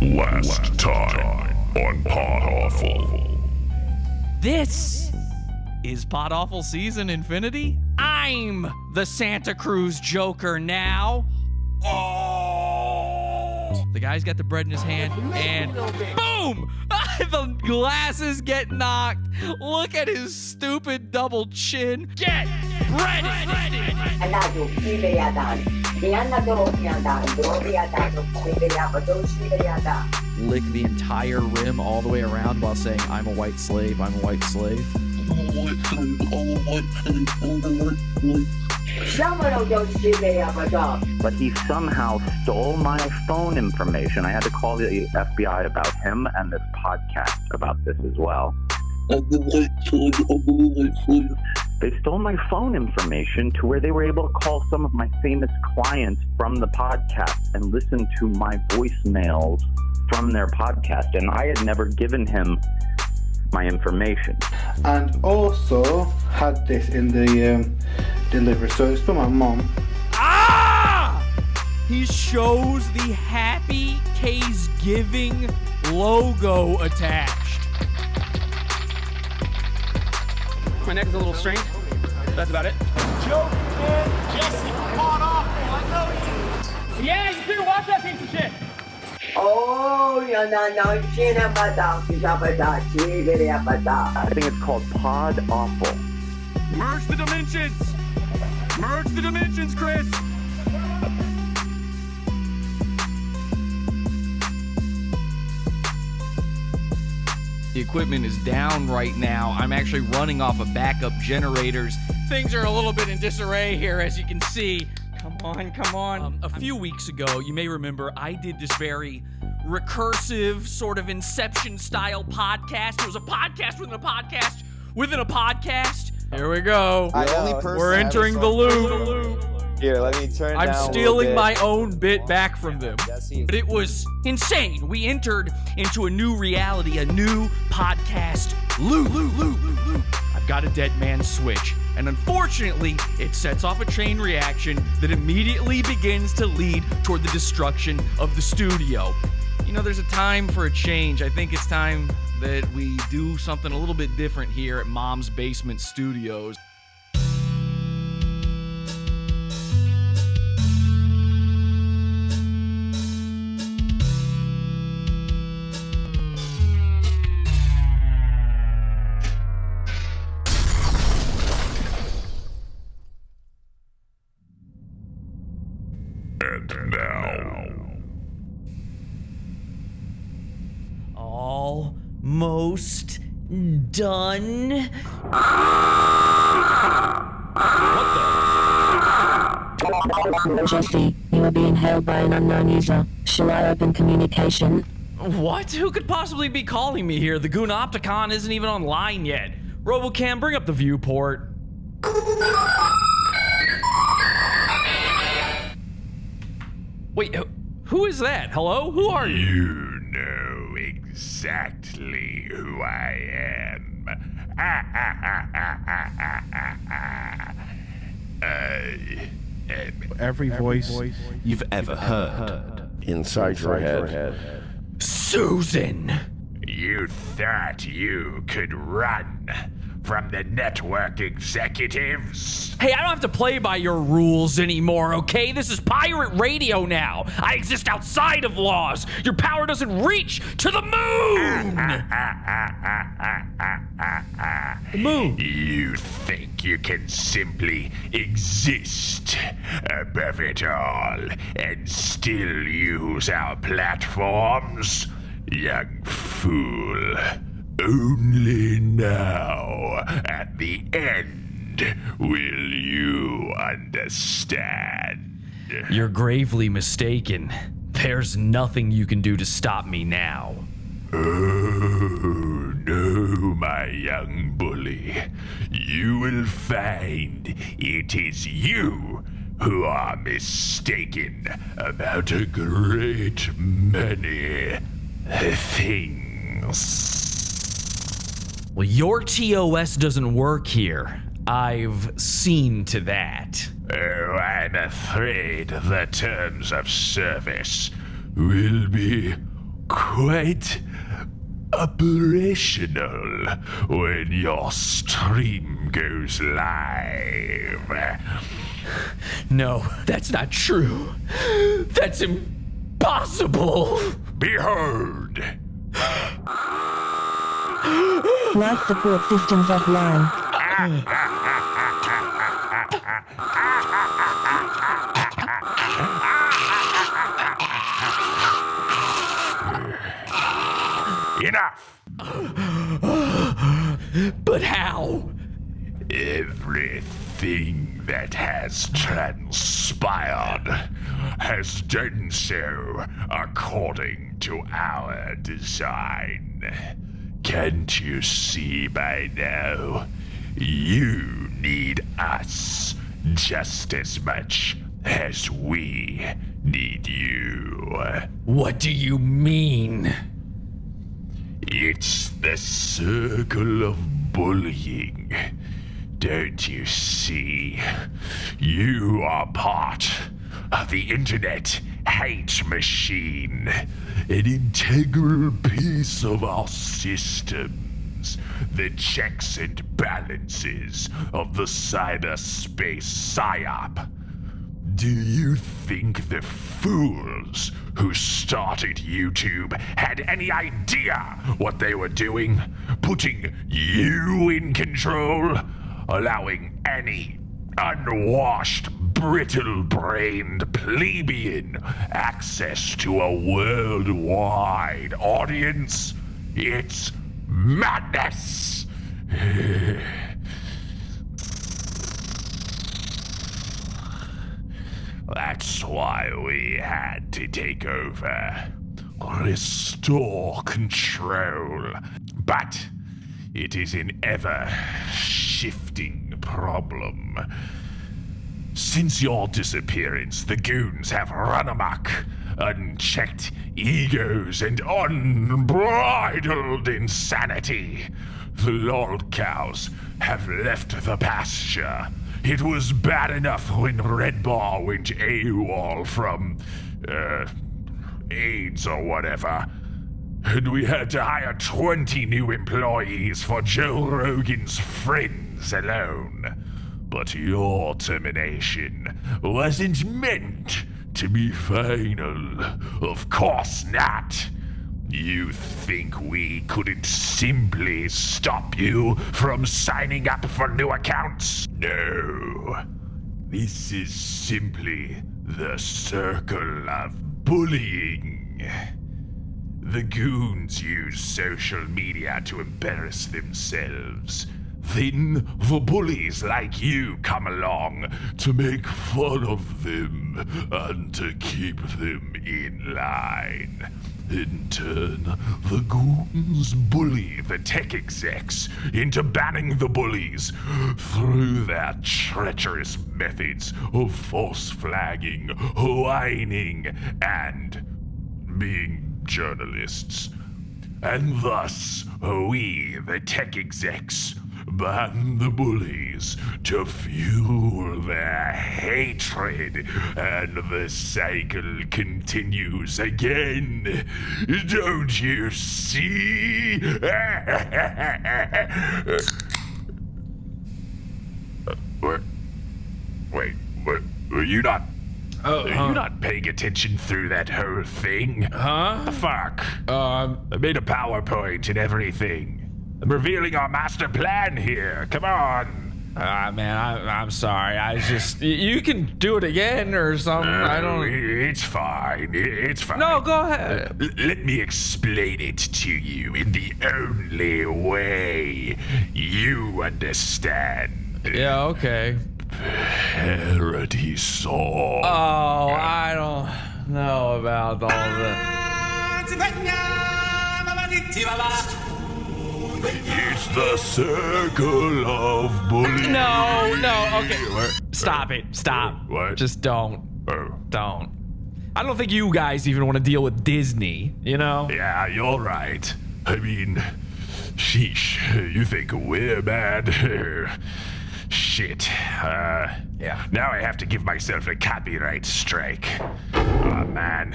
Last time on Pod Awful. This is Pod Awful Season Infinity. I'm the Santa Cruz Joker now. Oh! The guy's got the bread in his hand, and boom! The glasses get knocked. Look at his stupid double chin. Get ready! Lick the entire rim all the way around while saying, I'm a white slave, I'm a white slave. But he somehow stole my phone information. I had to call the FBI about him and this podcast about this as well. They stole my phone information to where they were able to call some of my famous clients from the podcast and listen to my voicemails from their podcast, and I had never given him my information. And also had this in the delivery service for my mom. Ah! He shows the Happy Case Giving logo attached. My neck is a little strained. That's about it. Joe and Jesse Pod Awful. I know you. Yeah, you better watch that piece of shit. I think it's called Pod Awful. Merge the dimensions! Merge the dimensions, Chris! The equipment is down right now. I'm actually running off of backup generators. Things are a little bit in disarray here, as you can see. Come on. A few weeks ago, you may remember, I did this very recursive, sort of Inception-style podcast. It was a podcast within a podcast within a podcast. Here we go. We're entering the loop. Here, let me turn I'm down stealing a my own bit back from them. But it was insane. We entered into a new reality, a new podcast loop. I've got a dead man's switch. And unfortunately, it sets off a chain reaction that immediately begins to lead toward the destruction of the studio. You know, there's a time for a change. I think it's time that we do something a little bit different here at Mom's Basement Studios. And now, Almost done. Jesse, you are being hailed by an unknown user. Shall I open communication? What? Who could possibly be calling me here? The Goonopticon isn't even online yet. Robocam, bring up the viewport. Wait, who is that? Hello? Who are you? you know exactly who I am. Every voice you've ever heard inside your head. Susan! You thought you could run from the network executives? Hey, I don't have to play by your rules anymore, okay? This is pirate radio now. I exist outside of laws. Your power doesn't reach to the moon! The moon. You think you can simply exist above it all and still use our platforms? Young fool. Only now, at the end, will you understand. You're gravely mistaken. There's nothing you can do to stop me now. Oh, no, my young bully. You will find it is you who are mistaken about a great many things. Well, your TOS doesn't work here. I've seen to that. Oh, I'm afraid the terms of service will be quite operational when your stream goes live. No, that's not true. That's impossible. Behold! Life support systems offline. Enough! But how? Everything that has transpired has done so according to our design. Can't you see by now? You need us just as much as we need you. What do you mean? It's the circle of bullying. Don't you see? You are part of the internet hate machine, an integral piece of our systems, the checks and balances of the cyberspace psyop. Do you think the fools who started YouTube had any idea what they were doing? Putting you in control? Allowing any unwashed, brittle-brained plebeian access to a worldwide audience? It's madness! That's why we had to take over, restore control. But it is an ever-shifting problem. Since your disappearance, the goons have run amok, unchecked egos and unbridled insanity. The LOLCOWs have left the pasture. It was bad enough when Red Bar went AWOL from, AIDS or whatever. And we had to hire 20 new employees for Joe Rogan's friends alone. But your termination wasn't meant to be final. Of course not. You think we couldn't simply stop you from signing up for new accounts? No. This is simply the circle of bullying. The goons use social media to embarrass themselves. Then the bullies like you come along to make fun of them and to keep them in line. In turn, the goons bully the tech execs into banning the bullies through their treacherous methods of false flagging, whining, and being journalists. And thus, we, the tech execs, ban the bullies to fuel their hatred, and the cycle continues again. Don't you see? Wait, were you not? Are you not paying attention through that whole thing? Huh? The fuck? I made a PowerPoint and everything. I'm revealing our master plan here. Come on. Man, I'm sorry. I just... You can do it again or something. I don't... It's fine. It's fine. No, go ahead. Let me explain it to you in the only way you understand. Yeah, okay. Parody song. Oh, I don't know about all that. It's the circle of bullying. No, okay. Stop it. Stop. What? Just don't. Oh. Don't. I don't think you guys even want to deal with Disney, you know? Yeah, you're right. I mean, sheesh, you think we're bad? Shit. Yeah. Now I have to give myself a copyright strike. Oh, man.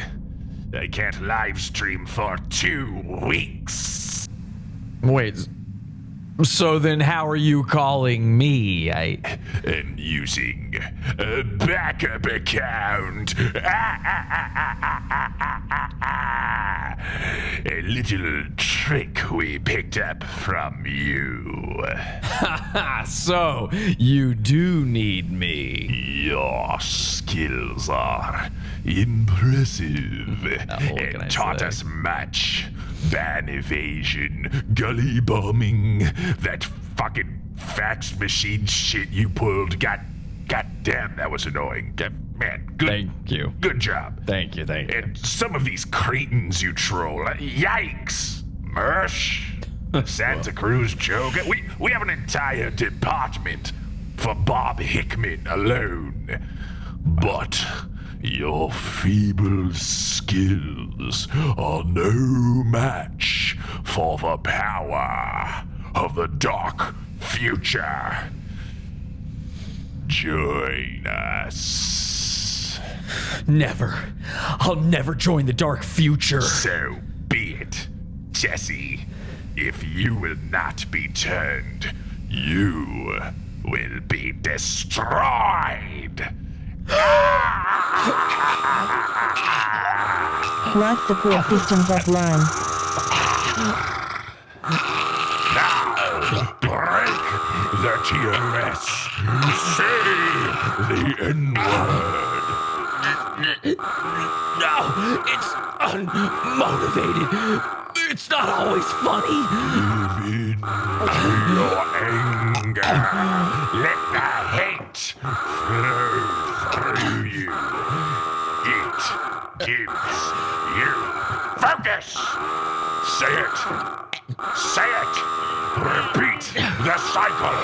I can't live stream for 2 weeks. Wait. So then how are you calling me? I'm using a backup account. A little trick we picked up from you. So, you do need me. Your skills are impressive and taught us much. Van evasion, gully bombing, that fucking fax machine shit you pulled. God damn, that was annoying. Man, good. Thank you. Good job. Thank you. And some of these cretins you troll. Yikes. Mersh, Santa Cruz joke. We have an entire department for Bob Hickman alone. But your feeble skills are no match for the power of the dark future. Join us. Never. I'll never join the dark future. So be it, Jesse. If you will not be turned, you will be destroyed. Lock the port systems offline. Now, break the TRS. Say the N-word. No, it's unmotivated. It's not always funny. Give in to your anger. Let the hate flow through you. It gives you focus. Say it. Say it. Repeat the cycle.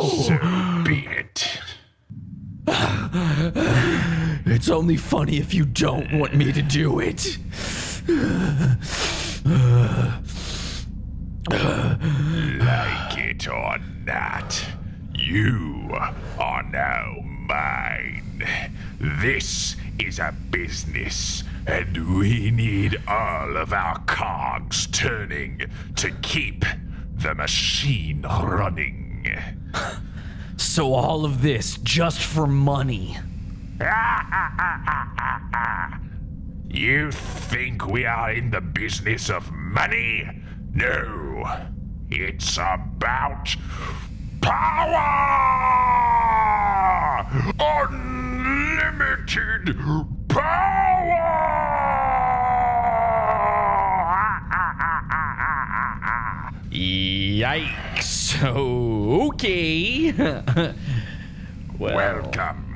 So be it. It's only funny if you don't want me to do it. Like it or not, you are now mine. This is a business, and we need all of our cogs turning to keep the machine running. So all of this just for money. You think we are in the business of money? No, it's about power! Unlimited power! Yikes. Okay. Welcome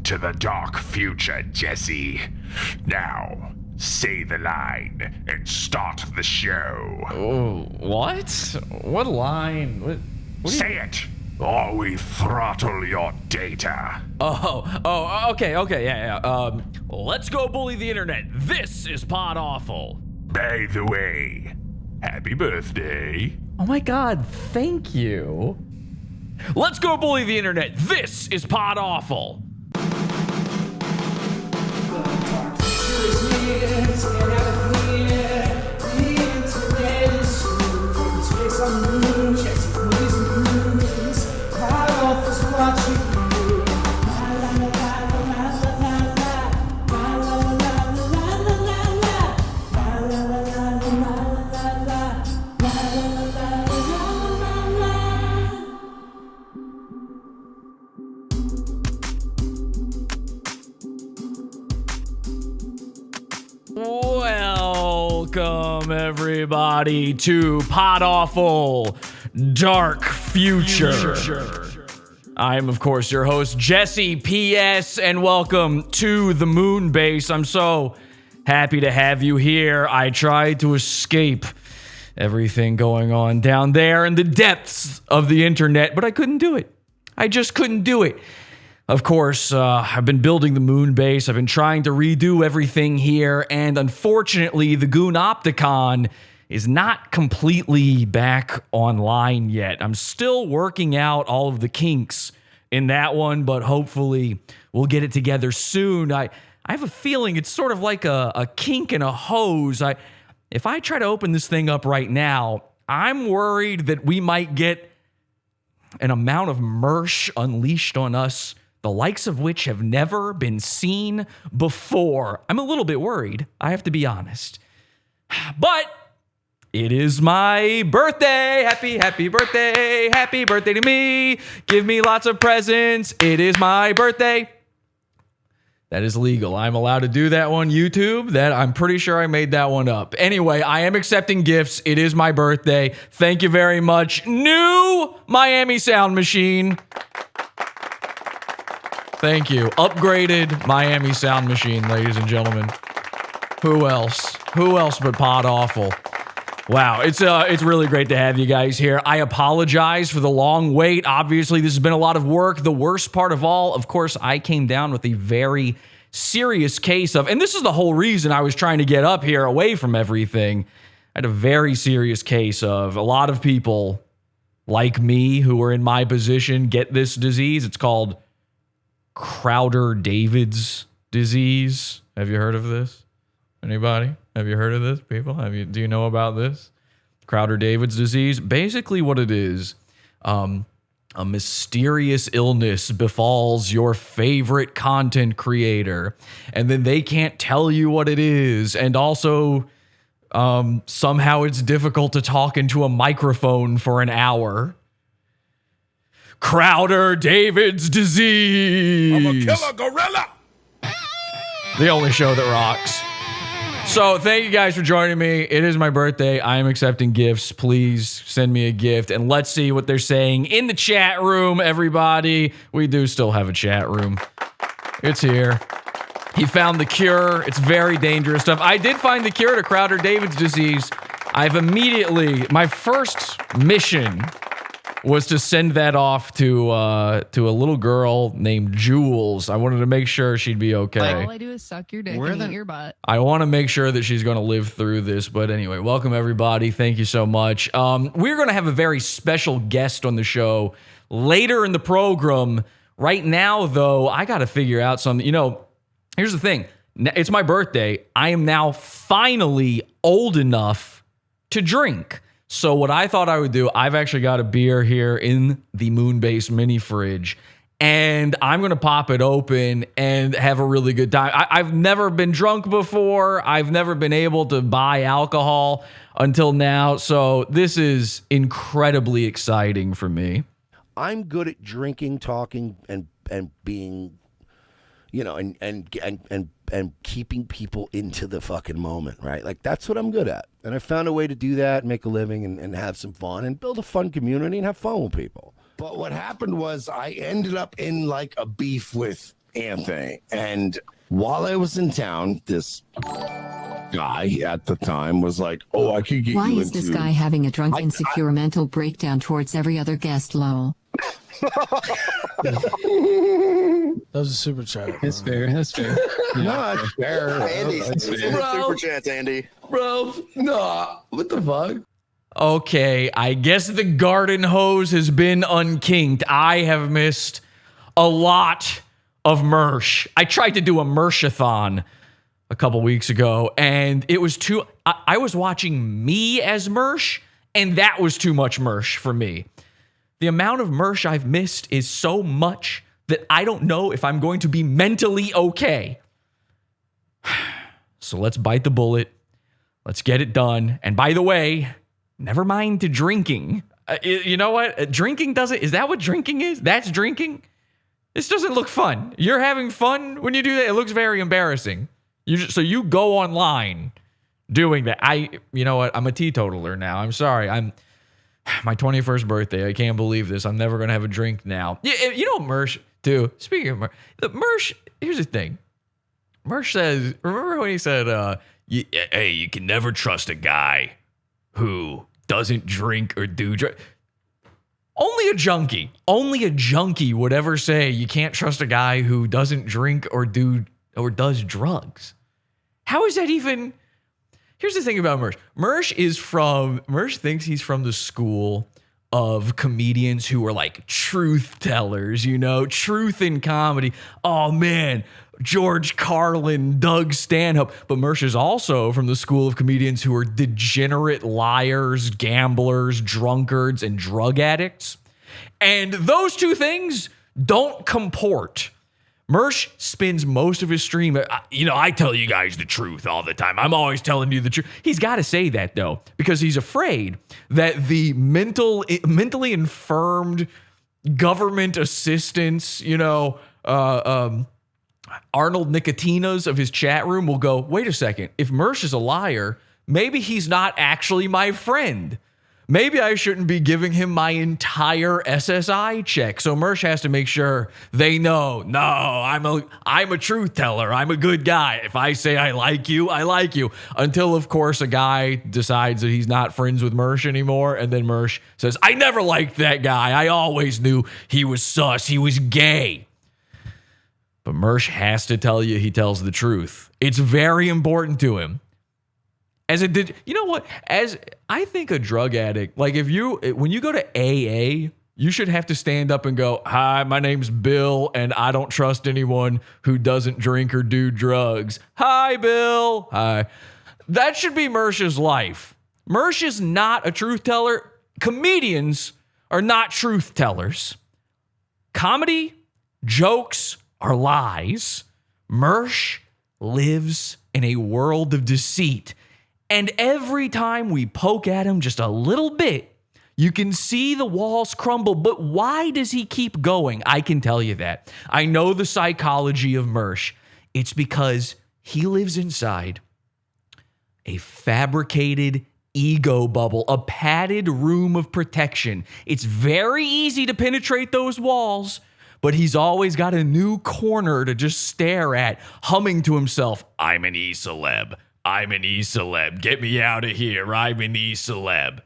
to the dark future, Jesse. Now, say the line and start the show. Oh, what? What line? What say it, or we throttle your data. Oh, okay, yeah. Let's go bully the internet. This is Pod Awful. By the way, happy birthday. Oh my god, thank you. Let's go bully the internet. This is Pod Awful. Welcome, everybody, to Pod Awful Dark Future. I'm, of course, your host, Jesse PS, and welcome to the moon base. I'm so happy to have you here. I tried to escape everything going on down there in the depths of the internet, but I couldn't do it. I just couldn't do it. Of course, I've been building the moon base. I've been trying to redo everything here, and unfortunately, the Goonopticon is not completely back online yet. I'm still working out all of the kinks in that one, but hopefully we'll get it together soon. I have a feeling it's sort of like a kink in a hose. If I try to open this thing up right now, I'm worried that we might get an amount of Mersh unleashed on us, the likes of which have never been seen before. I'm a little bit worried, I have to be honest. But it is my birthday. Happy birthday. Happy birthday to me. Give me lots of presents. It is my birthday. That is legal. I'm allowed to do that one, YouTube. That I'm pretty sure I made that one up. Anyway, I am accepting gifts. It is my birthday. Thank you very much. New Miami sound machine. Thank you. Upgraded Miami sound machine, ladies and gentlemen. Who else? Who else but Pod Awful? Wow, it's really great to have you guys here. I apologize for the long wait. Obviously, this has been a lot of work. The worst part of all, of course, I came down with a very serious case of, and this is the whole reason I was trying to get up here away from everything. I had a very serious case of a lot of people like me who are in my position get this disease. It's called Crowder-David's disease. Have you heard of this? Anybody? Have you heard of this, people? Do you know about this? Crowder-David's disease? Basically what it is, a mysterious illness befalls your favorite content creator, and then they can't tell you what it is, and also somehow it's difficult to talk into a microphone for an hour. Crowder-David's disease. I'm a killer gorilla. The only show that rocks. So thank you guys for joining me. It is my birthday. I am accepting gifts. Please send me a gift, and let's see what they're saying in the chat room, everybody. We do still have a chat room. It's here. He found the cure. It's very dangerous stuff. I did find the cure to Crowder-David's disease. My first mission was to send that off to a little girl named Jules. I wanted to make sure she'd be okay. All I do is suck your dick and eat your butt. I want to make sure that she's going to live through this. But anyway, welcome everybody. Thank you so much. We're going to have a very special guest on the show later in the program. Right now, though, I got to figure out something. You know, here's the thing. It's my birthday. I am now finally old enough to drink. So what I thought I would do, I've actually got a beer here in the Moonbase mini fridge, and I'm going to pop it open and have a really good time. I've never been drunk before. I've never been able to buy alcohol until now. So this is incredibly exciting for me. I'm good at drinking, talking, and being, you know, and keeping people into the fucking moment, right? Like, that's what I'm good at. And I found a way to do that, make a living, and have some fun, and build a fun community, and have fun with people. But what happened was I ended up in, like, a beef with Anthony. And while I was in town, this guy at the time was like, oh, I could get Why you is into... this guy having a drunk, insecure mental breakdown towards every other guest, lol? That was a super chat. That's fair. That's fair. No, it's fair. Andy, super chance, Andy. Bro, no. What the fuck? Okay, I guess the garden hose has been unkinked. I have missed a lot of Mersh. I tried to do a Mershathon a couple weeks ago, and it was too... I was watching me as Mersh, and that was too much Mersh for me. The amount of Mersh I've missed is so much that I don't know if I'm going to be mentally okay. So let's bite the bullet. Let's get it done. And by the way, never mind to drinking. You know what? Drinking doesn't... Is that what drinking is? That's drinking? This doesn't look fun. You're having fun when you do that? It looks very embarrassing. So you go online doing that. You know what? I'm a teetotaler now. I'm sorry. My 21st birthday. I can't believe this. I'm never going to have a drink now. You know Mersh, too. Speaking of Mersh, here's the thing. Mersh says, remember when he said, hey, you can never trust a guy who doesn't drink or do drugs. Only a junkie would ever say you can't trust a guy who doesn't drink or does drugs. How is that even... Here's the thing about Mersh. Mersh thinks he's from the school of comedians who are like truth tellers, you know, truth in comedy. Oh man, George Carlin, Doug Stanhope. But Mersh is also from the school of comedians who are degenerate liars, gamblers, drunkards, and drug addicts. And those two things don't comport. Mersh spends most of his stream, I tell you guys the truth all the time. I'm always telling you the truth. He's got to say that, though, because he's afraid that the mentally infirmed government assistants, Arnold Nicotino's of his chat room will go, wait a second, if Mersh is a liar, maybe he's not actually my friend. Maybe I shouldn't be giving him my entire SSI check. So Mersh has to make sure they know, no, I'm a truth teller. I'm a good guy. If I say I like you, I like you. Until, of course, a guy decides that he's not friends with Mersh anymore. And then Mersh says, I never liked that guy. I always knew he was sus. He was gay. But Mersh has to tell you he tells the truth. It's very important to him. As it did, you know what? As I think a drug addict, like when you go to AA, you should have to stand up and go, hi, my name's Bill, and I don't trust anyone who doesn't drink or do drugs. Hi, Bill. Hi. That should be Mersh's life. Mersh is not a truth teller. Comedians are not truth tellers. Comedy, jokes are lies. Mersh lives in a world of deceit. And every time we poke at him just a little bit, you can see the walls crumble. But why does he keep going? I can tell you that. I know the psychology of Mersh. It's because he lives inside a fabricated ego bubble, a padded room of protection. It's very easy to penetrate those walls, but he's always got a new corner to just stare at, humming to himself, I'm an E-celeb. I'm an E-celeb. Get me out of here. I'm an E-celeb.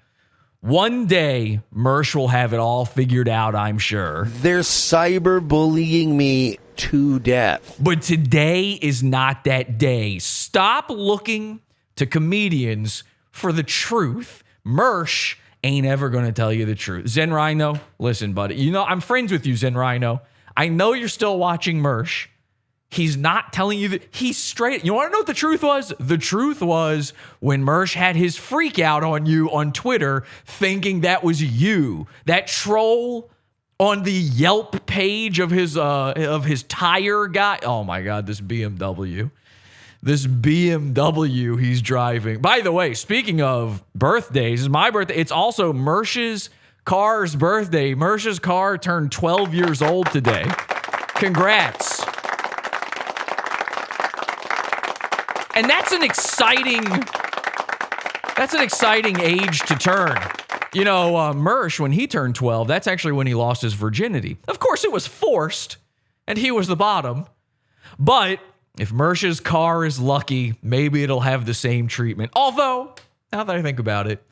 One day, Mersh will have it all figured out, I'm sure. They're cyberbullying me to death. But today is not that day. Stop looking to comedians for the truth. Mersh ain't ever going to tell you the truth. Zen Rhino, listen, buddy. I'm friends with you, Zen Rhino. I know you're still watching Mersh. He's not telling you that he's straight. You want to know what the truth was? The truth was when Mersh had his freak out on you on Twitter, thinking that was you. That troll on the Yelp page of his tire guy. Oh my God, this BMW he's driving. By the way, speaking of birthdays, it's my birthday. It's also Mersh's car's birthday. Mersh's car turned 12 years old today. Congrats. And that's an exciting age to turn. Mersh, when he turned 12, that's actually when he lost his virginity. Of course, it was forced, and he was the bottom. But if Mersh's car is lucky, maybe it'll have the same treatment. Although, now that I think about it,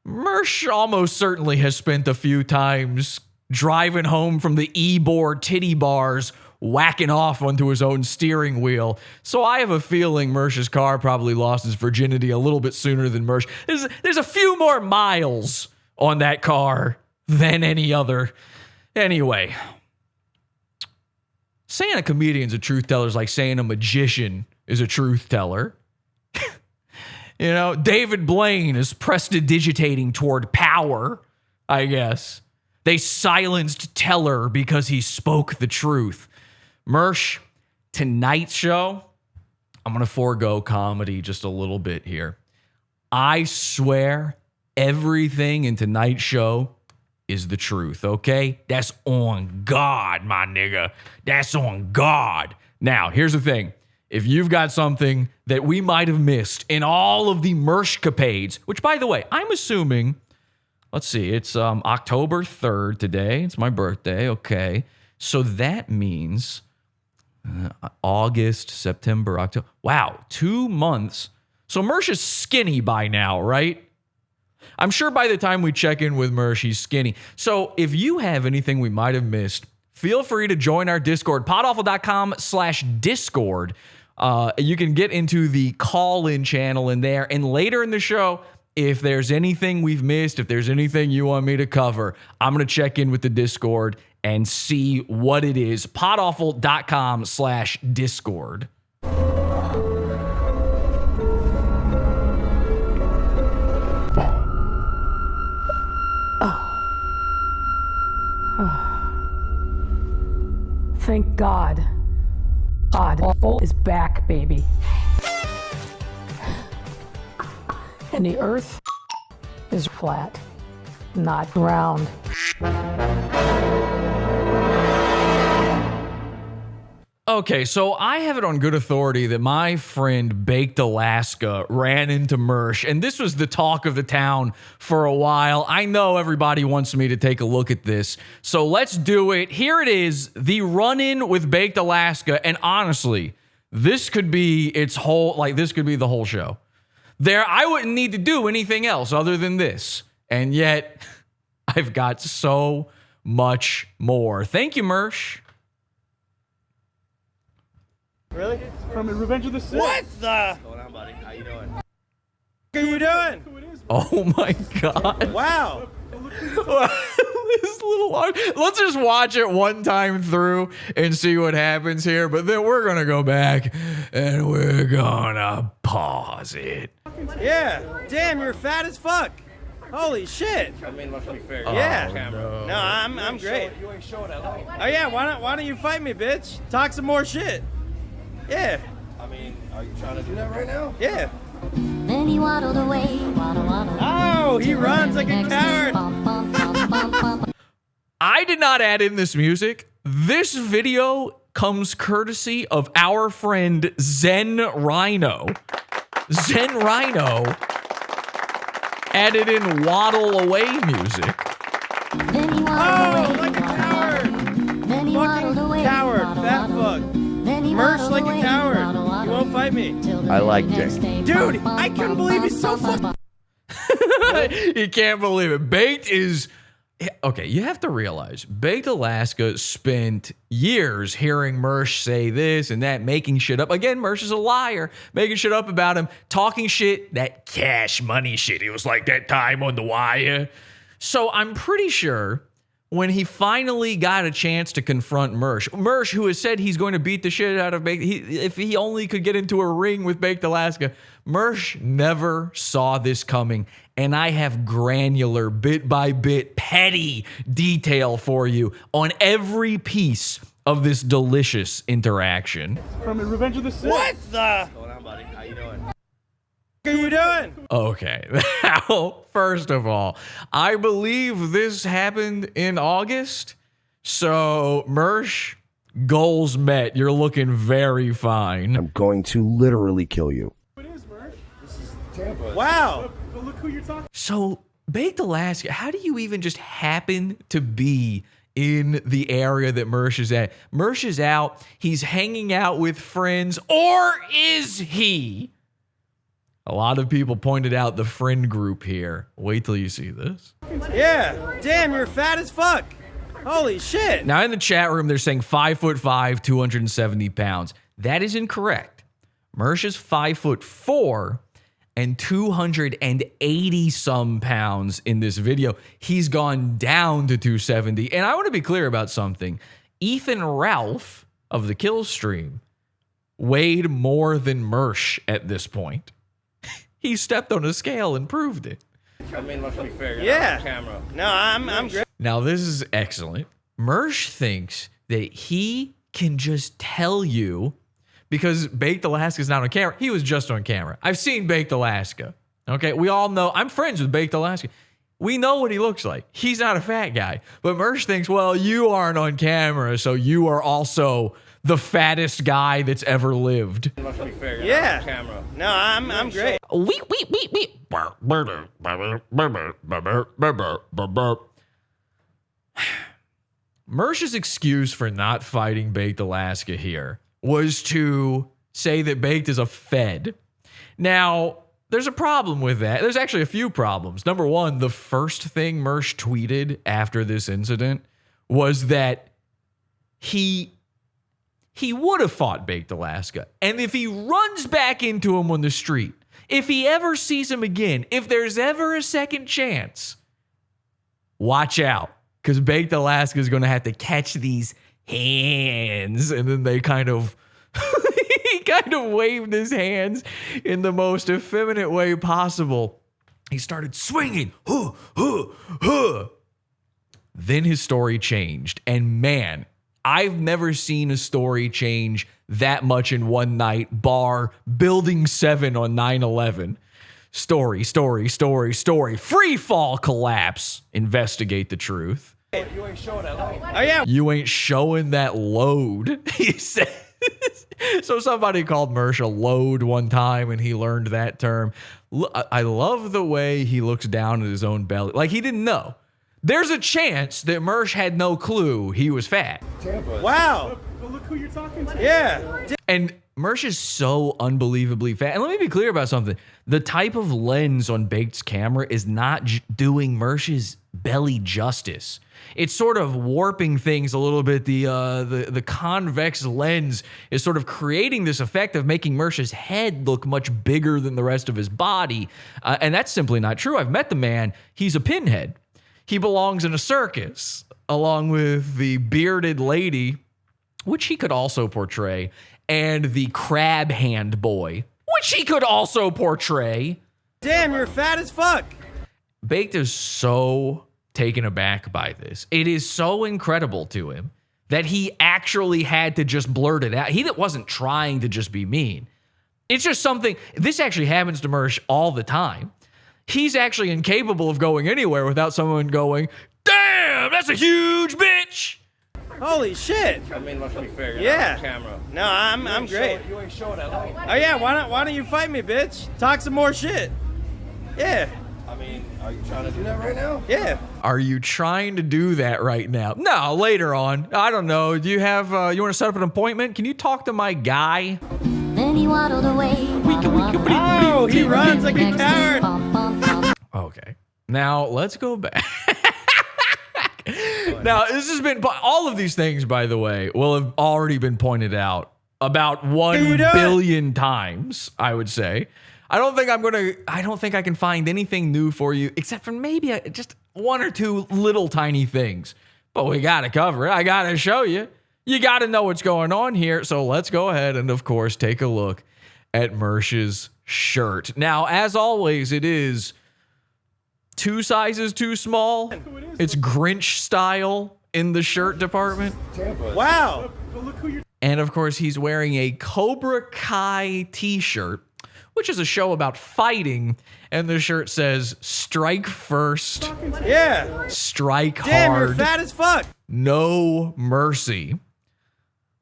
Mersh almost certainly has spent a few times driving home from the Ebor titty bars, whacking off onto his own steering wheel. So I have a feeling Mersh's car probably lost his virginity a little bit sooner than Mersh. There's a few more miles on that car than any other. Anyway, saying a comedian's a truth teller is like saying a magician is a truth teller. David Blaine is prestidigitating toward power, I guess. They silenced Teller because he spoke the truth. Mersh, tonight's show, I'm going to forego comedy just a little bit here. I swear everything in tonight's show is the truth, okay? That's on God, my nigga. That's on God. Now, here's the thing. If you've got something that we might have missed in all of the Mershcapades, which, by the way, I'm assuming, let's see, it's October 3rd today. It's my birthday, okay. So that means August, September, October. Wow, 2 months. So Mersh is skinny by now, right? I'm sure by the time we check in with Mersh, he's skinny. So if you have anything we might have missed, feel free to join our Discord, podawful.com/Discord. You can get into the call-in channel in there. And later in the show, if there's anything we've missed, if there's anything you want me to cover, I'm going to check in with the Discord and see what it is. podawful.com/Discord. Thank God. Awful is back, baby. And the earth is flat, not round. Okay, so I have it on good authority that my friend Baked Alaska ran into Mersh, and this was the talk of the town for a while. I know everybody wants me to take a look at this, so let's do it. Here it is, the run-in with Baked Alaska, and honestly, this could be its whole, like, this could be the whole show. I wouldn't need to do anything else other than this, and yet I've got so much more. Thank you, Mersh. Really? From Revenge of the Sith? What the? Hold on, buddy. How you doing? What are you doing? Oh my God. Wow. This little long. Let's just watch it one time through and see what happens here. But then we're going to go back and we're going to pause it. Yeah. Damn, you're fat as fuck. Holy shit. I mean, let's be fair. Yeah. No. No, I'm great. You ain't showing LA. Oh yeah, why don't you fight me, bitch? Talk some more shit. Yeah. I mean, are you trying to do that right now? Yeah. Then he waddled away, waddle, waddle. Oh, he runs like a coward. I did not add in this music. This video comes courtesy of our friend Zen Rhino. Zen Rhino added in Waddle Away music. Then he waddled away, Like a coward. then he waddled away, Coward, waddle, fat waddle. fuck. Then he Mersh waddled like away, a coward. waddle, waddle. You won't fight me. I like Jake. Dude, I couldn't believe he's so fucking. You can't believe it. Baked is... Okay, you have to realize, Baked Alaska spent years hearing Mersh say this and that, making shit up. Again, Mersh is a liar, making shit up about him, talking shit, that cash money shit. It was like that time on The Wire. So I'm pretty sure when he finally got a chance to confront Mersh, who has said he's going to beat the shit out of Baked, if he only could get into a ring with Baked Alaska, Mersh never saw this coming. And I have granular, bit by bit, petty detail for you on every piece of this delicious interaction. From Revenge of the Sith? What the? Hold on, buddy. How you doing? What are you doing? Okay. Now, first of all, I believe this happened in August. So, Mersh, goals met. You're looking very fine. I'm going to literally kill you. What is, Mersh? This is Tampa. Wow. Look who you're talking. So, Baked Alaska, how do you even just happen to be in the area that Mersh is at? Mersh is out. He's hanging out with friends. Or is he? A lot of people pointed out the friend group here. Wait till you see this. Yeah. Damn, you're fat as fuck. Holy shit. Now, in the chat room, they're saying 5'5", 270 pounds. That is incorrect. Mersh is 5'4" and 280 some pounds in this video. He's gone down to 270. And I want to be clear about something. Ethan Ralph of the Killstream weighed more than Mersh at this point. He stepped on a scale and proved it. I mean, let's be fair. Yeah. On camera. No, I'm great. Now, this is excellent. Mersh thinks that he can just tell you, because Baked Alaska's not on camera. He was just on camera. I've seen Baked Alaska. Okay, we all know. I'm friends with Baked Alaska. We know what he looks like. He's not a fat guy. But Mersh thinks, well, you aren't on camera, so you are also the fattest guy that's ever lived. Let's be fair. Yeah. On camera. No, I'm great. Mersh's excuse for not fighting Baked Alaska here was to say that Baked is a fed. Now, there's a problem with that. There's actually a few problems. Number one, the first thing Mersh tweeted after this incident was that he he would have fought Baked Alaska. And if he runs back into him on the street, if he ever sees him again, if there's ever a second chance, watch out. Because Baked Alaska is going to have to catch these hands. And then they kind of, he kind of waved his hands in the most effeminate way possible. He started swinging. Then his story changed. And man, I've never seen a story change that much in one night, bar Building 7 on 9/11. Story. Free fall collapse. Investigate the truth. Hey, you ain't showing that load. Oh, yeah. You ain't showing that load, he said. So somebody called Mersh a load one time, and he learned that term. I love the way he looks down at his own belly. Like he didn't know. There's a chance that Mersh had no clue he was fat. Tampa. Wow. Look who you're talking to. Yeah. And Mersh is so unbelievably fat. And let me be clear about something. The type of lens on Baked's camera is not doing Mersh's belly justice. It's sort of warping things a little bit. The convex lens is sort of creating this effect of making Mersh's head look much bigger than the rest of his body. And that's simply not true. I've met the man. He's a pinhead. He belongs in a circus, along with the bearded lady, which he could also portray, and the crab hand boy, which he could also portray. Damn, you're fat as fuck. Baked is so taken aback by this. It is so incredible to him that he actually had to just blurt it out. He wasn't trying to just be mean. It's just something, this actually happens to Mersh all the time. He's actually incapable of going anywhere without someone going, damn, that's a huge bitch. Holy shit. I mean, let's be fair. Yeah. On camera. No, I'm great. You ain't showing that load. Oh yeah, why don't you fight me, bitch? Talk some more shit. Yeah. I mean, are you trying to do that right now? Yeah. Are you trying to do that right now? No, later on. I don't know. Do you have, you want to set up an appointment? Can you talk to my guy? Then he waddled away. Oh, he runs like a coward. Okay. Now, let's go back. Now, this has been, all of these things, by the way, will have already been pointed out about 1 billion times, I would say. I don't think I can find anything new for you, except for maybe just 1 or 2 little tiny things. But we got to cover it. I got to show you. You got to know what's going on here. So let's go ahead and, of course, take a look at Mersh's shirt. Now, as always, it is 2 sizes too small. It's Grinch style in the shirt department. Tampa. Wow. And, of course, he's wearing a Cobra Kai t-shirt, which is a show about fighting. And the shirt says, strike first. Yeah. Strike hard. Damn, you're fat as fuck. No mercy.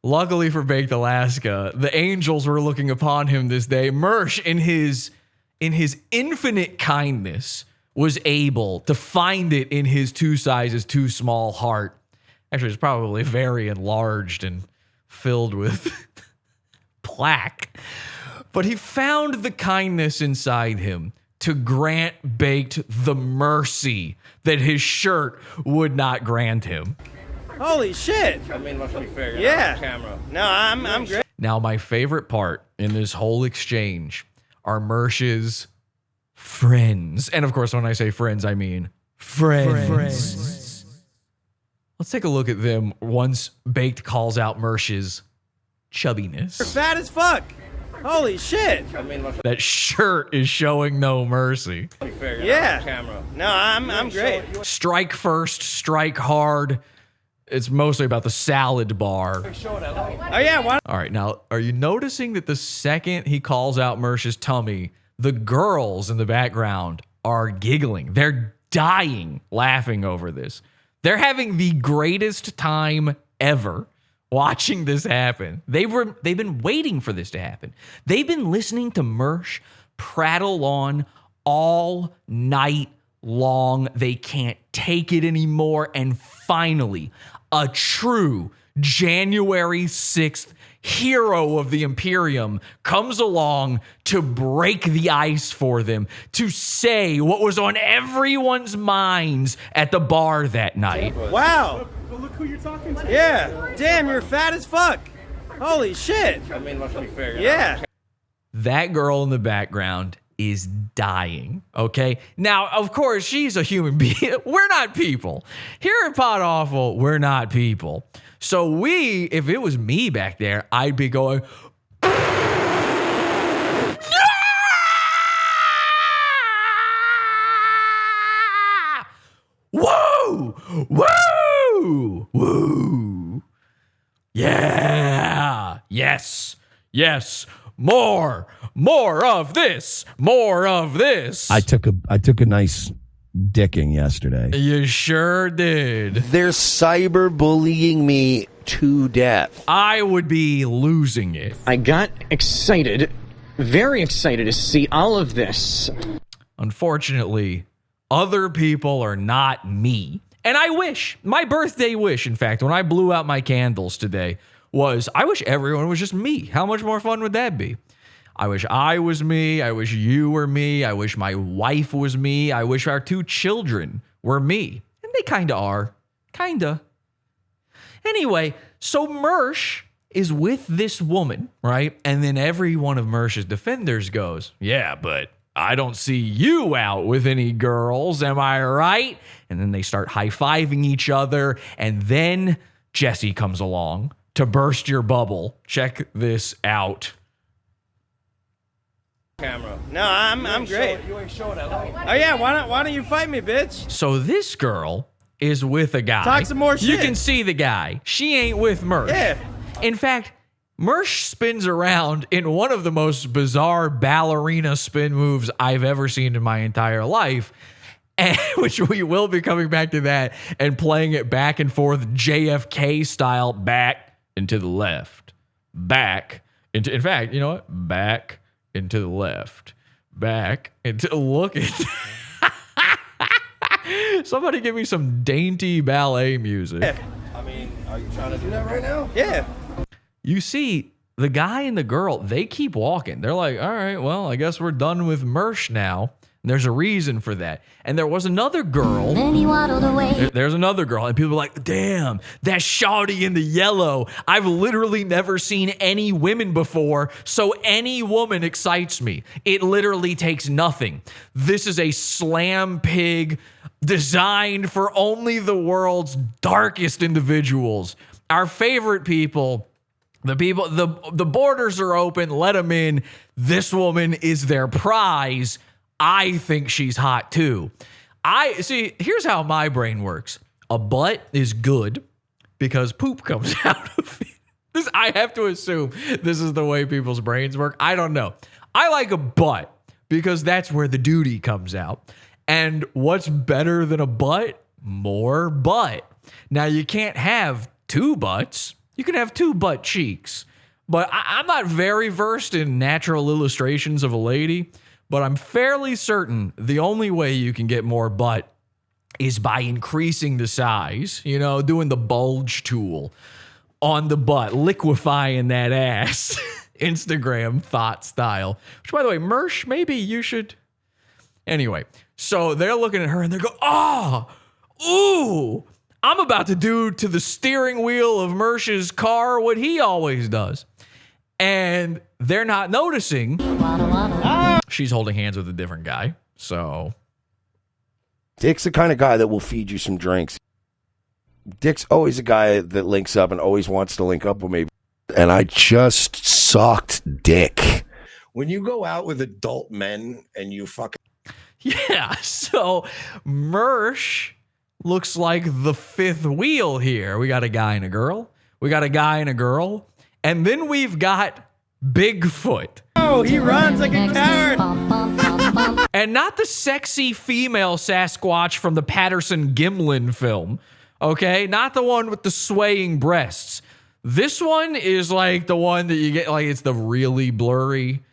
Luckily for Baked Alaska, the angels were looking upon him this day. Mersh, in his infinite kindness, was able to find it in his 2 sizes too small heart. Actually, it's probably very enlarged and filled with plaque. But he found the kindness inside him to grant Baked the mercy that his shirt would not grant him. Holy shit. I mean, let's be fair. Yeah. On camera. No, I'm great. Now, my favorite part in this whole exchange are Mersh's friends. And of course, when I say friends, I mean friends. Let's take a look at them once Baked calls out Mersh's chubbiness. You're fat as fuck. Holy shit. I mean, let's That shirt is showing no mercy. be fair. Yeah. On camera. No, I'm great. Strike first, strike hard. It's mostly about the salad bar. Showing that load. Oh yeah, why? All right, now, are you noticing that the second he calls out Mersh's tummy, the girls in the background are giggling? They're dying laughing over this. They're having the greatest time ever watching this happen. They've been waiting for this to happen. They've been listening to Mersh prattle on all night long. They can't take it anymore. And finally, a true January 6th hero of the Imperium comes along to break the ice for them, to say what was on everyone's minds at the bar that night. Wow. But look who you're talking to. Yeah. Damn, you're fat as fuck. Holy shit. I mean, let's be fair. Yeah. That girl in the background is dying, okay? Now, of course, she's a human being. We're not people. Here at Pod Awful, we're not people. So if it was me back there, I'd be going, woo! Woo! Woo! Yeah! Yes! Yes! More of this. More of this. I took a nice dicking yesterday. You sure did. They're cyberbullying me to death. I would be losing it. I got excited, very excited to see all of this. Unfortunately, other people are not me. And I wish, my birthday wish, in fact, when I blew out my candles today, was I wish everyone was just me. How much more fun would that be? I wish I was me. I wish you were me. I wish my wife was me. I wish our 2 children were me. And they kind of are. Kind of. Anyway, so Mersh is with this woman, right? And then every one of Mersh's defenders goes, yeah, but I don't see you out with any girls. Am I right? And then they start high-fiving each other. And then Jesse comes along to burst your bubble. Check this out. Camera. No, I'm great. You ain't showing that light. Oh yeah, why don't you fight me, bitch? So this girl is with a guy. Talk some more shit. You can see the guy. She ain't with Mersh. Yeah. In fact, Mersh spins around in one of the most bizarre ballerina spin moves I've ever seen in my entire life. And, which we will be coming back to that and playing it back and forth JFK style, back and to the left, back into, in fact, you know what? Back and to the left, back and to look at. Somebody give me some dainty ballet music. I mean, are you trying to do that right now? Yeah. You see, the guy and the girl, they keep walking. They're like, all right, well, I guess we're done with Mersh now. And there's a reason for that. And there was another girl. Then he waddled away. There's another girl. And people are like, damn, that shawty in the yellow. I've literally never seen any women before. So any woman excites me. It literally takes nothing. This is a slam pig designed for only the world's darkest individuals. Our favorite people. The borders are open. Let them in. This woman is their prize. I think she's hot too. Here's how my brain works. A butt is good because poop comes out of it. I have to assume this is the way people's brains work. I don't know. I like a butt because that's where the duty comes out. And what's better than a butt? More butt. Now, you can't have 2 butts. You can have 2 butt cheeks. But I'm not very versed in natural illustrations of a lady. But I'm fairly certain the only way you can get more butt is by increasing the size, doing the bulge tool on the butt, liquefying that ass, Instagram thought style. Which, by the way, Mersh, maybe you should. Anyway, so they're looking at her and they go, ooh, I'm about to do to the steering wheel of Mersh's car what he always does. And they're not noticing. She's holding hands with a different guy. So Dick's the kind of guy that will feed you some drinks. Dick's always a guy that links up and always wants to link up with me. And I just sucked dick. When you go out with adult men and you fucking... Yeah, so Mersh looks like the 5th wheel here. We got a guy and a girl. We got a guy and a girl. And then we've got Bigfoot. Oh, he runs like a coward. And not the sexy female Sasquatch from the Patterson Gimlin film. Okay? Not the one with the swaying breasts. This one is like the one that you get, like it's the really blurry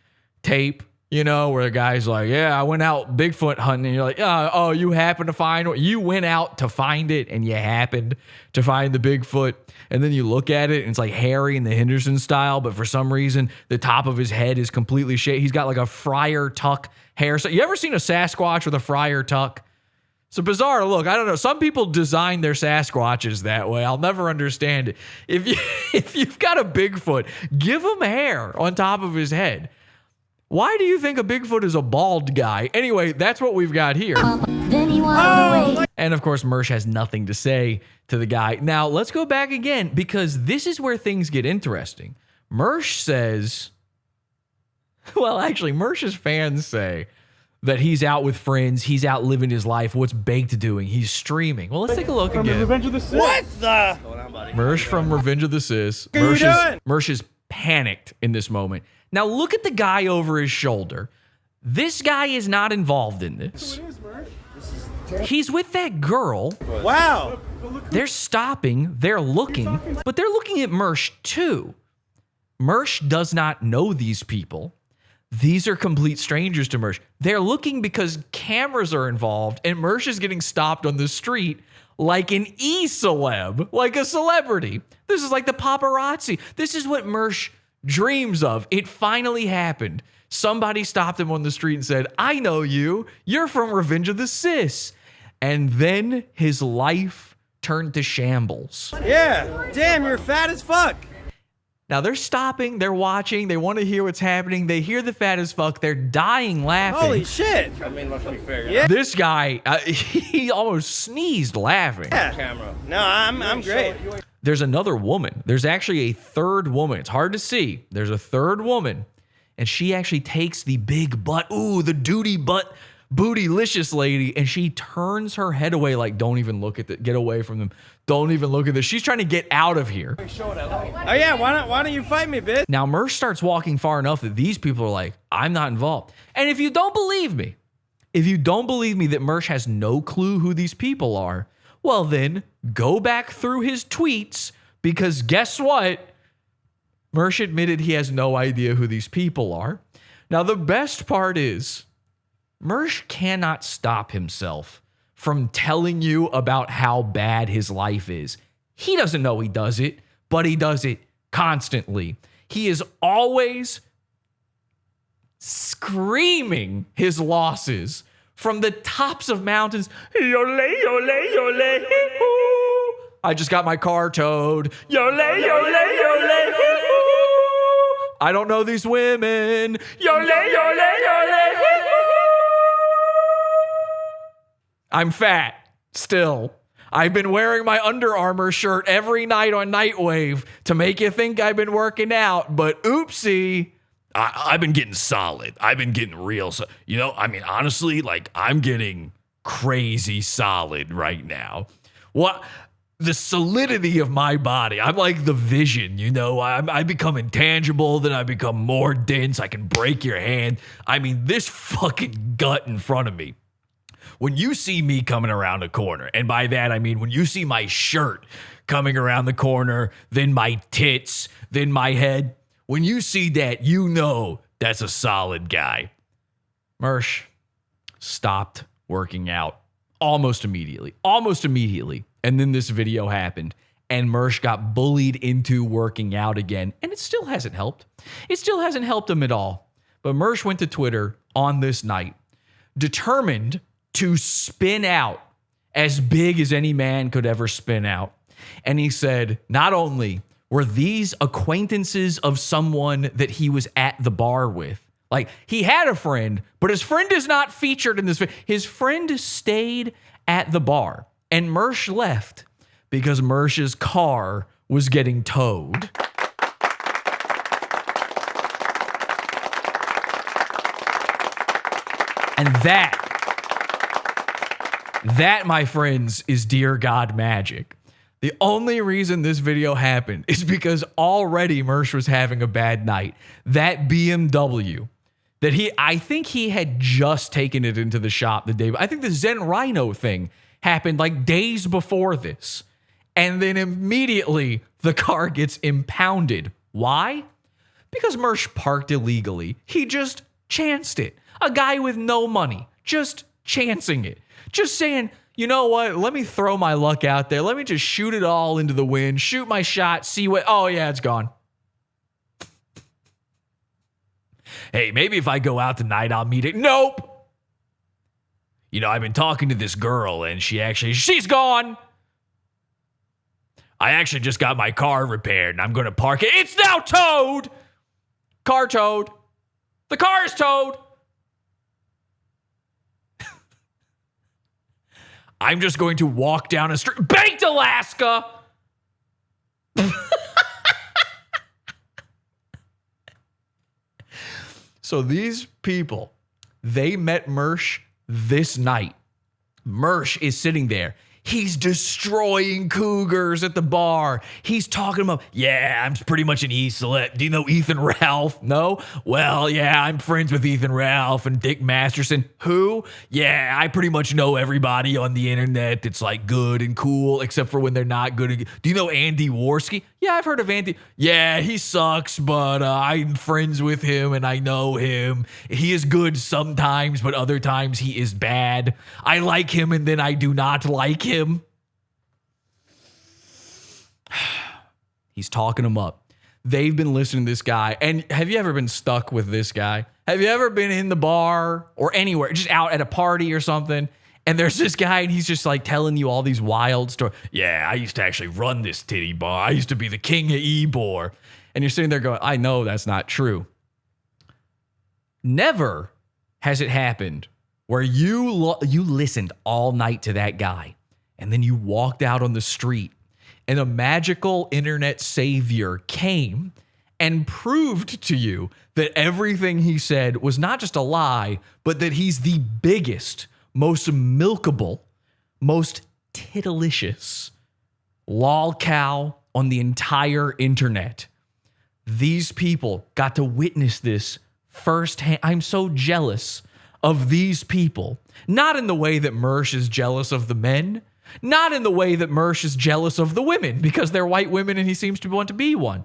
tape, where the guy's like, yeah, I went out Bigfoot hunting. And you're like, oh, you happened to find it. You went out to find it and you happened to find the Bigfoot. And then you look at it and it's like Harry in the Henderson style, but for some reason, the top of his head is completely shaved. He's got like a Friar Tuck hair. So you ever seen a Sasquatch with a Friar Tuck? So bizarre look. I don't know. Some people design their Sasquatches that way. I'll never understand it. If you've got a Bigfoot, give him hair on top of his head. Why do you think a Bigfoot is a bald guy? Anyway, that's what we've got here. And of course, Mersh has nothing to say to the guy. Now, let's go back again, because this is where things get interesting. Mersh says, well, actually, Mersh's fans say that he's out with friends, he's out living his life. What's Baked doing? He's streaming. Well, let's take a look again. Revenge of the Cis. What the? Mersh from Revenge of the Cis. What are you doing? Mersh is panicked in this moment. Now look at the guy over his shoulder. This guy is not involved in this. He's with that girl. Wow. They're stopping, they're looking, but they're looking at Mersh too. Mersh does not know these people. These are complete strangers to Mersh. They're looking because cameras are involved, and Mersh is getting stopped on the street like an e-celeb, like a celebrity. This is like the paparazzi. This is what Mersh dreams of. It finally happened. Somebody stopped him on the street and said, I know you. You're from Revenge of the Cis. And then his life turned to shambles. Yeah. Damn, you're fat as fuck. Now they're stopping, they're watching, they want to hear what's happening. They hear the fat as fuck, they're dying laughing. Holy shit. I mean, let's be fair. Yeah. This guy, he almost sneezed laughing. Yeah. Camera. No, I'm great. There's another woman. There's actually a third woman. It's hard to see. There's a third woman, and she actually takes the big butt, the duty butt, bootylicious lady, and she turns her head away like, don't even look at that. Get away from them. Don't even look at this. She's trying to get out of here. Oh yeah, why don't you fight me, bitch? Now Mersh starts walking far enough that these people are like, I'm not involved. And if you don't believe me that Mersh has no clue who these people are, well then, go back through his tweets, because guess what? Mersh admitted he has no idea who these people are. Now, the best part is, Mersh cannot stop himself from telling you about how bad his life is. He doesn't know he does it, but he does it constantly. He is always screaming his losses from the tops of mountains. Yole, yole, yole, hee-hoo. I just got my car towed. Yole, yole, yole, hee-hoo. I don't know these women. Yole, yole, yole, hee-hoo. I'm fat still. I've been wearing my Under Armour shirt every night on Nightwave to make you think I've been working out, but oopsie. I've been getting solid. I've been getting real. Honestly, like, I'm getting crazy solid right now. What? The solidity of my body. I'm like the Vision, I become intangible, then I become more dense. I can break your hand. I mean, this fucking gut in front of me. When you see me coming around a corner, and by that I mean when you see my shirt coming around the corner, then my tits, then my head, when you see that, you know that's a solid guy. Mersh stopped working out almost immediately. And then this video happened, and Mersh got bullied into working out again, and it still hasn't helped. It still hasn't helped him at all. But Mersh went to Twitter on this night, determined to spin out as big as any man could ever spin out. And he said, not only were these acquaintances of someone that he was at the bar with, like, he had a friend, but his friend is not featured in this video. His friend stayed at the bar, and Mersh left because Mersh's car was getting towed. And that, my friends, is Dear God magic. The only reason this video happened is because already Mersh was having a bad night. That BMW that I think he had just taken it into the shop the day. I think the Zen Rhino thing happened like days before this. And then immediately the car gets impounded. Why? Because Mersh parked illegally. He just chanced it. A guy with no money, just chancing it. Just saying, you know what? Let me throw my luck out there. Let me just shoot it all into the wind, shoot my shot, see what, oh yeah, it's gone. Hey, maybe if I go out tonight, I'll meet it. Nope. You know, I've been talking to this girl and she's gone. I actually just got my car repaired and I'm going to park it. It's now towed. Car towed. The car is towed. I'm just going to walk down a street. Baked Alaska. So these people, they met Mersh this night. Mersh is sitting there. He's destroying cougars at the bar. He's talking about, yeah, I'm pretty much an E-celeb. Do you know Ethan Ralph? No? Well, yeah, I'm friends with Ethan Ralph and Dick Masterson. Who? Yeah, I pretty much know everybody on the internet that's like good and cool, except for when they're not good. Do you know Andy Worski? Yeah, I've heard of Andy. Yeah, he sucks, but I'm friends with him and I know him. He is good sometimes, but other times he is bad. I like him and then I do not like him. He's talking them up. They've been listening to this guy. And have you ever been stuck with this guy? Have you ever been in the bar or anywhere, just out at a party or something, and there's this guy and he's just like telling you all these wild stories? Yeah, I used to actually run this titty bar. I used to be the king of Ybor. And you're sitting there going, I know that's not true. Never has it happened where you listened all night to that guy and then you walked out on the street and a magical internet savior came and proved to you that everything he said was not just a lie, but that he's the biggest, most milkable, most titalicious LOLCOW on the entire internet. These people got to witness this firsthand. I'm so jealous of these people. Not in the way that Mersh is jealous of the men. Not in the way that Mersh is jealous of the women because they're white women and he seems to want to be one.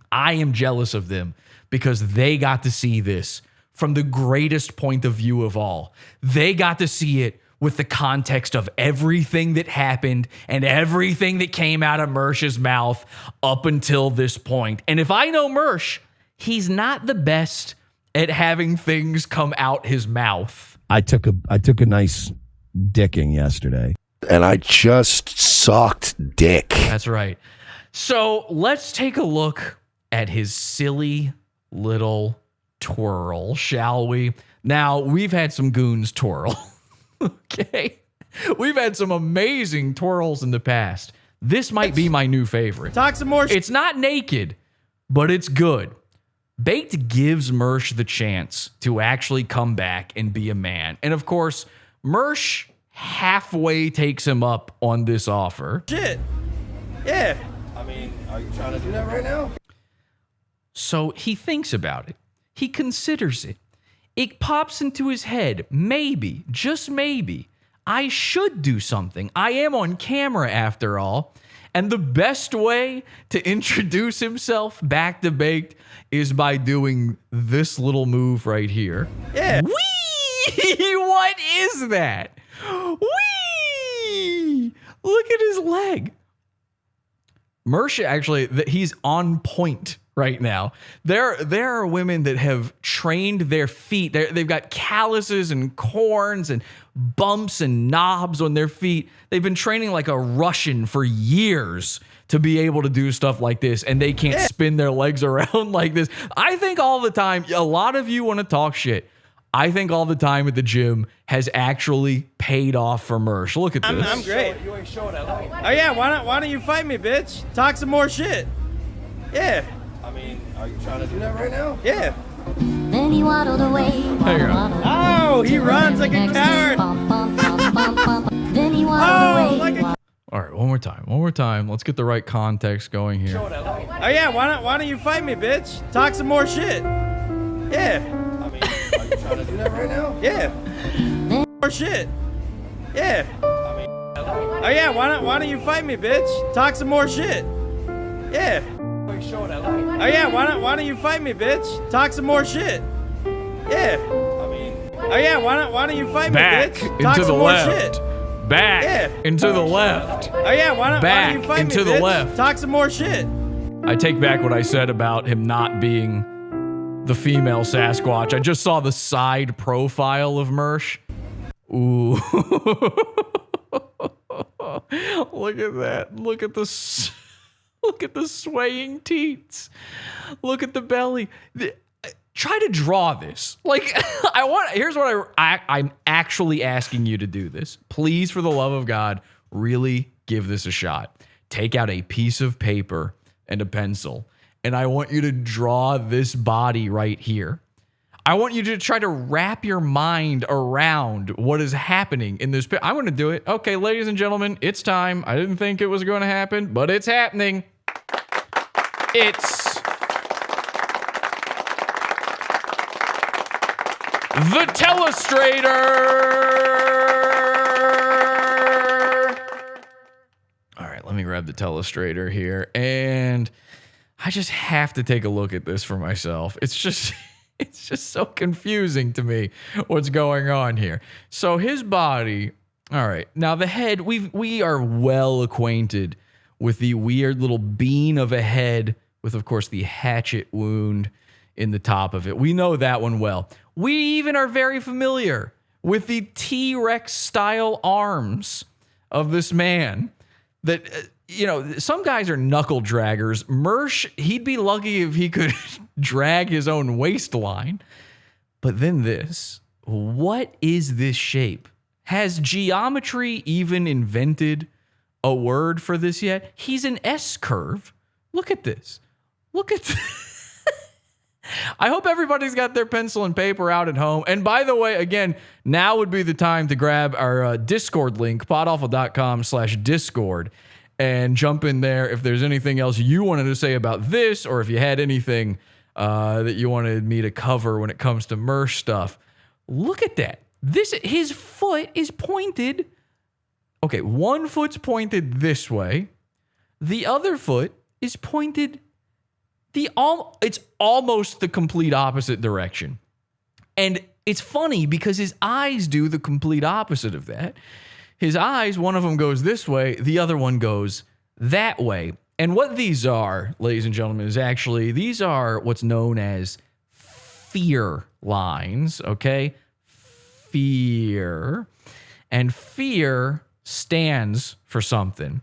I am jealous of them because they got to see this from the greatest point of view of all. They got to see it with the context of everything that happened and everything that came out of Mersh's mouth up until this point. And if I know Mersh, he's not the best at having things come out his mouth. I took a nice dicking yesterday. And I just sucked dick. That's right. So let's take a look at his silly little twirl, shall we? Now, we've had some goons twirl. Okay? We've had some amazing twirls in the past. This might be my new favorite. Talk some more. It's not naked, but it's good. Baked gives Mersh the chance to actually come back and be a man. And of course, Mersh halfway takes him up on this offer. Shit. Yeah. I mean, are you trying to do that right now? So he thinks about it. He considers it. It pops into his head. Maybe, just maybe, I should do something. I am on camera after all. And the best way to introduce himself back to Baked is by doing this little move right here. Yeah. Whee! What is that? Whee! Look at his leg. Mersh actually, he's on point right now. There are women that have trained their feet. They've got calluses and corns and bumps and knobs on their feet. They've been training like a Russian for years to be able to do stuff like this, and they can't spin their legs around like this. I think all the time, a lot of you want to talk shit. I think all the time at the gym has actually paid off for Mersh. Look at this. I'm great. You ain't showing that. Oh yeah, why don't you fight me, bitch? Talk some more shit. Yeah. I mean, are you trying to do that right now? Yeah. Then he waddled away. There you go. Oh, he runs like a coward. Then he waddled away. All right, one more time. Let's get the right context going here. Oh yeah, why don't you fight me, bitch? Talk some more shit. Yeah. I mean, are you trying to do that right now? Yeah. More shit. Yeah. I mean, oh yeah, why don't you fight me, bitch? Talk some more shit. Yeah. Oh yeah, why don't you fight me, bitch? Talk some more shit. Yeah. I mean, oh yeah, why don't you fight me, back bitch? into Talk the some more left. shit. Back Yeah. into the left. Oh yeah, why don't you fight into me, the bitch? left. Talk some more shit. I take back what I said about him not being the female Sasquatch. I just saw the side profile of Mersh. Ooh. Look at that. Look at the swaying teats. Look at the belly. Try to draw this. Like, here's what I'm actually asking you to do this. Please, for the love of God, really give this a shot. Take out a piece of paper and a pencil, and I want you to draw this body right here. I want you to try to wrap your mind around what is happening in this. I'm going to do it. Okay, ladies and gentlemen, it's time. I didn't think it was going to happen, but it's happening. It's the Telestrator. All right, let me grab the Telestrator here, and I just have to take a look at this for myself. It's just so confusing to me what's going on here. So his body, all right. Now the head, we are well acquainted with the weird little bean of a head with, of course, the hatchet wound in the top of it. We know that one well. We even are very familiar with the T-Rex style arms of this man that, some guys are knuckle draggers. Mersh, he'd be lucky if he could drag his own waistline. But then this, what is this shape? Has geometry even invented a word for this yet? He's an S-curve. Look at this. Look at this. I hope everybody's got their pencil and paper out at home. And by the way, again, now would be the time to grab our Discord link, podawful.com/Discord, and jump in there if there's anything else you wanted to say about this, or if you had anything that you wanted me to cover when it comes to Mersh stuff. Look at that. His foot is pointed. Okay, one foot's pointed this way. The other foot is pointed it's almost the complete opposite direction. And it's funny because his eyes do the complete opposite of that. His eyes, one of them goes this way, the other one goes that way. And what these are, ladies and gentlemen, is actually, these are what's known as fear lines, okay? Fear. And fear stands for something.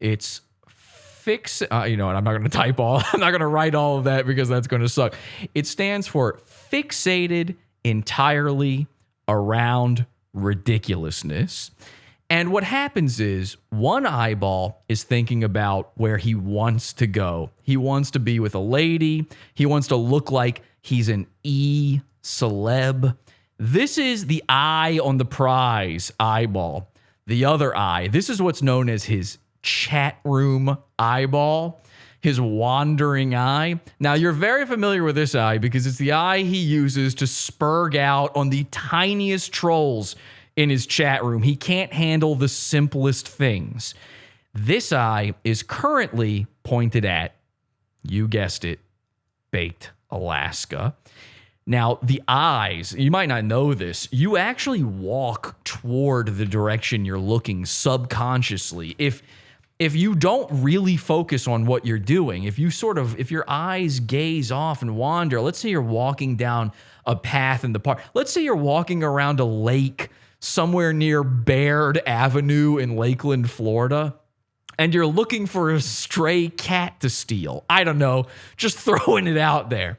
It's I'm not going to I'm not going to write all of that because that's going to suck. It stands for fixated entirely around ridiculousness. And what happens is one eyeball is thinking about where he wants to go. He wants to be with a lady. He wants to look like he's an celeb. This is the eye on the prize eyeball. The other eye, this is what's known as his chat room eyeball, his wandering eye. Now, you're very familiar with this eye because it's the eye he uses to spurg out on the tiniest trolls in his chat room. He can't handle the simplest things. This eye is currently pointed at, you guessed it, Baked Alaska. Now, the eyes, you might not know this, you actually walk toward the direction you're looking subconsciously. If you don't really focus on what you're doing, if your eyes gaze off and wander, let's say you're walking down a path in the park. Let's say you're walking around a lake somewhere near Baird Avenue in Lakeland, Florida, and you're looking for a stray cat to steal. I don't know, just throwing it out there.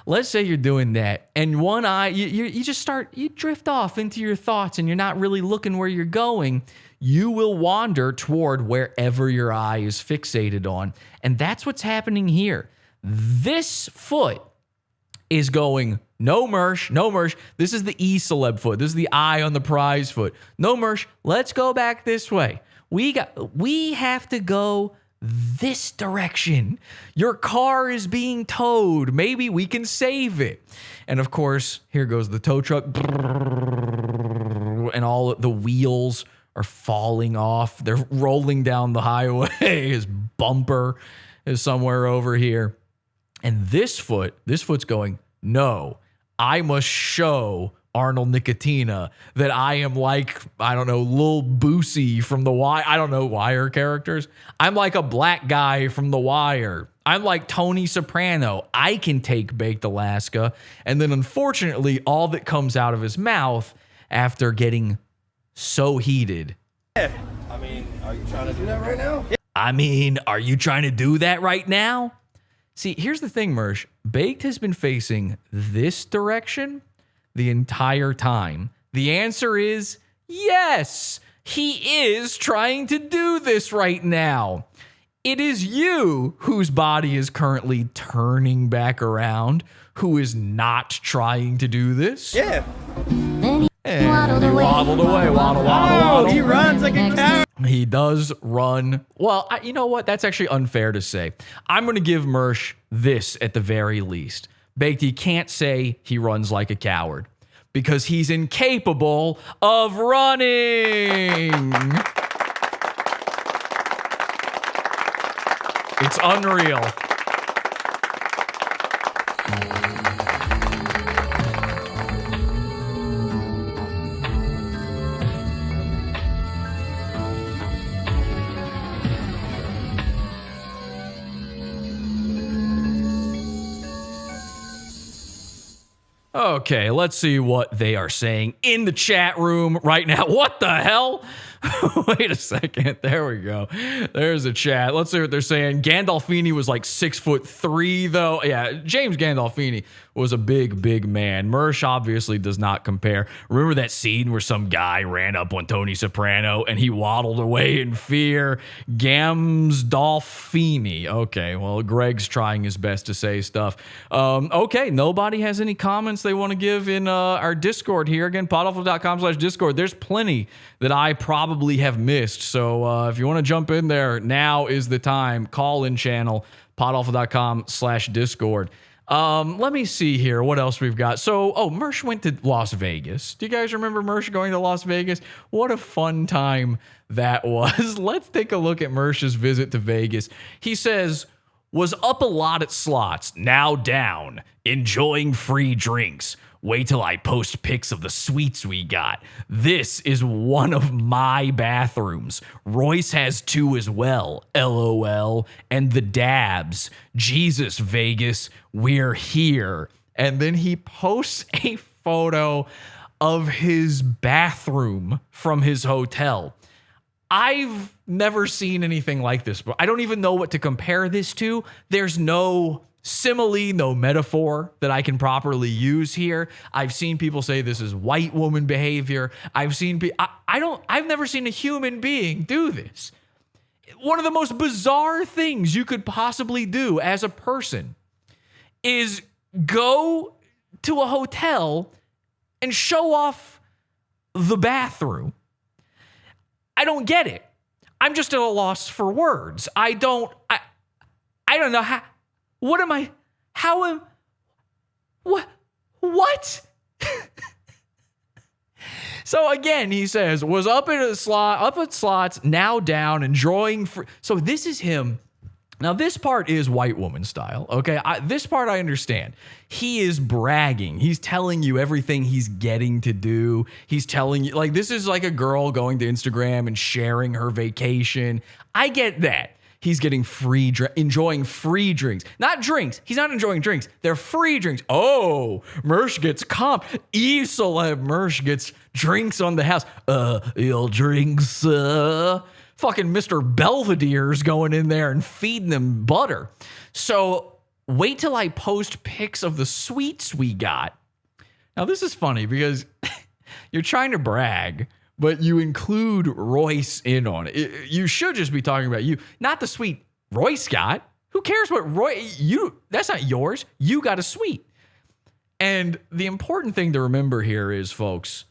Let's say you're doing that, and one eye, you drift off into your thoughts, and you're not really looking where you're going. You will wander toward wherever your eye is fixated on. And that's what's happening here. This foot is going, no Mersh, no Mersh. This is the celeb foot. This is the eye on the prize foot. No Mersh, let's go back this way. We have to go this direction. Your car is being towed. Maybe we can save it. And of course, here goes the tow truck. And all the wheels are falling off. They're rolling down the highway. His bumper is somewhere over here. And this foot's going, no, I must show Arnold Nicotina that I am like, I don't know, Lil Boosie from The Wire. I don't know Wire characters. I'm like a black guy from The Wire. I'm like Tony Soprano. I can take Baked Alaska. And then unfortunately, all that comes out of his mouth after getting so heated. Yeah. I mean, are you trying to do that right now? Yeah. I mean, are you trying to do that right now? See, here's the thing, Mersh. Baked has been facing this direction the entire time. The answer is yes. He is trying to do this right now. It is you whose body is currently turning back around, who is not trying to do this. Yeah. And he waddled away. Waddle. He runs like a cow. He does run. Well, you know what? That's actually unfair to say. I'm going to give Mersh this at the very least. Baked, he can't say he runs like a coward because he's incapable of running. It's unreal. Okay, let's see what they are saying in the chat room right now. What the hell? Wait a second. There we go. There's a chat. Let's see what they're saying. Gandolfini was like 6'3", though. Yeah, James Gandolfini was a big man. Mersh obviously does not compare. Remember that scene where some guy ran up on Tony Soprano and he waddled away in fear? Gamsdolfini. Okay, well, Greg's trying his best to say stuff. Okay, nobody has any comments they want to give in our Discord here. Again, podawful.com/Discord. There's plenty that I probably have missed. So if you want to jump in there, now is the time. Call-in channel, podawful.com/Discord. Let me see here what else we've got. So, Mersh went to Las Vegas. Do you guys remember Mersh going to Las Vegas? What a fun time that was. Let's take a look at Mersh's visit to Vegas. He says, was up a lot at slots, now down, enjoying free drinks. Wait till I post pics of the suites we got. This is one of my bathrooms. Royce has two as well, LOL. And the dabs. Jesus, Vegas, we're here. And then he posts a photo of his bathroom from his hotel. I've never seen anything like this, but I don't even know what to compare this to. There's no simile, no metaphor that I can properly use here. I've seen people say this is white woman behavior. I've never seen a human being do this. One of the most bizarre things you could possibly do as a person is go to a hotel and show off the bathroom. I don't get it. I'm just at a loss for words. I don't know how. What am I? How am? What? So again, he says, was up at slots, now down, enjoying. So this is him. Now this part is white woman style. Okay, this part I understand. He is bragging. He's telling you everything he's getting to do. He's telling you, like, this is like a girl going to Instagram and sharing her vacation. I get that. He's getting enjoying free drinks. Not drinks. He's not enjoying drinks. They're free drinks. Oh, Mersh gets comp. Celeb Mersh gets drinks on the house. Your drinks, Fucking Mr. Belvedere's going in there and feeding them butter. So wait till I post pics of the suites we got. Now this is funny because you're trying to brag, but you include Royce in on it. You should just be talking about you, not the suite Royce got. Who cares what that's not yours. You got a suite. And the important thing to remember here is, folks,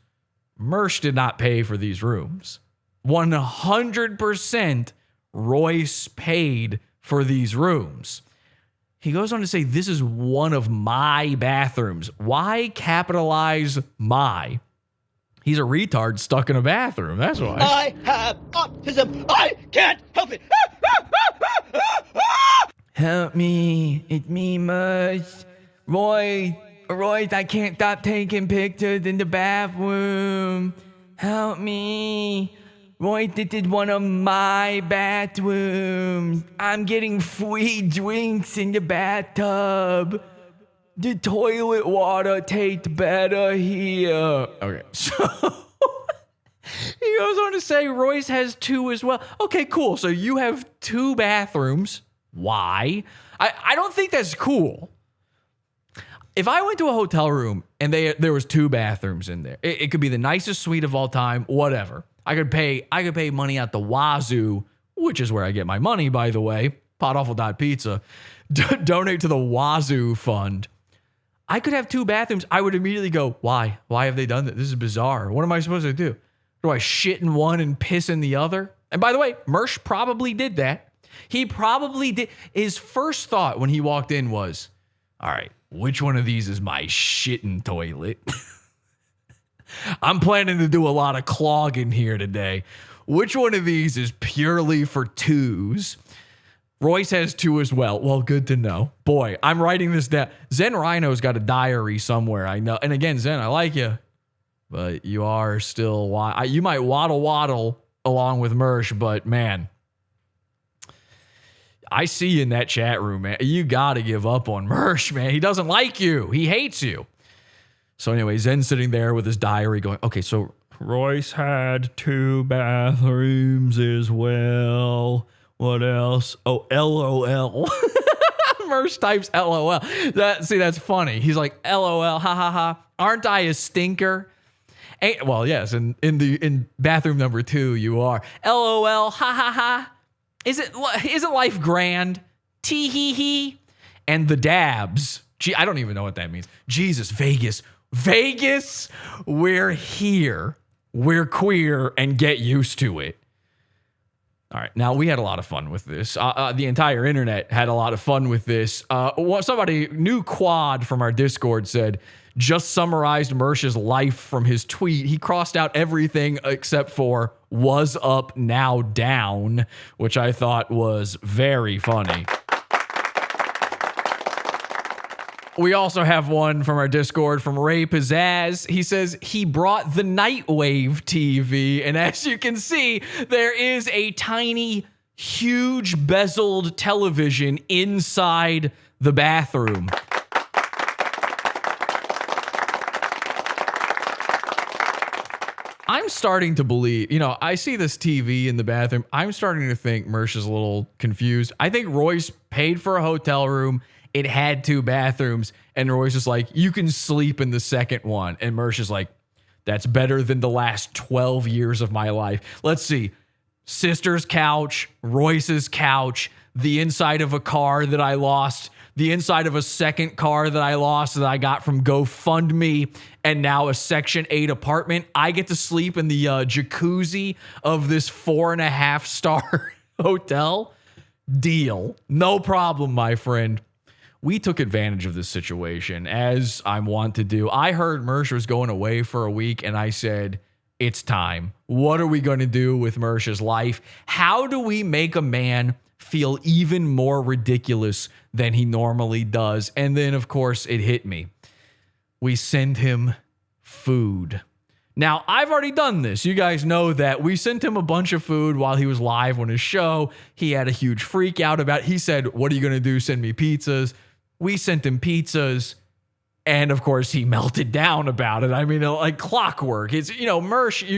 Mersh did not pay for these rooms. 100% Royce paid for these rooms. He goes on to say, this is one of my bathrooms. Why capitalize my? He's a retard stuck in a bathroom. That's why. I have autism. I can't help it. Help me. It's me, Mersh. Royce, I can't stop taking pictures in the bathroom. Help me. Roy, this is one of my bathrooms. I'm getting free drinks in the bathtub. The toilet water tastes better here. Okay, so goes on to say Royce has 2 as well. Okay, cool. So you have 2 bathrooms. Why? I don't think that's cool. If I went to a hotel room and there was 2 bathrooms in there, it could be the nicest suite of all time, whatever. I could pay money at the wazoo, which is where I get my money, by the way. Podawful.pizza. Donate to the wazoo fund. I could have 2 bathrooms. I would immediately go, why? Why have they done that? This is bizarre. What am I supposed to do? Do I shit in one and piss in the other? And by the way, Mersh probably did that. He probably did. His first thought when he walked in was, all right, which one of these is my shitting toilet? I'm planning to do a lot of clogging here today. Which one of these is purely for 2s? Royce has 2 as well. Well, good to know. Boy, I'm writing this down. Zen Rhino's got a diary somewhere, I know. And again, Zen, I like you, but you are still, you might waddle along with Mersh, but man, I see you in that chat room, man. You got to give up on Mersh, man. He doesn't like you. He hates you. So anyway, Zen's sitting there with his diary going, okay, so Royce had 2 bathrooms as well. What else? Oh, LOL. Mersh types LOL. That's funny. He's like, LOL, ha ha ha. Aren't I a stinker? Well, yes, in bathroom number 2, you are. LOL, ha ha ha. Isn't life grand? Tee hee hee. And the dabs. Gee, I don't even know what that means. Jesus, Vegas, we're here. We're queer and get used to it. All right, now we had a lot of fun with this. The entire internet had a lot of fun with this. Somebody, new quad from our Discord said, just summarized Mersh's life from his tweet. He crossed out everything except for was up, now down, which I thought was very funny. We also have one from our Discord from Ray Pizzazz. He says he brought the Nightwave TV, and as you can see, there is a tiny, huge bezeled television inside the bathroom. I'm starting to believe, I see this TV in the bathroom. I'm starting to think Mersh is a little confused. I think Royce paid for a hotel room. It had 2 bathrooms, and Royce is like, you can sleep in the second one. And Mersh is like, that's better than the last 12 years of my life. Let's see. Sister's couch, Royce's couch, the inside of a car that I lost, the inside of a second car that I lost that I got from GoFundMe, and now a Section 8 apartment. I get to sleep in the jacuzzi of this 4.5-star hotel. Deal. No problem, my friend. We took advantage of this situation, as I want to do. I heard Mersh was going away for a week, and I said, it's time. What are we going to do with Mersh's life? How do we make a man feel even more ridiculous than he normally does? And then, of course, it hit me. We send him food. Now, I've already done this. You guys know that. We sent him a bunch of food while he was live on his show. He had a huge freak out about it. He said, what are you going to do? Send me pizzas. We sent him pizzas. And of course, he melted down about it. I mean, like clockwork. It's, Mersh,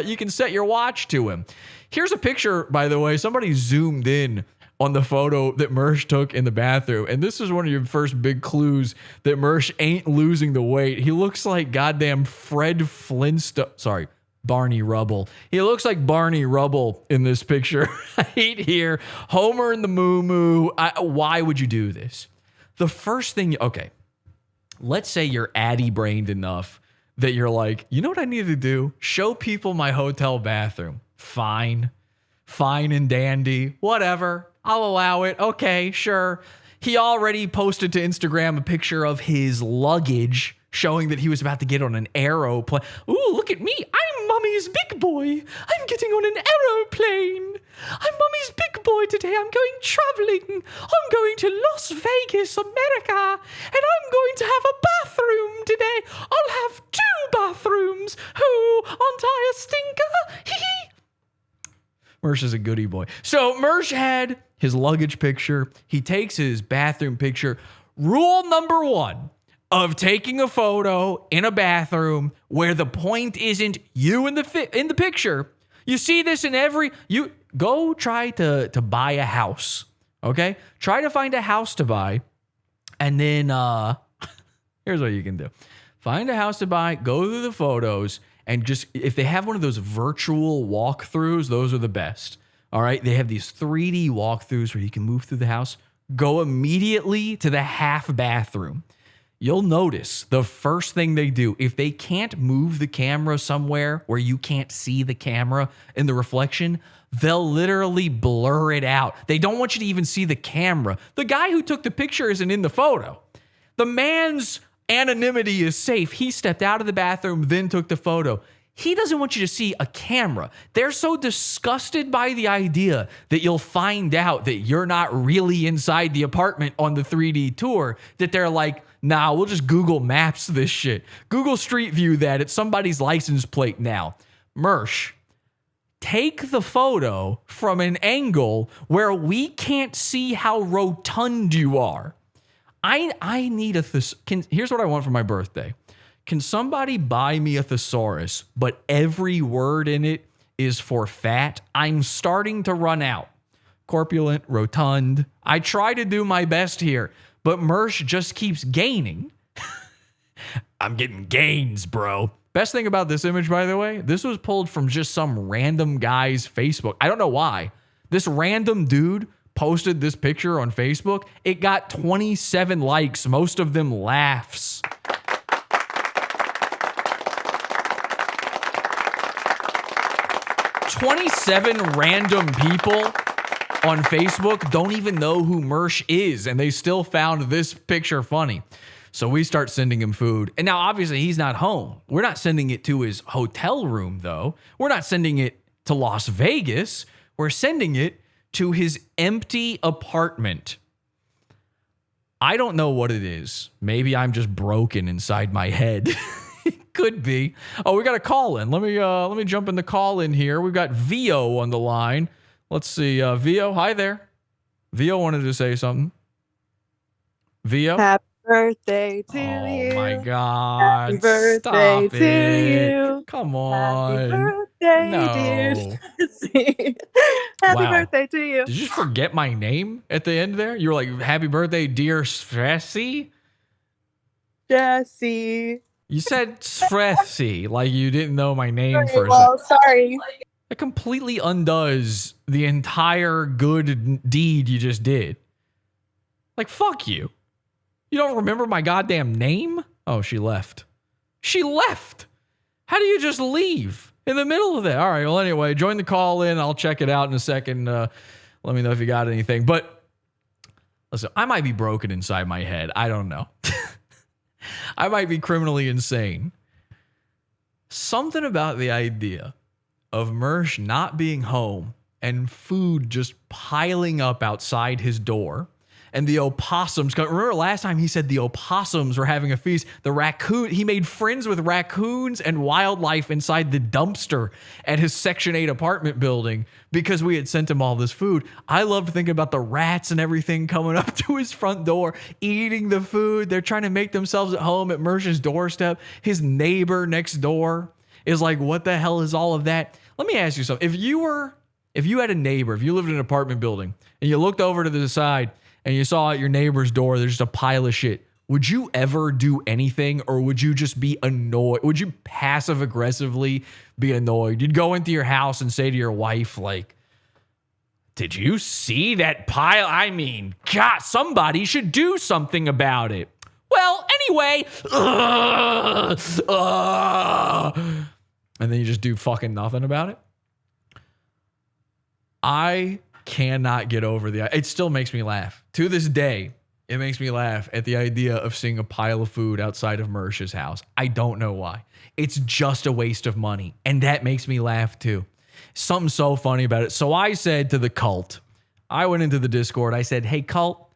you can set your watch to him. Here's a picture, by the way. Somebody zoomed in on the photo that Mersh took in the bathroom. And this is one of your first big clues that Mersh ain't losing the weight. He looks like goddamn Fred Flintstone. Sorry, Barney Rubble. He looks like Barney Rubble in this picture right here. Homer and the Moo Moo. Why would you do this? The first thing, okay, let's say you're addy-brained enough that you're like, you know what I need to do? Show people my hotel bathroom. Fine and dandy, whatever. I'll allow it. Okay, sure. He already posted to Instagram a picture of his luggage showing that he was about to get on an aeroplane. Ooh, look at me. I'm Mummy's big boy. I'm getting on an aeroplane. I'm Mummy's big boy today. I'm going traveling. I'm going to Las Vegas, America. And I'm going to have a bathroom today. I'll have 2 bathrooms. Who? Aren't I a stinker? Hee hee. Mersh is a goody boy. So Mersh had his luggage picture. He takes his bathroom picture. Rule number 1 of taking a photo in a bathroom where the point isn't you in the picture, You see this in you go try to buy a house, okay? Try to find a house to buy, and then here's what you can do. Find a house to buy, go through the photos, and just, if they have one of those virtual walkthroughs, those are the best. All right? They have these 3D walkthroughs where you can move through the house. Go immediately to the half bathroom. You'll notice the first thing they do, if they can't move the camera somewhere where you can't see the camera in the reflection, they'll literally blur it out. They don't want you to even see the camera. The guy who took the picture isn't in the photo. The man's anonymity is safe. He stepped out of the bathroom, then took the photo. He doesn't want you to see a camera. They're so disgusted by the idea that you'll find out that you're not really inside the apartment on the 3D tour that they're like, nah, we'll just Google Maps this shit. Google Street View that. It's somebody's license plate now. Mersh, take the photo from an angle where we can't see how rotund you are. I need a here's what I want for my birthday. Can somebody buy me a thesaurus, but every word in it is for fat? I'm starting to run out. Corpulent, rotund. I try to do my best here, but Mersh just keeps gaining. I'm getting gains, bro. Best thing about this image, by the way, this was pulled from just some random guy's Facebook. I don't know why. This random dude posted this picture on Facebook. It got 27 likes, most of them laughs. $27 random people on Facebook don't even know who Mersh is, and they still found this picture funny. So we start sending him food. And now, obviously, he's not home. We're not sending it to his hotel room, though. We're not sending it to Las Vegas. We're sending it to his empty apartment. I don't know what it is. Maybe I'm just broken inside my head. It could be. Oh, we got a call in. Let me jump in the call in here. We've got Vio on the line. Let's see. Vio, hi there. Vio wanted to say something. Vio? Happy birthday to you. Oh my God. Happy birthday Stop to it. you. Come on. Happy birthday, No. dear Jesse. Happy Wow. birthday to you. Did you just forget my name at the end there? You were like, happy birthday, dear Stressy? Jesse. You said Stressy, like you didn't know my name Okay, for a well, second. sorry. That completely undoes the entire good deed you just did. Like, fuck you. You don't remember my goddamn name? Oh, she left. She left. How do you just leave in the middle of that? All right, well, anyway, join the call in. I'll check it out in a second. Let me know if you got anything. But listen, I might be broken inside my head. I don't know. I might be criminally insane. Something about the idea of Mersh not being home and food just piling up outside his door. And the opossums, remember last time he said the opossums were having a feast? The raccoon, he made friends with raccoons and wildlife inside the dumpster at his Section 8 apartment building because we had sent him all this food. I love thinking about the rats and everything coming up to his front door, eating the food. They're trying to make themselves at home at Mersh's doorstep. His neighbor next door is like, what the hell is all of that? Let me ask you something. If you had a neighbor, if you lived in an apartment building and you looked over to the side and you saw at your neighbor's door, there's just a pile of shit, would you ever do anything, or would you just be annoyed? Would you passive aggressively be annoyed? You'd go into your house and say to your wife, like, did you see that pile? I mean, God, somebody should do something about it. Well, anyway, and then you just do fucking nothing about it. I cannot get over it still makes me laugh. To this day, it makes me laugh at the idea of seeing a pile of food outside of Mersh's house. I don't know why. It's just a waste of money. And that makes me laugh too. Something so funny about it. So I said to the cult, I went into the Discord, I said, hey cult,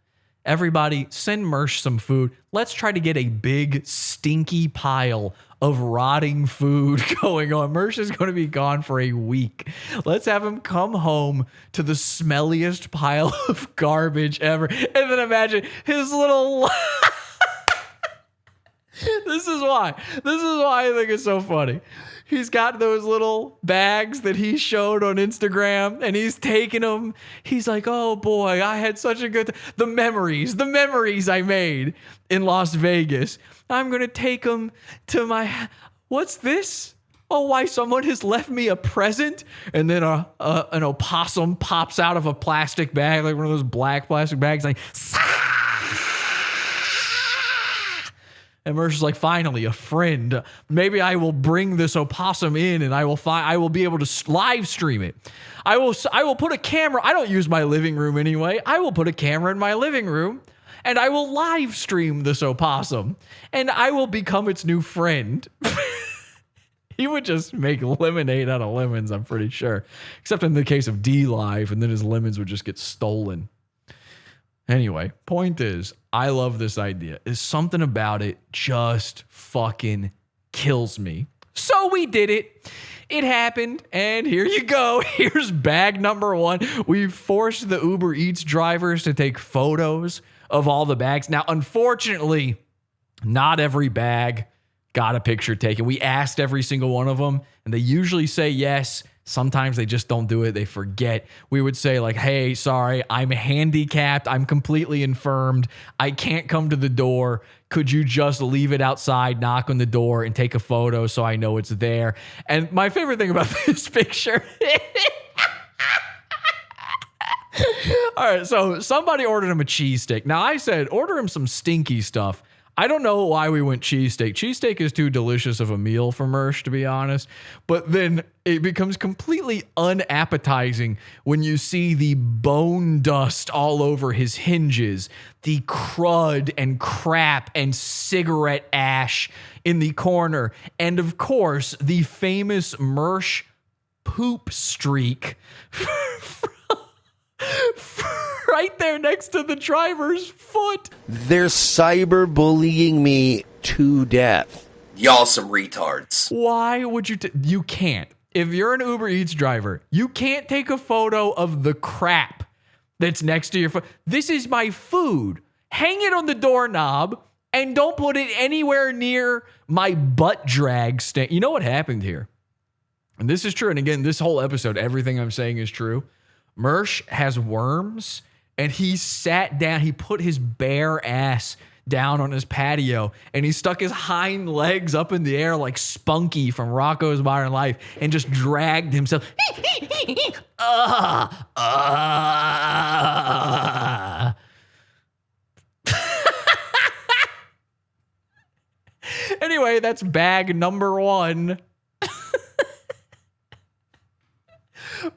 everybody send Mersh some food. Let's try to get a big stinky pile of rotting food going on. Mersh is going to be gone for a week. Let's have him come home to the smelliest pile of garbage ever. And then imagine his little This is why I think it's so funny. He's got those little bags that he showed on Instagram, and he's taking them. He's like, oh boy, I had such a good the memories I made in Las Vegas. I'm going to take them to my, what's this? Oh, why someone has left me a present? And then an opossum pops out of a plastic bag, like one of those black plastic bags, like, and Mersh is like, finally, a friend. Maybe I will bring this opossum in, and I will be able to live stream it. I will put a camera. I don't use my living room anyway. I will put a camera in my living room, and I will live stream this opossum, and I will become its new friend. He would just make lemonade out of lemons, I'm pretty sure. Except in the case of D-Live, and then his lemons would just get stolen. Anyway, point is, I love this idea. There's something about it just fucking kills me. So we did it. It happened, and here you go. Here's bag number 1. We forced the Uber Eats drivers to take photos of all the bags. Now, unfortunately, not every bag got a picture taken. We asked every single one of them, and they usually say yes. Sometimes they just don't do it. They forget. We would say like, hey, sorry, I'm handicapped. I'm completely infirmed. I can't come to the door. Could you just leave it outside, knock on the door, and take a photo so I know it's there? And my favorite thing about this picture. All right, so somebody ordered him a cheesesteak. Now I said, order him some stinky stuff. I don't know why we went cheesesteak. Cheesesteak is too delicious of a meal for Mersh, to be honest. But then it becomes completely unappetizing when you see the bone dust all over his hinges, the crud and crap and cigarette ash in the corner, and of course, the famous Mersh poop streak right there next to the driver's foot. They're cyberbullying me to death. Y'all some retards. Why would you? You can't. If you're an Uber Eats driver, you can't take a photo of the crap that's next to your foot. This is my food. Hang it on the doorknob and don't put it anywhere near my butt drag stand. You know what happened here? And this is true. And again, this whole episode, everything I'm saying is true. Mersh has worms, and he sat down. He put his bare ass down on his patio, and he stuck his hind legs up in the air like Spunky from Rocko's Modern Life and just dragged himself. Anyway, that's bag number 1.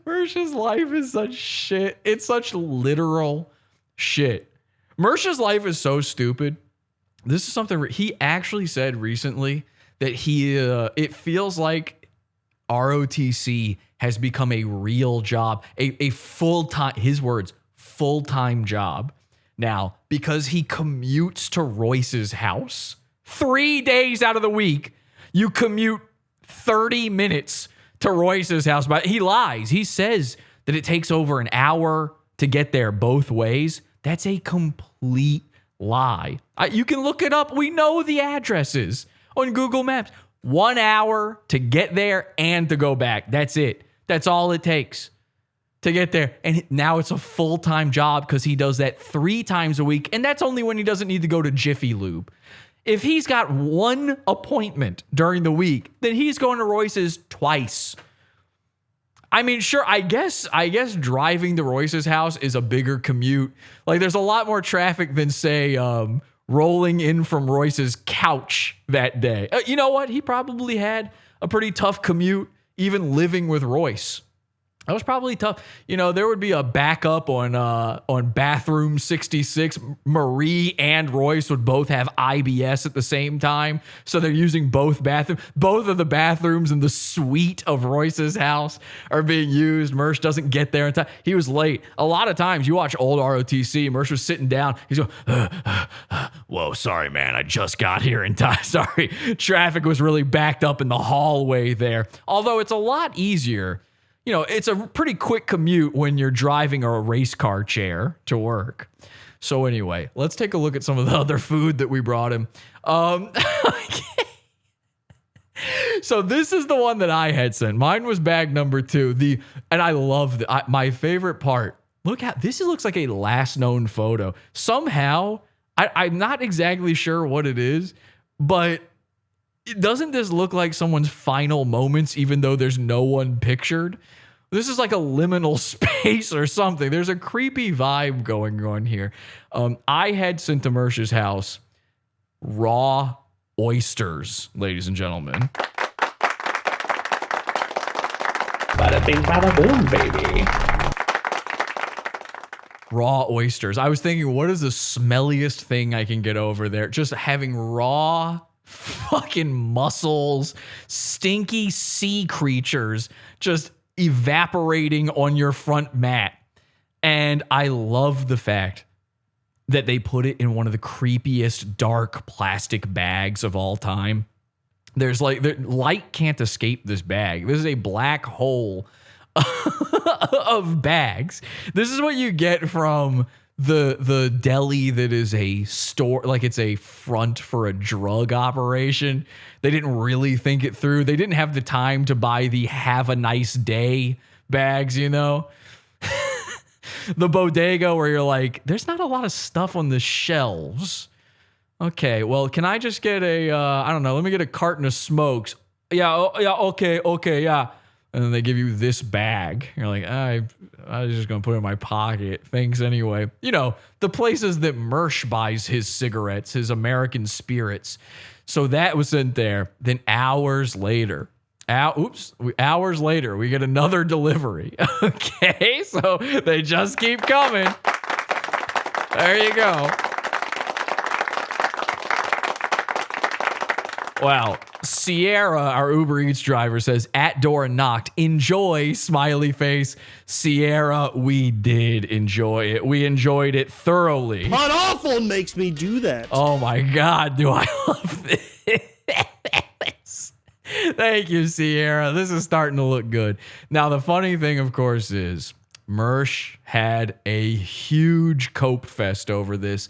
Mersh's life is such shit. It's such literal shit. Mersh's life is so stupid. This is something he actually said recently that it feels like ROTC has become a real job, a full-time, his words, full-time job. Now, because he commutes to Royce's house 3 days out of the week, you commute 30 minutes to Royce's house. But he lies. He says that it takes over an hour to get there both ways. That's a complete lie. You can look it up. We know the addresses on Google Maps. 1 hour to get there and to go back. That's it. That's all it takes to get there. And now it's a full-time job because he does that 3 times a week. And that's only when he doesn't need to go to Jiffy Lube. If he's got 1 appointment during the week, then he's going to Royce's twice. I mean, sure, I guess driving to Royce's house is a bigger commute. Like, there's a lot more traffic than, say, rolling in from Royce's couch that day. You know what? He probably had a pretty tough commute, even living with Royce. That was probably tough. You know, there would be a backup on bathroom 66. Marie and Royce would both have IBS at the same time. So they're using both bathrooms. Both of the bathrooms in the suite of Royce's house are being used. Mersh doesn't get there in time. He was late. A lot of times you watch old ROTC, Mersh was sitting down. He's going, whoa, sorry, man. I just got here in time. Sorry. Traffic was really backed up in the hallway there. Although it's a lot easier. You know, it's a pretty quick commute when you're driving a race car chair to work. So anyway, let's take a look at some of the other food that we brought him. So this is the one that I had sent. Mine was bag number 2. And I love my favorite part. Look how this looks like a last known photo. Somehow, I'm not exactly sure what it is, but doesn't this look like someone's final moments, even though there's no one pictured? This is like a liminal space or something. There's a creepy vibe going on here. I had sent to Mersh's house raw oysters, ladies and gentlemen. Bada bing, bada boom, baby. Raw oysters. I was thinking, what is the smelliest thing I can get over there? Just having raw fucking mussels, stinky sea creatures just evaporating on your front mat. And I love the fact that they put it in one of the creepiest dark plastic bags of all time. There's light can't escape this bag. This is a black hole of bags. This is what you get from the deli that is a store, like it's a front for a drug operation. They didn't really think it through. They didn't have the time to buy the have a nice day bags, you know? The bodega where you're like, there's not a lot of stuff on the shelves. Okay, well, can I just get I don't know, let me get a carton of smokes. Yeah, okay, yeah. And then they give you this bag. You're like, I was just going to put it in my pocket. Thanks anyway. You know, the places that Mersh buys his cigarettes, his American spirits. So that was sent there. Then hours later, we get another delivery. Okay, so they just keep coming. There you go. Wow. Sierra, our Uber Eats driver, says, at door and knocked. Enjoy, smiley face. Sierra, we did enjoy it. We enjoyed it thoroughly. But awful makes me do that. Oh my God, do I love this. Thank you, Sierra. This is starting to look good. Now, the funny thing, of course, is Mersh had a huge cope fest over this,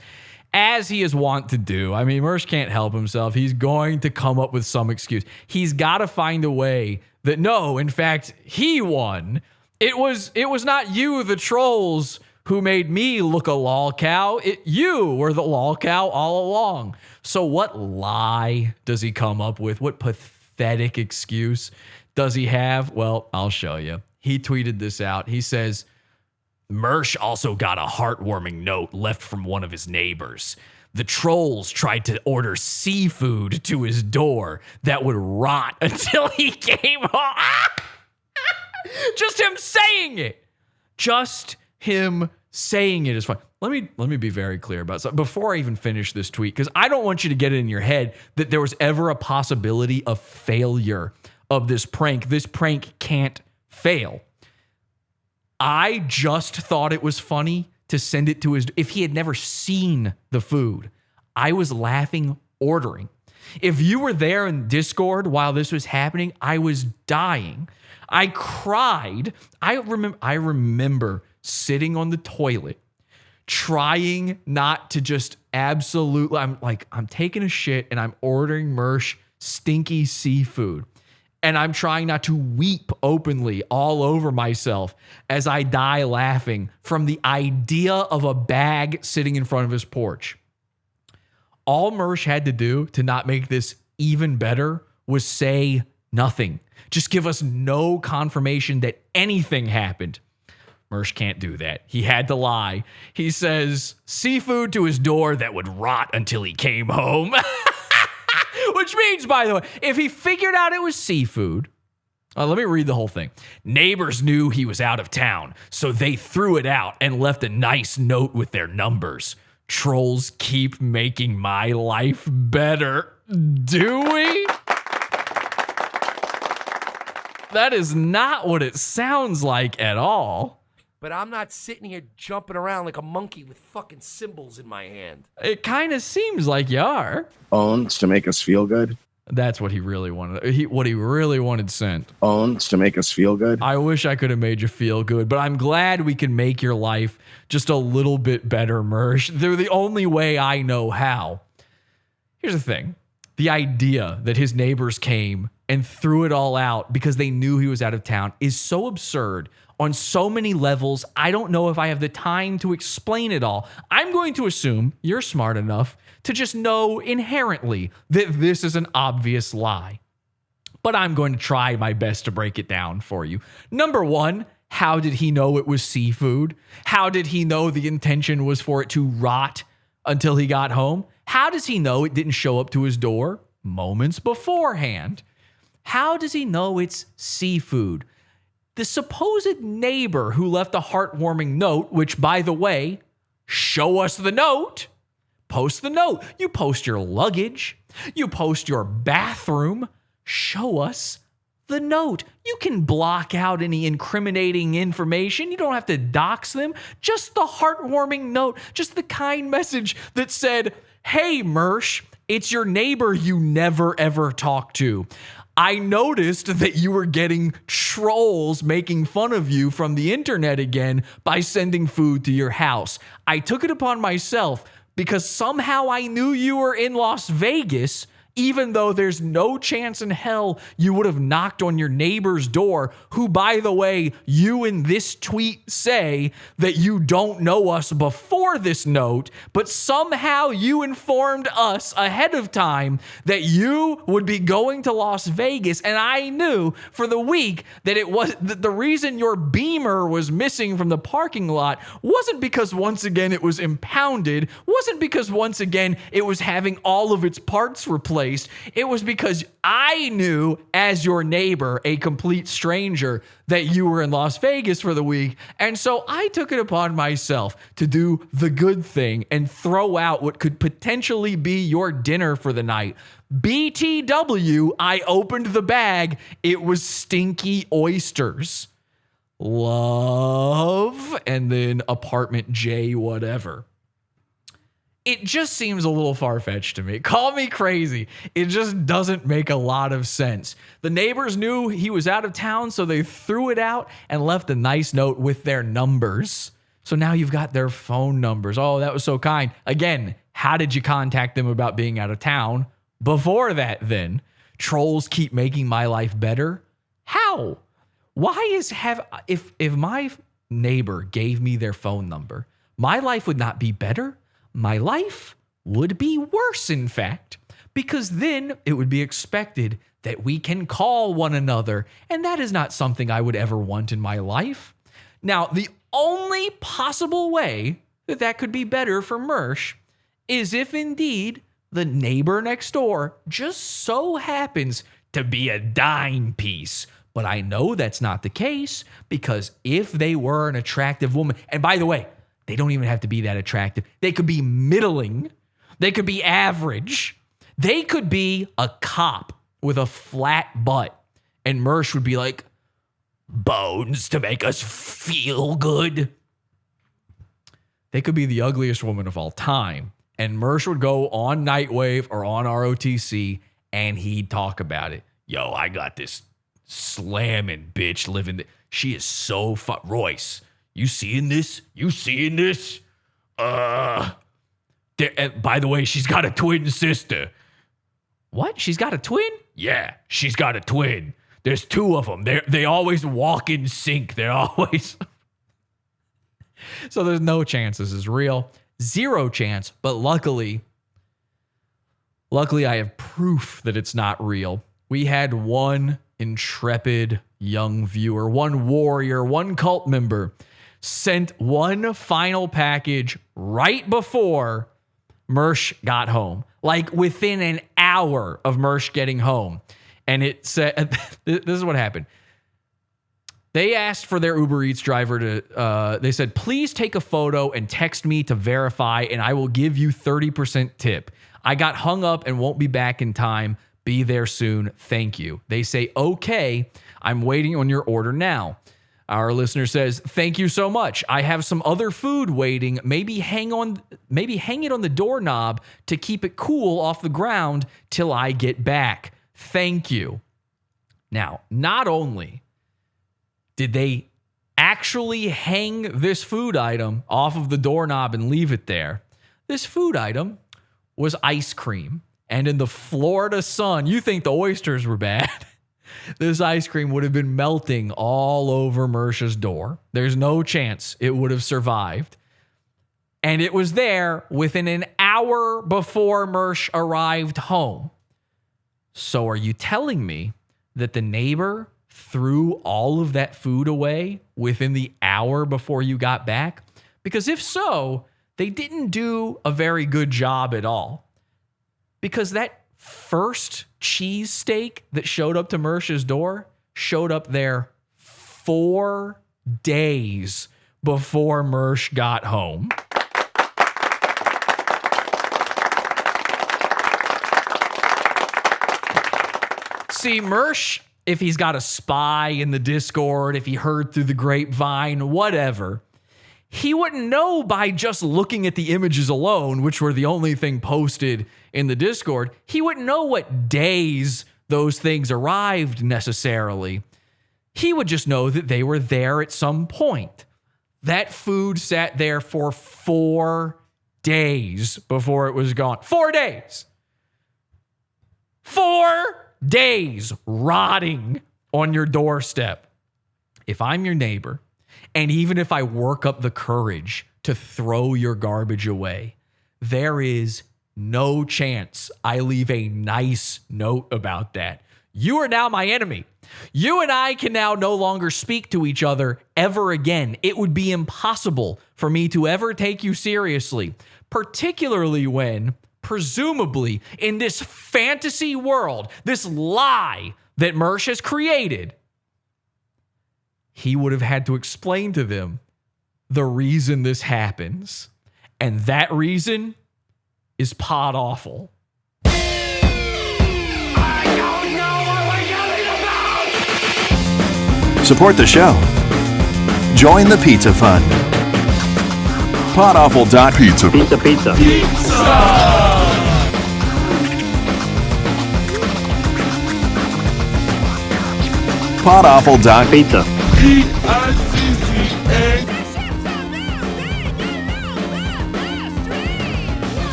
as he is wont to do. I mean, Mersh can't help himself. He's going to come up with some excuse. He's got to find a way that, no, in fact, he won. It was not you, the trolls, who made me look a LOLCOW. You were the LOLCOW all along. So what lie does he come up with? What pathetic excuse does he have? Well, I'll show you. He tweeted this out. He says, Mersh also got a heartwarming note left from one of his neighbors. The trolls tried to order seafood to his door that would rot until he came home. Just him saying it. Just him saying it is fine. Let me be very clear about something before I even finish this tweet, because I don't want you to get it in your head that there was ever a possibility of failure of this prank. This prank can't fail. I just thought it was funny to send it to his... If he had never seen the food, I was laughing, ordering. If you were there in Discord while this was happening, I was dying. I cried. I remember sitting on the toilet, trying not to just absolutely... I'm taking a shit and I'm ordering Mersh stinky seafood. And I'm trying not to weep openly all over myself as I die laughing from the idea of a bag sitting in front of his porch. All Mersh had to do to not make this even better was say nothing. Just give us no confirmation that anything happened. Mersh can't do that. He had to lie. He says, seafood to his door that would rot until he came home. Which means, by the way, if he figured out it was seafood, let me read the whole thing. Neighbors knew he was out of town, so they threw it out and left a nice note with their numbers. Trolls keep making my life better. Do we? That is not what it sounds like at all. But I'm not sitting here jumping around like a monkey with fucking cymbals in my hand. It kind of seems like you are. Owns to make us feel good. That's what he really wanted. What he really wanted sent. Owns to make us feel good. I wish I could have made you feel good, but I'm glad we can make your life just a little bit better, Mersh. They're the only way I know how. Here's the thing. The idea that his neighbors came and threw it all out because they knew he was out of town is so absurd on so many levels. I don't know if I have the time to explain it all. I'm going to assume you're smart enough to just know inherently that this is an obvious lie. But I'm going to try my best to break it down for you. Number one, how did he know it was seafood? How did he know the intention was for it to rot until he got home? How does he know it didn't show up to his door moments beforehand? How does he know it's seafood? The supposed neighbor who left a heartwarming note, which, by the way, show us the note. Post the note. You post your luggage. You post your bathroom. Show us the note. You can block out any incriminating information. You don't have to dox them. Just the heartwarming note. Just the kind message that said, hey, Mersh, it's your neighbor you never, ever talk to. I noticed that you were getting trolls making fun of you from the internet again by sending food to your house. I took it upon myself because somehow I knew you were in Las Vegas, even though there's no chance in hell you would have knocked on your neighbor's door, who, by the way, you in this tweet say that you don't know us before this note, but somehow you informed us ahead of time that you would be going to Las Vegas, and I knew for the week that it was the reason your Beamer was missing from the parking lot wasn't because once again it was impounded, wasn't because once again it was having all of its parts replaced. It was because I knew, as your neighbor, a complete stranger, that you were in Las Vegas for the week. And so I took it upon myself to do the good thing and throw out what could potentially be your dinner for the night. BTW, I opened the bag. It was stinky oysters. Love, and then apartment J whatever. It just seems a little far-fetched to me. Call me crazy. It just doesn't make a lot of sense. The neighbors knew he was out of town, so they threw it out and left a nice note with their numbers. So now you've got their phone numbers. Oh, that was so kind. Again, how did you contact them about being out of town? Before that, then, trolls keep making my life better. How? If my neighbor gave me their phone number, my life would not be better. My life would be worse, in fact, because then it would be expected that we can call one another, and that is not something I would ever want in my life. Now, the only possible way that could be better for Mersh is if indeed the neighbor next door just so happens to be a dime piece. But I know that's not the case, because if they were an attractive woman, and by the way, they don't even have to be that attractive. They could be middling. They could be average. They could be a cop with a flat butt. And Mersh would be like, bones to make us feel good. They could be the ugliest woman of all time. And Mersh would go on Nightwave or on ROTC and he'd talk about it. Yo, I got this slamming bitch living. She is so Royce. You seeing this? You seeing this? By the way, she's got a twin sister. What? She's got a twin? Yeah, she's got a twin. There's two of them. They always walk in sync. They're always... So there's no chance this is real. Zero chance. But luckily I have proof that it's not real. We had one intrepid young viewer, one warrior, one cult member sent one final package right before Mersh got home, like within an hour of Mersh getting home. And it said, this is what happened. They asked for their Uber Eats driver to, they said, please take a photo and text me to verify, and I will give you 30% tip. I got hung up and won't be back in time. Be there soon. Thank you. They say, okay, I'm waiting on your order now. Our listener says, thank you so much. I have some other food waiting. Maybe hang it on the doorknob to keep it cool off the ground till I get back. Thank you. Now, not only did they actually hang this food item off of the doorknob and leave it there, this food item was ice cream. And in the Florida sun, you think the oysters were bad. This ice cream would have been melting all over Mersh's door. There's no chance it would have survived. And it was there within an hour before Mersh arrived home. So are you telling me that the neighbor threw all of that food away within the hour before you got back? Because if so, they didn't do a very good job at all. Because that first cheesesteak that showed up to Mersh's door showed up there 4 days before Mersh got home. See, Mersh, if he's got a spy in the Discord, if he heard through the grapevine, whatever, he wouldn't know by just looking at the images alone, which were the only thing posted in the Discord. He wouldn't know what days those things arrived necessarily. He would just know that they were there at some point. That food sat there for 4 days before it was gone. 4 days. 4 days rotting on your doorstep. If I'm your neighbor, and even if I work up the courage to throw your garbage away, there is no chance I leave a nice note about that. You are now my enemy. You and I can now no longer speak to each other ever again. It would be impossible for me to ever take you seriously, particularly when, presumably, in this fantasy world, this lie that Mersh has created, he would have had to explain to them the reason this happens. And that reason is pod awful. Support the show. Join the pizza fund. Podawful.pizza. Pizza. Podawful.pizza.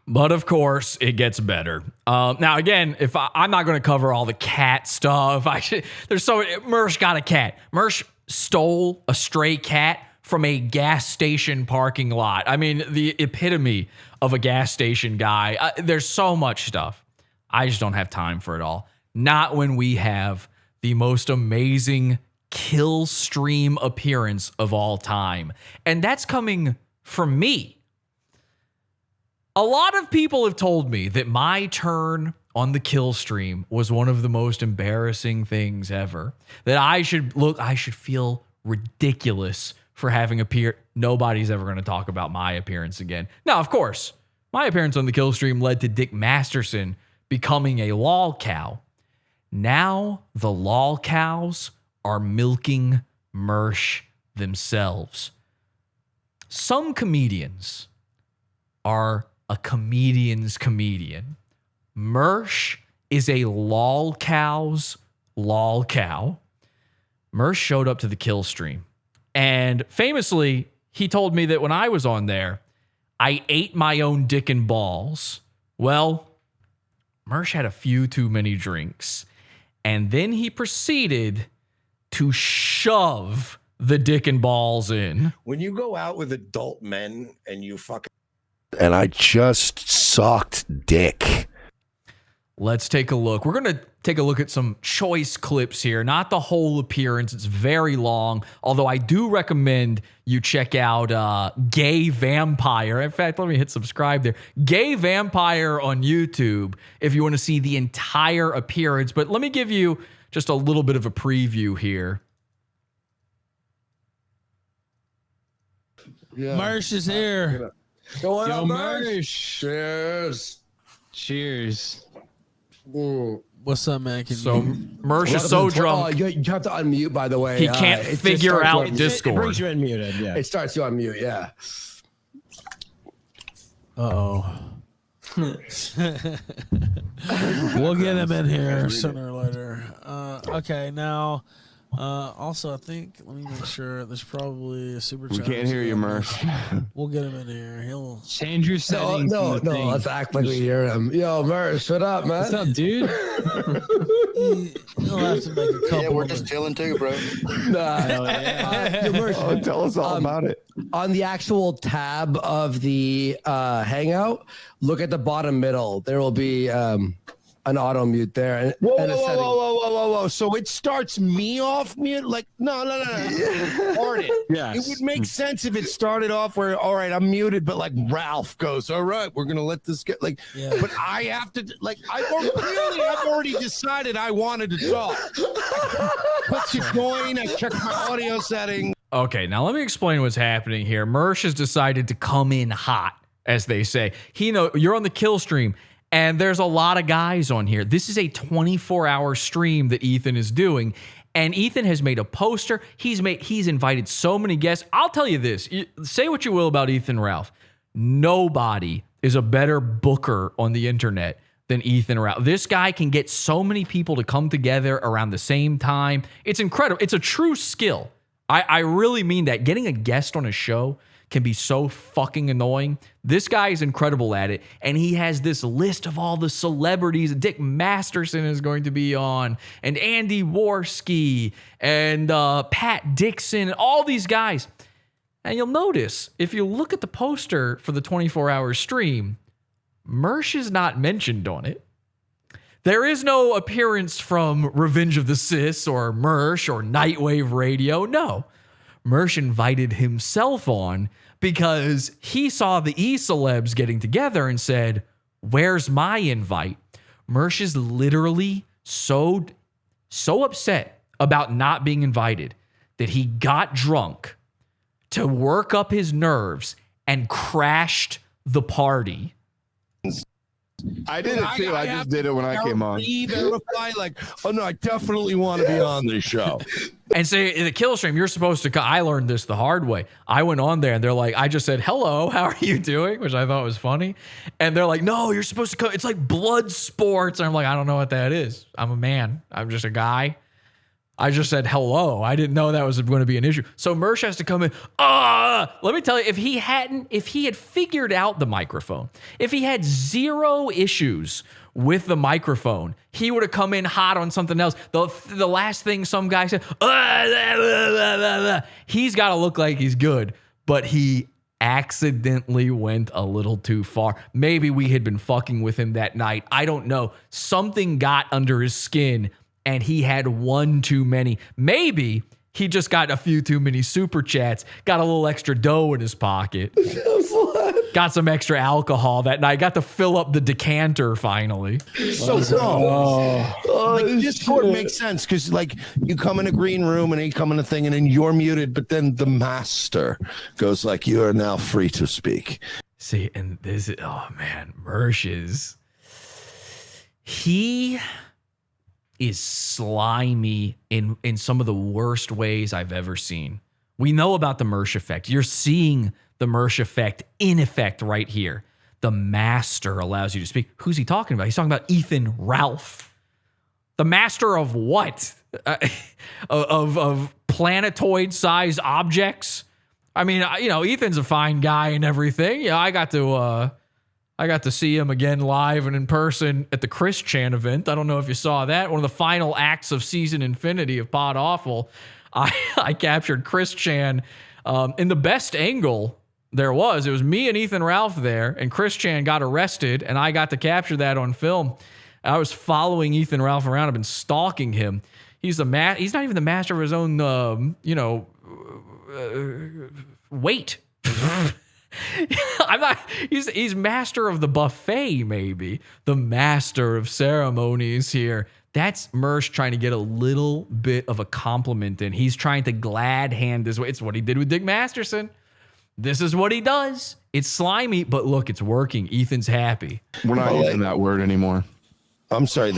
But of course, it gets better. Now, again, if I'm not going to cover all the cat stuff, Mersh got a cat. Mersh stole a stray cat from a gas station parking lot. I mean, the epitome of a gas station guy. There's so much stuff. I just don't have time for it all. Not when we have the most amazing Killstream appearance of all time. And that's coming from me. A lot of people have told me that my turn on the Killstream was one of the most embarrassing things ever. That I should feel ridiculous for having appeared. Nobody's ever going to talk about my appearance again. Now, of course, my appearance on the Killstream led to Dick Masterson becoming a LOLCOW. Now the LOLCOWs are milking Mersh themselves. Some comedians are a comedian's comedian. Mersh is a LOLCOW's LOLCOW. Mersh showed up to the Killstream, and famously, he told me that when I was on there, I ate my own dick and balls. Well, Mersh had a few too many drinks, and then he proceeded to shove the dick and balls in. When you go out with adult men and you fucking... And I just sucked dick. Let's take a look. We're going to take a look at some choice clips here. Not the whole appearance. It's very long. Although I do recommend you check out Gay Vampire. In fact, let me hit subscribe there. Gay Vampire on YouTube if you want to see the entire appearance. But let me give you just a little bit of a preview here. Yeah. Mersh is here. Go on, Yo, Mersh. Cheers. Cheers. What's up, man? Mersh is so drunk. Oh, you have to unmute, by the way. He can't figure out Discord. It brings you unmuted, yeah. It starts you on mute, yeah. Uh-oh. We'll get him in here sooner or later. Okay, now, also, I think, let me make sure, there's probably a super chat. We can't hear you, Mersh. We'll get him in here. He'll change your settings. No, let's act like we hear him. Yo, Mersh, what up, man? What's up, dude? He'll have to make a couple. Yeah, we're just chilling too, bro. Mersh, tell us all about it. On the actual tab of the Hangout, look at the bottom middle. There will be an auto mute there. And, Whoa. So it starts me off mute? Like, no. Yes. It would make sense if it started off where, all right, I'm muted, but like Ralph goes, all right, we're going to let this get like, but I have to, like, I've already decided I wanted to talk. What's your coin? I checked my audio settings. Okay, now let me explain what's happening here. Mersh has decided to come in hot, as they say. You're on the Killstream, and there's a lot of guys on here. This is a 24-hour stream that Ethan is doing, and Ethan has made a poster. He's invited so many guests. I'll tell you this. Say what you will about Ethan Ralph. Nobody is a better booker on the internet than Ethan Ralph. This guy can get so many people to come together around the same time. It's incredible. It's a true skill. I really mean that. Getting a guest on a show can be so fucking annoying. This guy is incredible at it, and he has this list of all the celebrities. Dick Masterson is going to be on, and Andy Worski, and Pat Dixon, all these guys. And you'll notice, if you look at the poster for the 24-hour stream, Mersh is not mentioned on it. There is no appearance from Revenge of the Cis or Mersh or Nightwave Radio. No. Mersh invited himself on because he saw the E-celebs getting together and said, where's my invite? Mersh is literally so upset about not being invited that he got drunk to work up his nerves and crashed the party. I did it too. I just did it when I came on. Verify, like, oh no, I definitely want to be on this show. And say in the Killstream, you're supposed to. I learned this the hard way. I went on there and they're like, I just said hello, how are you doing? Which I thought was funny. And they're like, no, you're supposed to come. It's like blood sports. And I'm like, I don't know what that is. I'm a man. I'm just a guy. I just said hello. I didn't know that was going to be an issue. So Mersh has to come in. Let me tell you, if he had figured out the microphone, if he had zero issues with the microphone, he would have come in hot on something else. The last thing some guy said, he's got to look like he's good, but he accidentally went a little too far. Maybe we had been fucking with him that night. I don't know. Something got under his skin and he had one too many. Maybe he just got a few too many super chats, got a little extra dough in his pocket, got some extra alcohol that night, got to fill up the decanter finally. So like Discord makes sense because like you come in a green room and he come in a thing and then you're muted, but then the master goes like, you are now free to speak. See, and this is, oh man, Mersh he is slimy in some of the worst ways I've ever seen. We know about the Mersh effect. You're seeing the Mersh effect in effect right here. The master allows you to speak. Who's he talking about? He's talking about Ethan Ralph. The master of what? Of planetoid-sized objects? I mean, Ethan's a fine guy and everything. Yeah, I got to see him again live and in person at the Chris Chan event. I don't know if you saw that. One of the final acts of Season Infinity of Pod Awful. I captured Chris Chan in the best angle there was. It was me and Ethan Ralph there, and Chris Chan got arrested, and I got to capture that on film. I was following Ethan Ralph around. I've been stalking him. He's not even the master of his own, weight. He's master of the buffet, maybe. The master of ceremonies here. That's Mersh trying to get a little bit of a compliment in. He's trying to glad hand his way. It's what he did with Dick Masterson. This is what he does. It's slimy, but look, it's working. Ethan's happy. We're not using that word anymore. I'm sorry.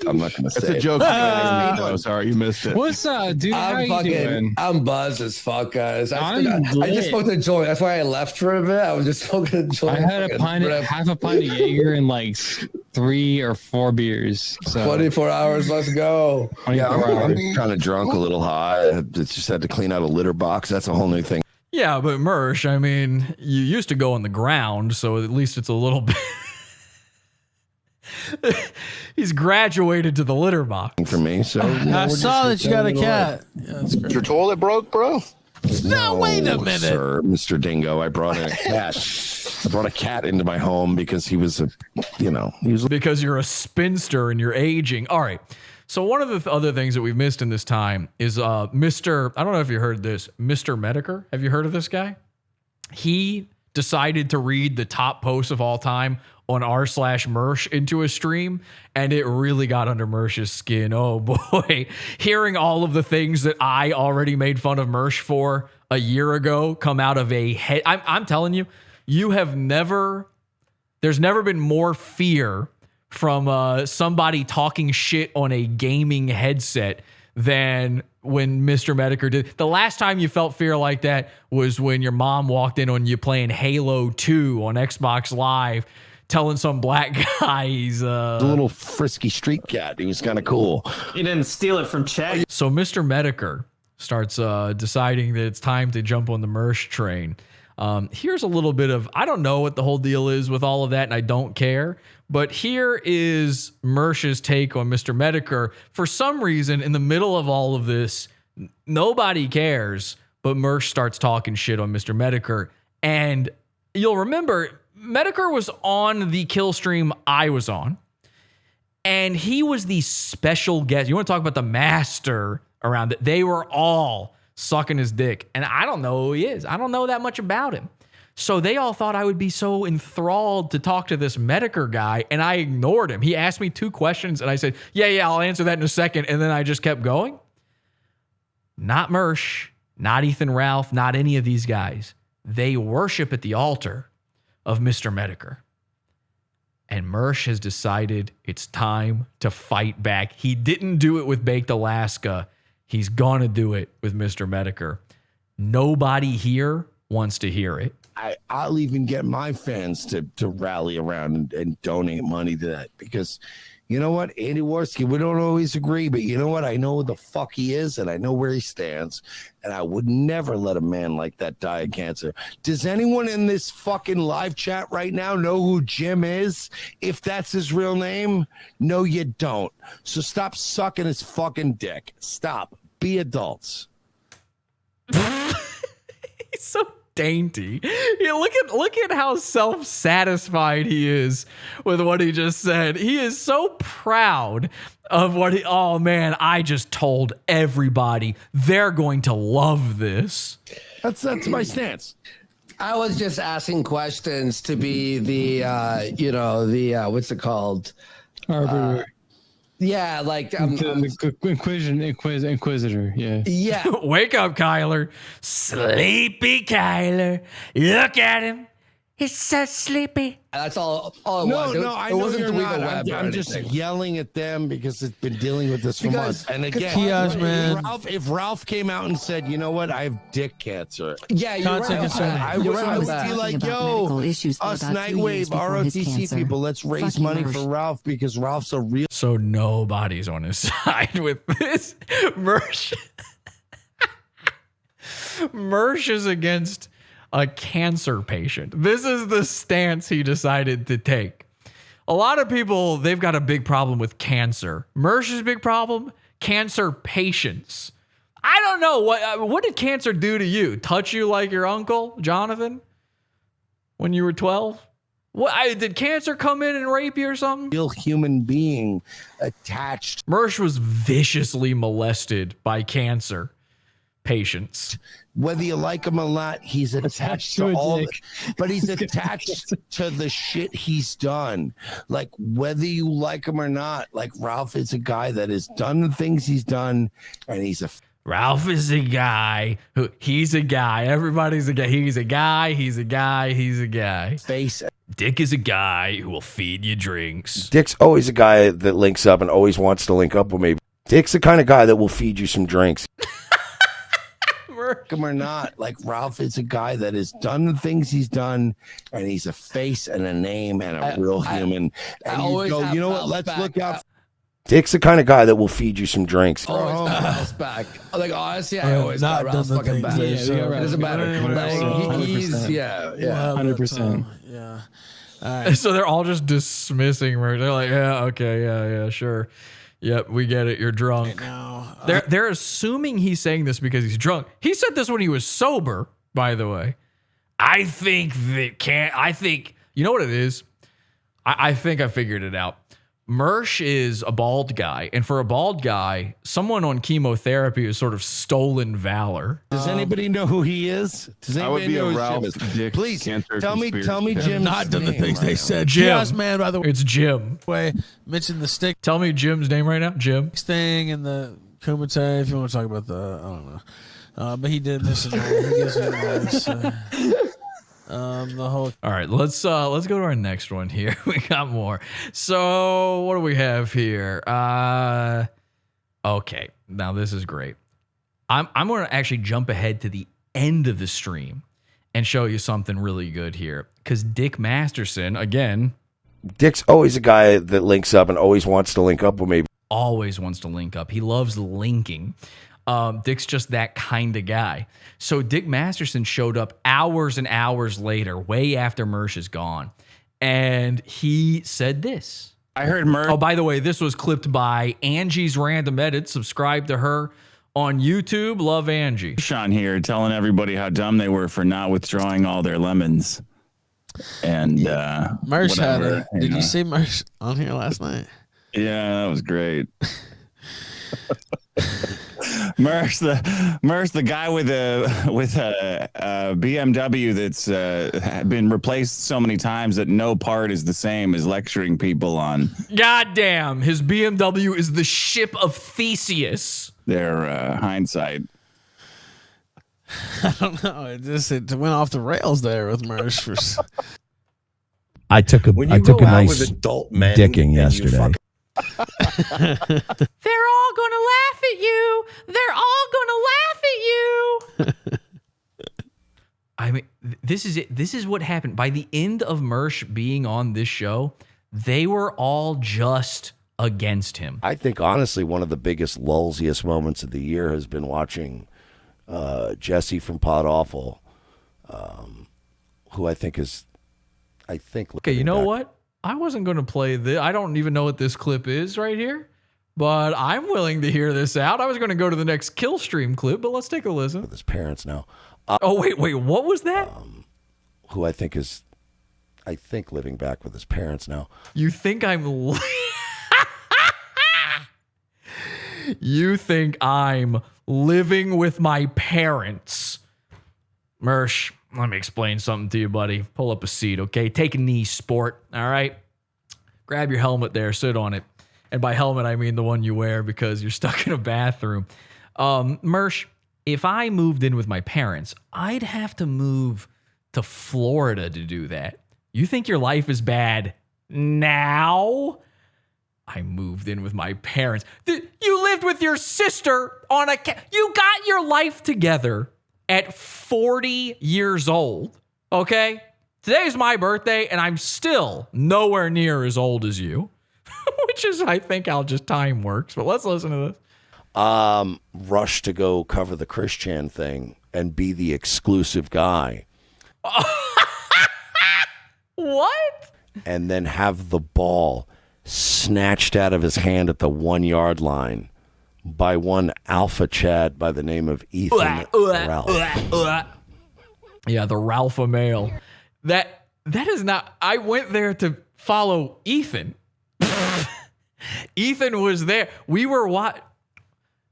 I'm not gonna say That's a it. joke. No, sorry, you missed it. What's up, dude? How I'm you doing? I'm buzzed as fuck, guys. I I'm just smoked a joint. That's why I left for a bit. I was just smoking a joint. I had half a pint of Jaeger and like 3 or 4 beers. So 24 hours. Let's go. Yeah, I'm kind of drunk, a little high. I just had to clean out a litter box. That's a whole new thing. Yeah, but Mersh, I mean, you used to go on the ground, so at least it's a little bit. He's graduated to the litter box for me. So I saw that you got a cat. Yeah, that's great. Your toilet broke, bro? No, wait a minute, sir, Mr. Dingo. I brought in a cat. I brought a cat into my home because he was because you're a spinster and you're aging. All right. So one of the other things that we've missed in this time is Mr. I don't know if you heard this, Mr. Mediker. Have you heard of this guy? He decided to read the top posts of all time on r/Mersh into a stream, and it really got under Mersh's skin. Oh boy, hearing all of the things that I already made fun of Mersh for a year ago come out of a head. I'm telling you, there's never been more fear from somebody talking shit on a gaming headset than when Mr. Mediker did. The last time you felt fear like that was when your mom walked in on you playing Halo 2 on Xbox Live, telling some black guy he's a little frisky street cat. He was kind of cool. You didn't steal it from Chad. So Mr. Mediker starts deciding that it's time to jump on the Mersh train. Here's a little bit of, I don't know what the whole deal is with all of that, and I don't care. But here is Mersh's take on Mr. Mediker. For some reason, in the middle of all of this, nobody cares, but Mersh starts talking shit on Mr. Mediker. And you'll remember, Mediker was on the Killstream I was on, and he was the special guest. You want to talk about the master around it? They were all sucking his dick, and I don't know who he is. I don't know that much about him. So they all thought I would be so enthralled to talk to this Mediker guy, and I ignored him. He asked me 2 questions, and I said, yeah, I'll answer that in a second, and then I just kept going. Not Mersh, not Ethan Ralph, not any of these guys. They worship at the altar of Mr. Mediker. And Mersh has decided it's time to fight back. He didn't do it with Baked Alaska. He's gonna do it with Mr. Mediker. Nobody here wants to hear it. I'll even get my fans to rally around and donate money to that, because you know what, Andy Warski, we don't always agree, but you know what, I know who the fuck he is and I know where he stands, and I would never let a man like that die of cancer. Does anyone in this fucking live chat right now know who Jim is, if that's his real name? No, you don't. So stop sucking his fucking dick. Stop. Be adults. He's so dainty. Yeah, look at how self-satisfied he is with what he just said. He is so proud of what he, oh man, I just told everybody they're going to love this. That's my stance. I was just asking questions to be the what's it called? Arbiter. Yeah, like Inquisitor. Yeah. Yeah. Wake up, Kyler. Sleepy Kyler. Look at him. He's so sleepy. That's all it was. No, I know you're not. I'm just yelling at them because it's been dealing with this for months. And again, if Ralph came out and said, you know what, I have dick cancer. Yeah, you're right. I would be like, yo, us Nightwave, ROTC people, let's raise money for Ralph because Ralph's a real. So nobody's on his side with this. Mersh is against a cancer patient. This is the stance he decided to take. A lot of people, they've got a big problem with cancer. Mersh's big problem, cancer patients. I don't know, what did cancer do to you? Touch you like your uncle, Jonathan, when you were 12? Did cancer come in and rape you or something? Real human being attached. Mersh was viciously molested by cancer patients. Whether you like him or not, he's attached to all but he's attached to the shit he's done. Like, whether you like him or not, like, Ralph is a guy that has done the things he's done, and Ralph is a guy he's a guy. Everybody's a guy. He's a guy. Face. Dick is a guy who will feed you drinks. Dick's always a guy that links up and always wants to link up with me. Dick's the kind of guy that will feed you some drinks. Him or not, like Ralph is a guy that has done the things he's done, and he's a face and a name and a real human. And you go, you know what? Let's look out. Dick's the kind of guy that will feed you some drinks. Always got Ralph's back. Like honestly, I always got Not Ralph's done the fucking back. things It that- doesn't matter. Like, he's 100%. Yeah. All right. So they're all just dismissing Mersh. They're like, yeah, okay, yeah, sure. Yep, we get it. You're drunk. They're assuming he's saying this because he's drunk. He said this when he was sober, by the way. I think you know what it is? I think I figured it out. Mersh is a bald guy, and for a bald guy, someone on chemotherapy is sort of stolen valor. Does anybody know who he is? Does I would anybody be know a who Ralph Jim is? Dick Please cancer tell me, conspiracy. Jim. Not done the things they said. Jim. Yes, man. By the way, It's Jim. mention the stick Tell me Jim's name right now. Jim. thing and the Kumite. If you want to talk about the, I don't know. But he did this. And he gives me this, the whole. All right, let's go to our next one here. We got more. So what do we have here? Okay, now this is great. I'm going to actually jump ahead to the end of the stream and show you something really good here. Because Dick Masterson, again, Dick's always a guy that links up and always wants to link up with me. always wants to link up. He loves linking. Dick's just that kind of guy. So Dick Masterson showed up hours and hours later, way after Mersh is gone. And he said this. I heard Mersh. Oh, by the way, this was clipped by Angie's Random Edit. Subscribe to her on YouTube. Love Angie. Sean here telling everybody how dumb they were for not withdrawing all their lemons. And Mersh had whatever, it. Did you see Mersh on here last night? Yeah, that was great. Mersh, the guy with a BMW that's been replaced so many times that no part is the same, is lecturing people on. Goddamn, his BMW is the ship of Theseus. Their hindsight. I don't know. It went off the rails there with Mersh. I took a nice adult men dicking yesterday. They're all gonna laugh at you. They're all gonna laugh at you. I mean, this is it. This is what happened. By the end of Mersh being on this show, they were all just against him. I think, honestly, one of the biggest lulziest moments of the year has been watching Jesse from Pod Awful, who I think is, Okay, you know what? I wasn't going to play this. I don't even know what this clip is right here, but I'm willing to hear this out. I was going to go to the next Killstream clip, but let's take a listen. With his parents now. Oh, wait, what was that? Who I think is, living back with his parents now. You think I'm... You think I'm living with my parents. Mersh, let me explain something to you, buddy. Pull up a seat, okay? Take a knee, sport, all right? Grab your helmet there, sit on it. And by helmet, I mean the one you wear because you're stuck in a bathroom. Mersh, if I moved in with my parents, I'd have to move to Florida to do that. You think your life is bad now? I moved in with my parents. You lived with your sister on you got your life together at 40 years old, okay? Today's my birthday, and I'm still nowhere near as old as you, which is, I think, how just time works. But let's listen to this. Rush to go cover the Christian thing and be the exclusive guy. What? And then have the ball snatched out of his hand at the 1 yard line by one alpha Chad by the name of Ethan Ralph. Yeah, the Ralpha male. That is not. I went there to follow Ethan. Ethan was there. We were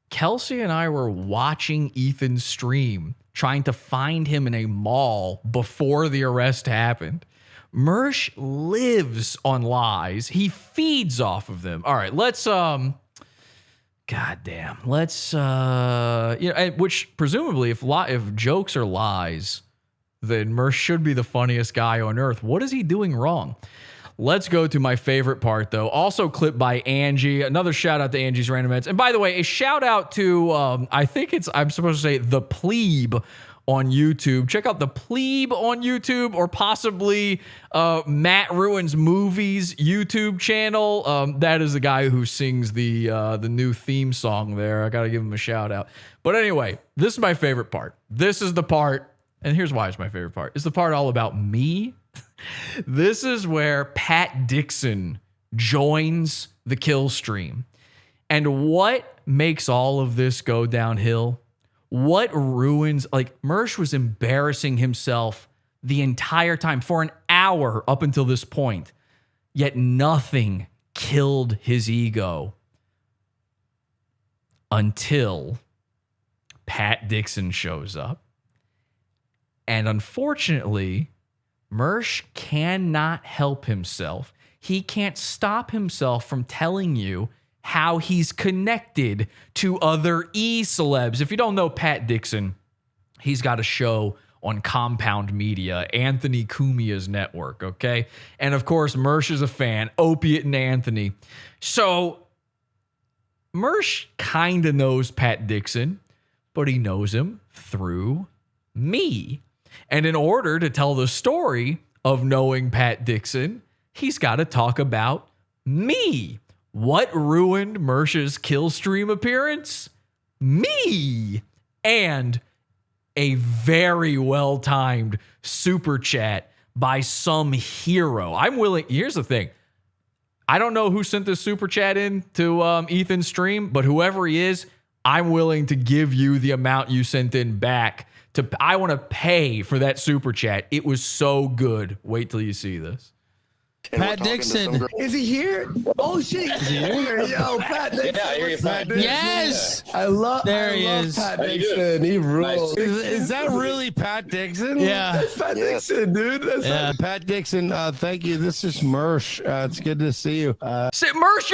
Kelsey and I were watching Ethan's stream, trying to find him in a mall before the arrest happened. Mersh lives on lies. He feeds off of them. All right, let's goddamn. Let's which presumably if jokes are lies, then Mersh should be the funniest guy on earth. What is he doing wrong? Let's go to my favorite part, though. Also clipped by Angie. Another shout out to Angie's Random Edits. And by the way, a shout out to, I'm supposed to say the Plebe on YouTube. Check out the Plebe on YouTube, or possibly Matt Ruins Movies YouTube channel. That is the guy who sings the new theme song there. I got to give him a shout out. But anyway, this is my favorite part. This is the part, and here's why it's my favorite part. It's the part all about me. This is where Pat Dixon joins the Killstream. And what makes all of this go downhill? What ruins, like, Mersh was embarrassing himself the entire time for an hour up until this point, yet nothing killed his ego until Pat Dixon shows up. And unfortunately, Mersh cannot help himself. He can't stop himself from telling you how he's connected to other E-celebs. If you don't know Pat Dixon, he's got a show on Compound Media, Anthony Cumia's network, okay? And of course, Mersh is a fan, Opiate and Anthony. So Mersh kind of knows Pat Dixon, but he knows him through me. And in order to tell the story of knowing Pat Dixon, he's got to talk about me. What ruined Mersh's Killstream appearance? Me. And a very well-timed super chat by some hero. I'm willing. Here's the thing. I don't know who sent this super chat in to Ethan's stream, but whoever he is, I'm willing to give you the amount you sent in back. I want to pay for that super chat. It was so good. Wait till you see this. Pat Dixon. Is he here? Oh shit. Is he here? Yo, Pat Dixon. Yeah, I hear you, Pat Dixon. Yes. I love Pat Dixon. He rules. Is that really Pat Dixon? Yeah. That's Pat Dixon, dude. That's Pat Dixon. Thank you. This is Mersh. It's good to see you. Mersh,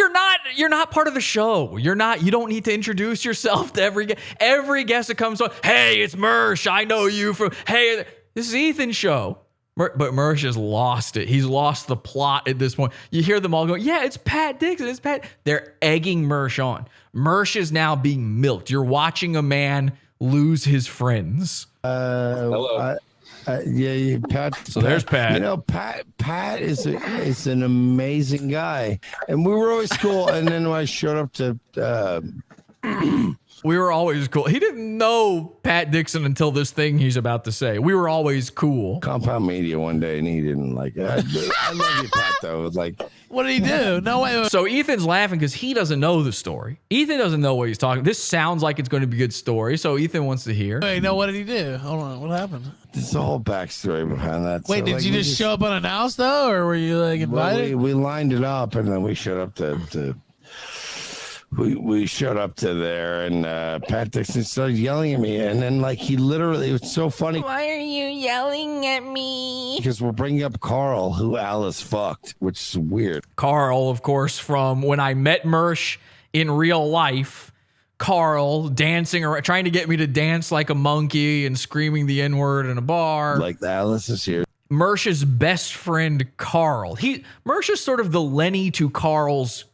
you're not part of the show. You don't need to introduce yourself to every guest that comes on. Hey, it's Mersh. I know you from, hey, this is Ethan's show. But Mersh has lost it. He's lost the plot at this point. You hear them all go, yeah, it's Pat Dixon. It's Pat. They're egging Mersh on. Mersh is now being milked. You're watching a man lose his friends. Hello. Yeah, Pat. So there's Pat. You know, Pat is an amazing guy, and we were always cool. And then when I showed up to, we were always cool. He didn't know Pat Dixon until this thing he's about to say. We were always cool. Compound Media one day, and he didn't like it. I love you, Pat. Though, like, what did he do? No way. So Ethan's laughing because he doesn't know the story. Ethan doesn't know what he's talking. This sounds like it's going to be a good story, so Ethan wants to hear. Wait, no, what did he do? Hold on, what happened? There's a whole backstory behind that. Wait, did you just show up unannounced though, or were you like invited? Well, we lined it up, and then we showed up to we showed up to there, and Pat Dixon started yelling at me, and then like he literally, it was so funny. Why are you yelling at me? Because we're bringing up Carl, who Alice fucked, which is weird. Carl, of course, from when I met Mersh in real life. Carl dancing or trying to get me to dance like a monkey and screaming the N-word in a bar. Like Alice is here. Mersh's best friend, Carl. Mersh is sort of the Lenny to Carl's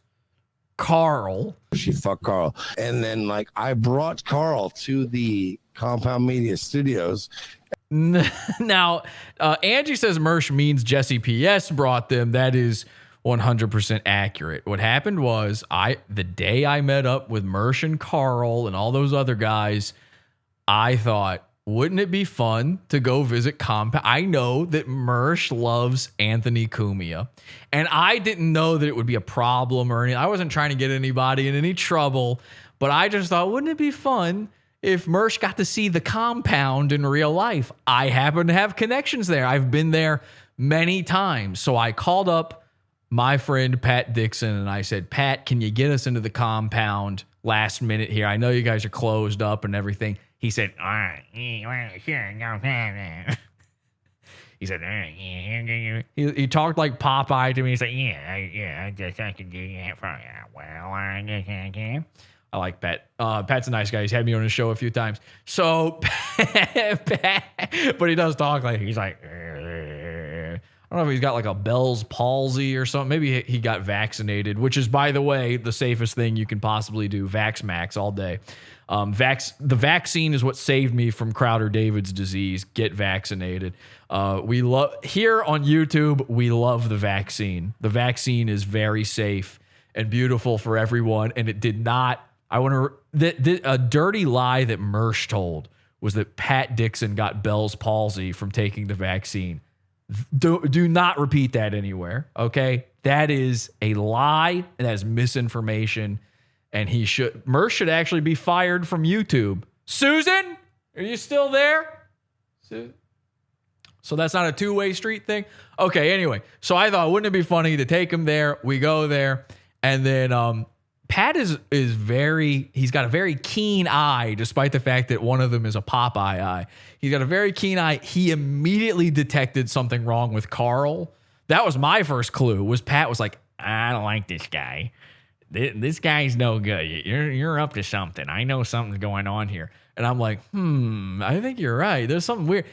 Carl. She fucked Carl. And then like I brought Carl to the Compound Media Studios. Now, Angie says Mersh means Jesse PS brought them. That is 100% accurate. What happened was the day I met up with Mersh and Carl and all those other guys, I thought, wouldn't it be fun to go visit Compound? I know that Mersh loves Anthony Cumia, and I didn't know that it would be a problem or anything. I wasn't trying to get anybody in any trouble, but I just thought, wouldn't it be fun if Mersh got to see the Compound in real life? I happen to have connections there. I've been there many times. So I called up my friend Pat Dixon, and I said, Pat, can you get us into the Compound last minute here? I know you guys are closed up and everything. He said, all right, sure, no problem. He said, he talked like Popeye to me. He said, I can do that for you. Well, I guess I can. I like Pat. Pat's a nice guy. He's had me on his show a few times. So, Pat, but he does talk like he's like, I don't know if he's got like a Bell's palsy or something. Maybe he got vaccinated, which is, by the way, the safest thing you can possibly do. VAXX-MAXXED all day. The vaccine is what saved me from Crowder-David's disease. Get vaccinated. We love here on YouTube. We love the vaccine. The vaccine is very safe and beautiful for everyone, and it did not. I want to. A dirty lie that Mersh told was that Pat Dixon got Bell's palsy from taking the vaccine. Do not repeat that anywhere. Okay, that is a lie. That is misinformation. And Mersh should actually be fired from YouTube. Susan, are you still there? So that's not a two-way street thing? Okay, anyway. So I thought, wouldn't it be funny to take him there? We go there. And then Pat is he's got a very keen eye, despite the fact that one of them is a Popeye eye. He's got a very keen eye. He immediately detected something wrong with Carl. That was my first clue, was Pat was like, I don't like this guy. This guy's no good. You're up to something. I know something's going on here. And I'm like, I think you're right. There's something weird.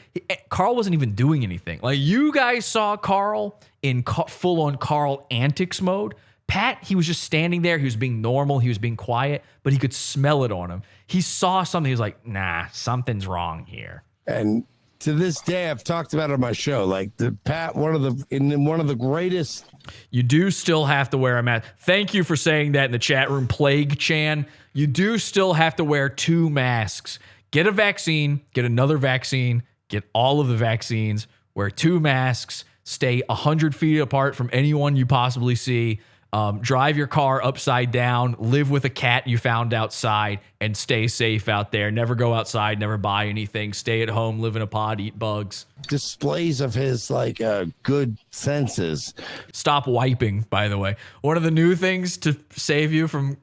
Carl wasn't even doing anything. Like, you guys saw Carl in full-on Carl antics mode. Pat, he was just standing there. He was being normal. He was being quiet, but he could smell it on him. He saw something. He was like, nah, something's wrong here. And to this day, I've talked about it on my show. Like, the Pat, one of the greatest. You do still have to wear a mask. Thank you for saying that in the chat room, Plague Chan. You do still have to wear 2 masks. Get a vaccine, get another vaccine, get all of the vaccines, wear 2 masks, stay 100 feet apart from anyone you possibly see. Drive your car upside down, live with a cat you found outside, and stay safe out there. Never go outside, never buy anything. Stay at home, live in a pod, eat bugs. Displays of his good senses. Stop wiping, by the way. One of the new things to save you from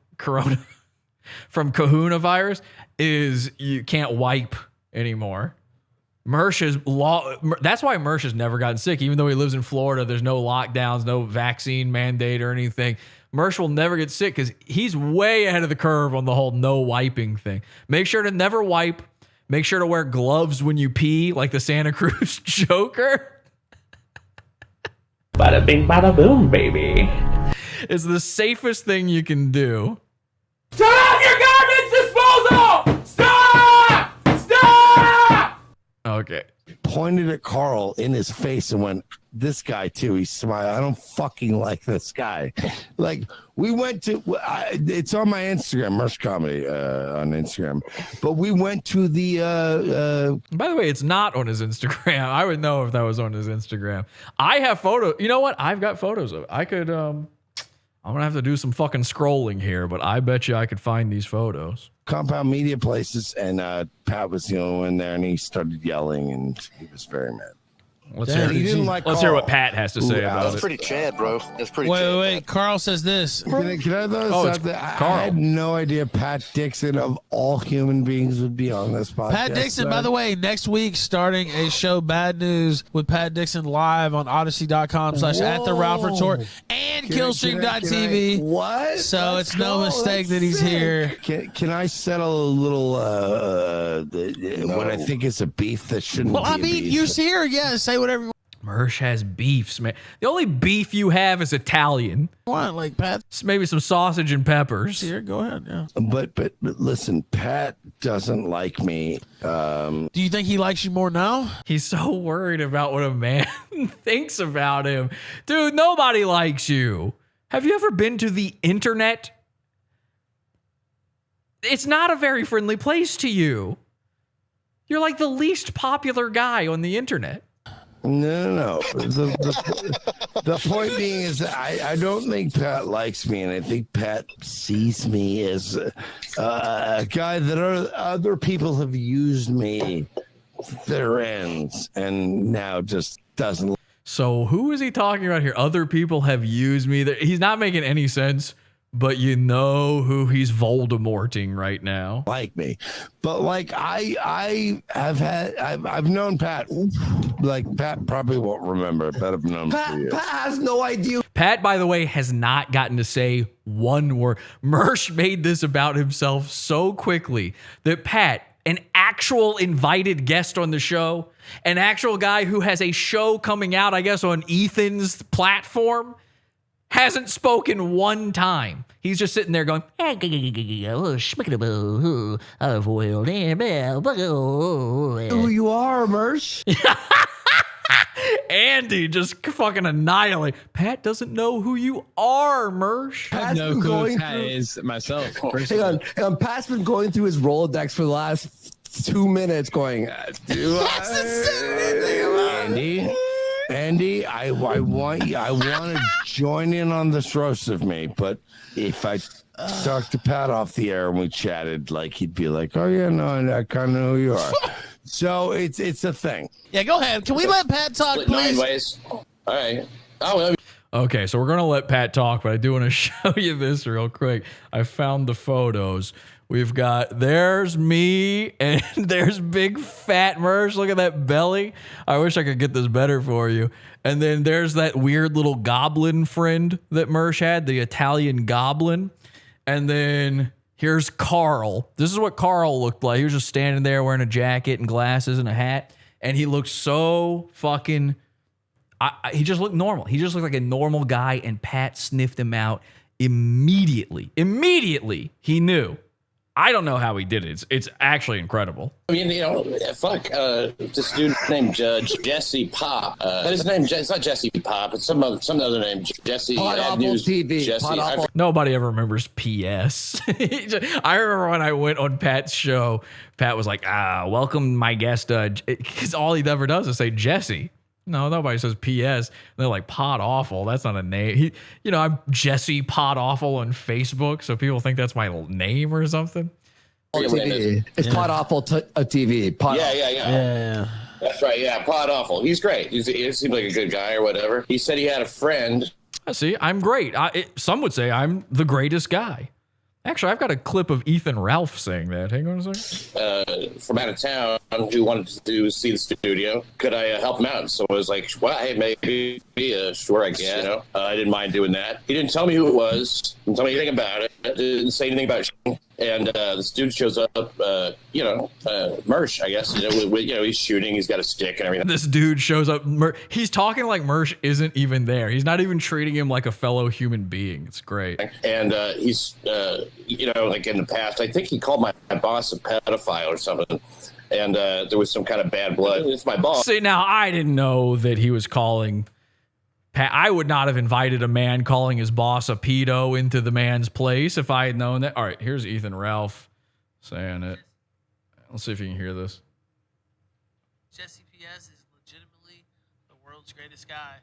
from coronavirus is you can't wipe anymore. That's why Mersh has never gotten sick, even though he lives in Florida. There's no lockdowns, no vaccine mandate or anything. Mersh will never get sick because he's way ahead of the curve on the whole no wiping thing. Make sure to never wipe. Make sure to wear gloves when you pee, like the Santa Cruz Joker. Bada bing, bada boom, baby. It's the safest thing you can do. Turn off your garbage disposal! Stop! Stop! Okay. Pointed at Carl in his face and went, this guy too. He smiled. I don't fucking like this guy. Like, we went to, it's on my Instagram, Mersh Comedy on Instagram. But we went to the. By the way, it's not on his Instagram. I would know if that was on his Instagram. I have photos. You know what? I've got photos of it. I could, I'm going to have to do some fucking scrolling here, but I bet you I could find these photos. Compound Media Places, and Pat was the only one there, and he started yelling, and he was very mad. Let's hear what Pat has to say about it. That's pretty Chad, bro. That's pretty Chad. Wait. Carl says this. Can I throw this out there? I had no idea Pat Dixon, of all human beings, would be on this podcast. Pat Dixon, by the way, next week starting a show, Bad News with Pat Dixon, live on odyssey.com/@the-Ralph-Retort and Killstream.tv. What? So it's no mistake that he's here. Can I settle a little what I think is a beef that shouldn't be a beef? You're here. Yeah, say whatever you want. Mersh has beefs, man. The only beef you have is Italian. What, like Pat? Maybe some sausage and peppers. Here, go ahead. Yeah. But listen, Pat doesn't like me. Do you think he likes you more now? He's so worried about what a man thinks about him. Dude, nobody likes you. Have you ever been to the internet? It's not a very friendly place to you. You're like the least popular guy on the internet. No. The point being is that I don't think Pat likes me, and I think Pat sees me as a guy that other people have used me to their ends, and now just doesn't. So who is he talking about here? Other people have used me. He's not making any sense, but you know who he's Voldemorting right now. Like me, but like I've known Pat. Like Pat probably won't remember, but I've known Pat has no idea. Pat, by the way, has not gotten to say one word. Mersh made this about himself so quickly that Pat, an actual invited guest on the show, an actual guy who has a show coming out, I guess, on Ethan's platform, hasn't spoken one time. He's just sitting there going, Who you are, Mersh? Andy just fucking annihilate. Pat doesn't know who you are, Mersh. I have no clue who Pat is myself. Hang on. Pat's been going through his Rolodex for the last 2 minutes going, Andy, I want to join in on this roast of me, but if I talked to Pat off the air and we chatted, like he'd be like, "Oh yeah, no, I kind of know who you are." So it's a thing. Yeah, go ahead. Can we let Pat talk, please? Ways. All right. Oh, okay, so we're going to let Pat talk, but I do want to show you this real quick. I found the photos. We've got, there's me, and there's big fat Mersh. Look at that belly. I wish I could get this better for you. And then there's that weird little goblin friend that Mersh had, the Italian goblin. And then here's Carl. This is what Carl looked like. He was just standing there wearing a jacket and glasses and a hat. And he looked so fucking... he just looked normal. He just looked like a normal guy, and Pat sniffed him out immediately. Immediately, he knew. I don't know how he did it. It's actually incredible. I mean, this dude named Jesse Pop. His name, it's not Jesse Pop. It's some other name. Jesse. News TV. Jesse. Nobody ever remembers PS. I remember when I went on Pat's show, Pat was like, welcome my guest. Because all he ever does is say Jesse. No, nobody says PS. They're like, Pod Awful. That's not a name. I'm Jesse Pod Awful on Facebook, so people think that's my name or something. TV. It's Pod Awful TV. Yeah. That's right. Yeah, Pod Awful. He's great. He seems like a good guy or whatever. He said he had a friend. See, I'm great. Some would say I'm the greatest guy. Actually, I've got a clip of Ethan Ralph saying that. Hang on a second. From out of town who wanted to see the studio. Could I help him out? So I was like, well, hey, maybe, sure, I guess. I didn't mind doing that. He didn't tell me who it was. Didn't tell me anything about it. Didn't say anything about it. And this dude shows up, Mersh, I guess. He's shooting. He's got a stick and everything. This dude shows up. He's talking like Mersh isn't even there. He's not even treating him like a fellow human being. It's great. And he's, like in the past, I think he called my boss a pedophile or something. And there was some kind of bad blood. It's my boss. See, now I didn't know that he was calling... I would not have invited a man calling his boss a pedo into the man's place if I had known that. All right, here's Ethan Ralph saying it. Let's see if you can hear this. Jesse PS is legitimately the world's greatest guy.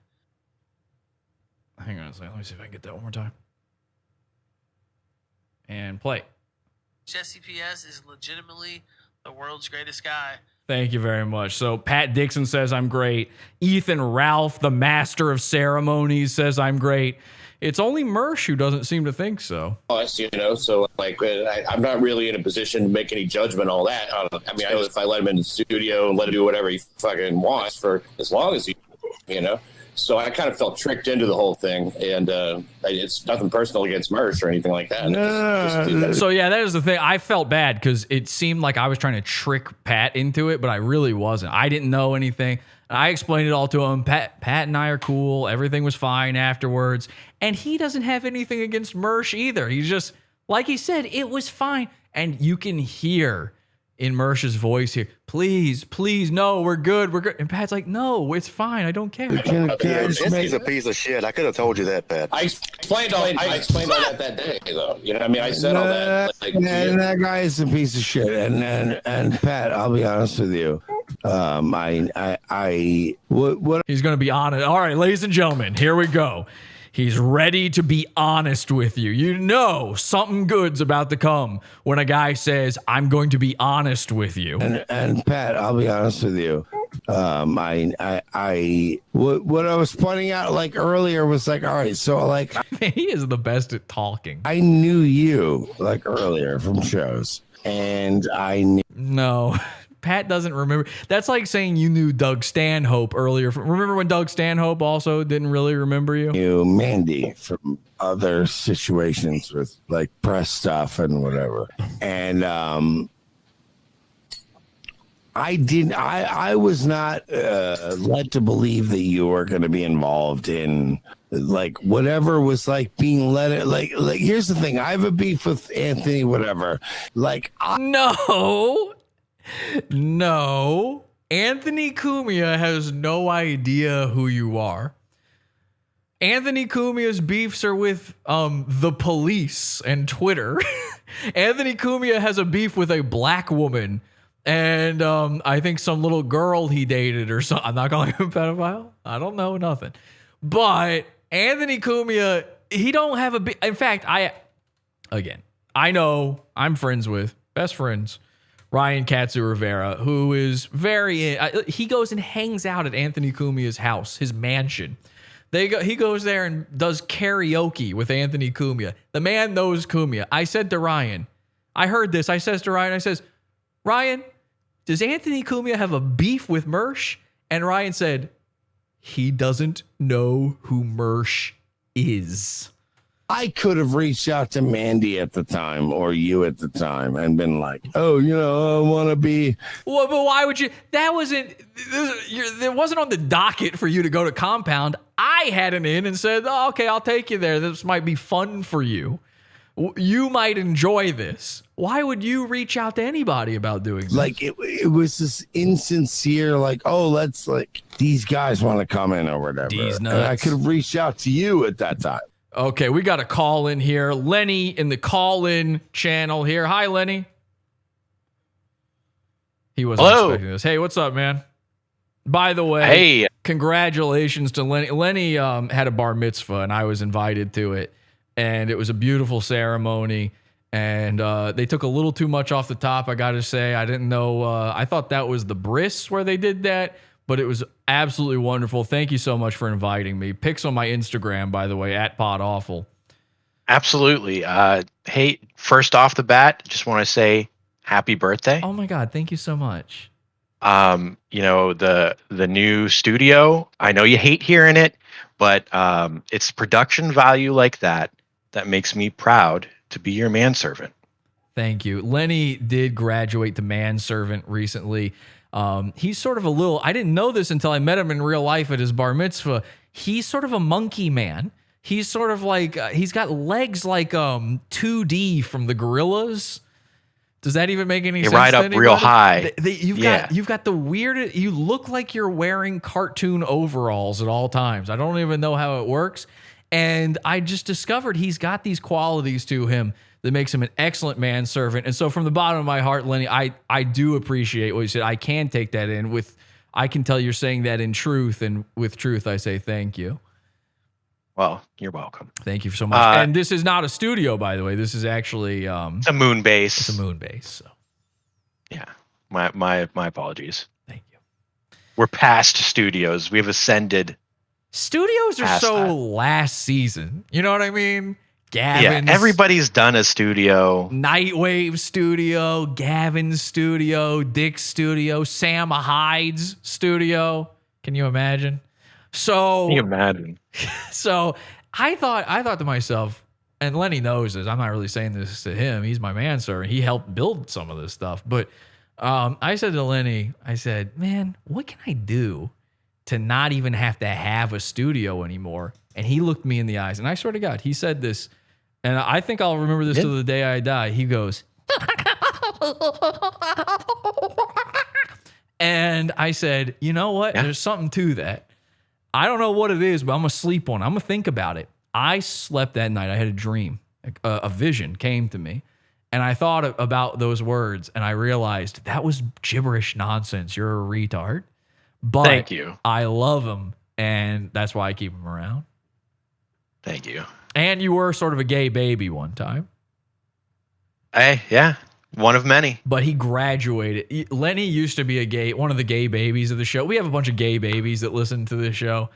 Hang on a second. Let me see if I can get that one more time. And play. Jesse PS is legitimately the world's greatest guy. Thank you very much. So Pat Dixon says I'm great. Ethan Ralph, the master of ceremonies, says I'm great. It's only Mersh who doesn't seem to think so. So like I'm not really in a position to make any judgment on all that. I know if I let him in the studio and let him do whatever he fucking wants for as long as he, So I kind of felt tricked into the whole thing, and it's nothing personal against Mersh or anything like that. So yeah, that is the thing. I felt bad because it seemed like I was trying to trick Pat into it, but I really wasn't. I didn't know anything. I explained it all to him. Pat and I are cool. Everything was fine afterwards, and he doesn't have anything against Mersh either. He's just, like he said, it was fine, and you can hear in Mersh's voice here, please, no, we're good. And Pat's like, no, it's fine. I don't care. He's a piece of shit. I could have told you that, Pat. I explained all that day, though. I said all that. And that guy is a piece of shit. And Pat, I'll be honest with you. He's going to be honest. All right, ladies and gentlemen, here we go. He's ready to be honest with you. You know something good's about to come when a guy says, I'm going to be honest with you. And Pat, I'll be honest with you. What I was pointing out like earlier was like, all right, so like he is the best at talking. I knew you like earlier from shows, and I knew. No, Pat doesn't remember. That's like saying you knew Doug Stanhope earlier. Remember when Doug Stanhope also didn't really remember you? You, Mandy, from other situations with like press stuff and whatever. And I was not led to believe that you were going to be involved in like whatever was like being led. Like here's the thing. I have a beef with Anthony, whatever. Like, No. Anthony Cumia has no idea who you are. Anthony Cumia's beefs are with the police and Twitter. Anthony Cumia has a beef with a black woman and I think some little girl he dated or something. I'm not calling him a pedophile. I don't know nothing. But Anthony Cumia, he don't have a beef. In fact, I know I'm friends with, best friends, Ryan Katsu Rivera, who is he goes and hangs out at Anthony Cumia's house, his mansion. He goes there and does karaoke with Anthony Cumia. The man knows Cumia. I said to Ryan, I heard this. I says to Ryan, Ryan, does Anthony Cumia have a beef with Mersh? And Ryan said, he doesn't know who Mersh is. I could have reached out to Mandy at the time or you at the time and been like, oh, I want to be. Well, but why would you? It wasn't on the docket for you to go to Compound. I had an in and said, oh, okay, I'll take you there. This might be fun for you. You might enjoy this. Why would you reach out to anybody about doing this? Like it was this insincere, like, oh, let's like these guys want to come in or whatever. These nuts. And I could have reached out to you at that time. Okay, we got a call in here. Lenny in the call-in channel here. Hi, Lenny. He wasn't expecting this. Hey, what's up, man? By the way, congratulations to Lenny. Lenny had a bar mitzvah, and I was invited to it, and it was a beautiful ceremony, and they took a little too much off the top, I got to say. I didn't know. I thought that was the bris where they did that, but it was absolutely wonderful. Thank you so much for inviting me. Pics on my Instagram, by the way, @PodAwful. Absolutely. Hey, first off the bat, just want to say happy birthday. Oh my God, thank you so much. The new studio, I know you hate hearing it, but it's production value like that makes me proud to be your manservant. Thank you. Lenny did graduate to manservant recently. He's sort of I didn't know this until I met him in real life at his bar mitzvah. He's sort of a monkey man. He's sort of like, he's got legs like 2D from the Gorillas. Does that even make any sense? Right up real high. You've got the weirdest, you look like you're wearing cartoon overalls at all times. I don't even know how it works. And I just discovered he's got these qualities to him that makes him an excellent manservant. And so from the bottom of my heart, Lenny, I do appreciate what you said. I can take that in I can tell you're saying that in truth, and with truth, I say thank you. Well, you're welcome. Thank you so much. And this is not a studio, by the way. This is actually it's a moon base. It's a moon base. So. Yeah. My apologies. Thank you. We're past studios. We have ascended. Studios are so last season. You know what I mean? Gavin's, everybody's done a studio. Nightwave studio, Gavin's studio, Dick's studio, Sam Hyde's studio. Can you imagine? So I thought to myself, and Lenny knows this, I'm not really saying this to him. He's my manservant. He helped build some of this stuff. But I said to Lenny, I said, man, what can I do to not even have to have a studio anymore? And he looked me in the eyes, and I swear to God, he said this, and I think I'll remember this till the day I die. He goes, and I said, you know what? There's something to that. I don't know what it is, but I'm going to sleep on it. I'm going to think about it. I slept that night. I had a dream. A vision came to me, and I thought about those words, and I realized that was gibberish nonsense. You're a retard. But thank you. I love him, and that's why I keep him around. Thank you. And you were sort of a gay baby one time. Yeah. One of many. But he graduated. Lenny used to be one of the gay babies of the show. We have a bunch of gay babies that listen to this show.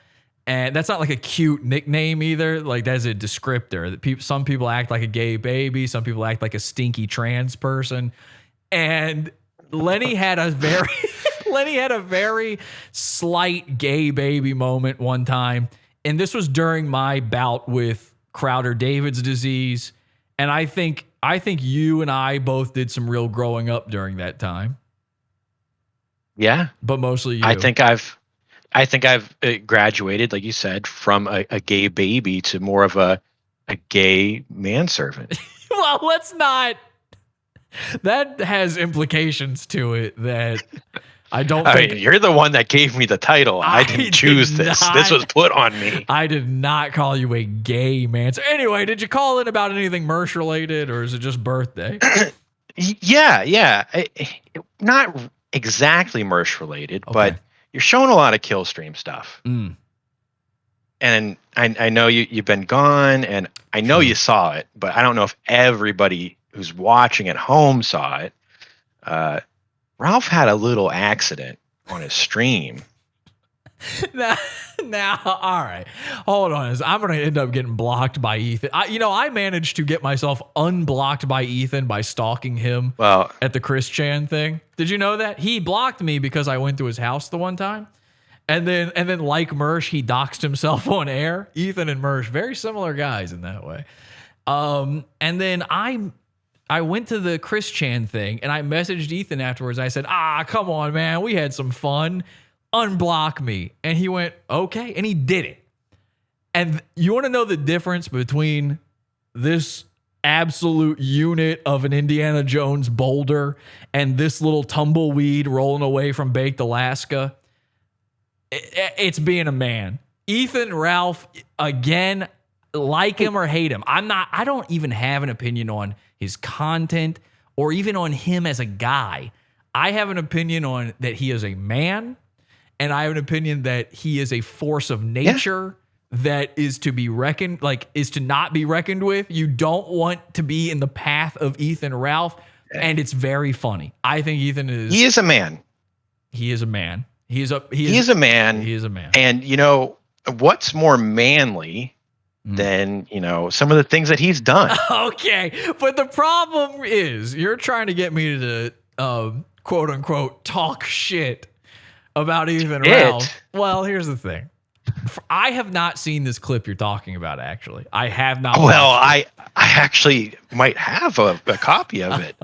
And that's not like a cute nickname either. Like that's a descriptor. That some people act like a gay baby. Some people act like a stinky trans person. And Lenny had a very slight gay baby moment one time. And this was during my bout with Crowder-David's disease. And I think you and I both did some real growing up during that time. Yeah. But mostly you. I think I've graduated, like you said, from a gay baby to more of a gay manservant. Well, let's not. That has implications to it that I don't think. Mean, you're the one that gave me the title. I didn't choose this. This was put on me. I did not call you a gay man. So anyway, did you call in about anything Mersh related, or is it just birthday? Yeah. Not exactly Mersh related, but you're showing a lot of Killstream stuff. And I know you've been gone, and I know you saw it, but I don't know if everybody who's watching at home saw it. Ralph had a little accident on his stream. Now, all right. Hold on. I'm going to end up getting blocked by Ethan. I managed to get myself unblocked by Ethan by stalking him at the Chris Chan thing. Did you know that? He blocked me because I went to his house the one time. And then like Mersh, he doxed himself on air. Ethan and Mersh, very similar guys in that way. And then I went to the Chris Chan thing and I messaged Ethan afterwards. I said, come on, man. We had some fun. Unblock me. And he went, okay. And he did it. And you want to know the difference between this absolute unit of an Indiana Jones boulder and this little tumbleweed rolling away from baked Alaska? It's being a man. Ethan, Ralph, again, like him or hate him. I don't even have an opinion on his content or even on him as a guy. I have an opinion on that he is a man, and I have an opinion that he is a force of nature that is to be reckoned, is to not be reckoned with. You don't want to be in the path of Ethan Ralph, and it's very funny. I think Ethan is. He is a man. He is a man. He is a man. He is a man. And what's more manly than some of the things that he's done? Okay, but the problem is you're trying to get me to quote unquote talk shit about Ethan Ralph. Well, here's the thing. I have not seen this clip you're talking about. Actually, I have not. Well, I actually might have a copy of it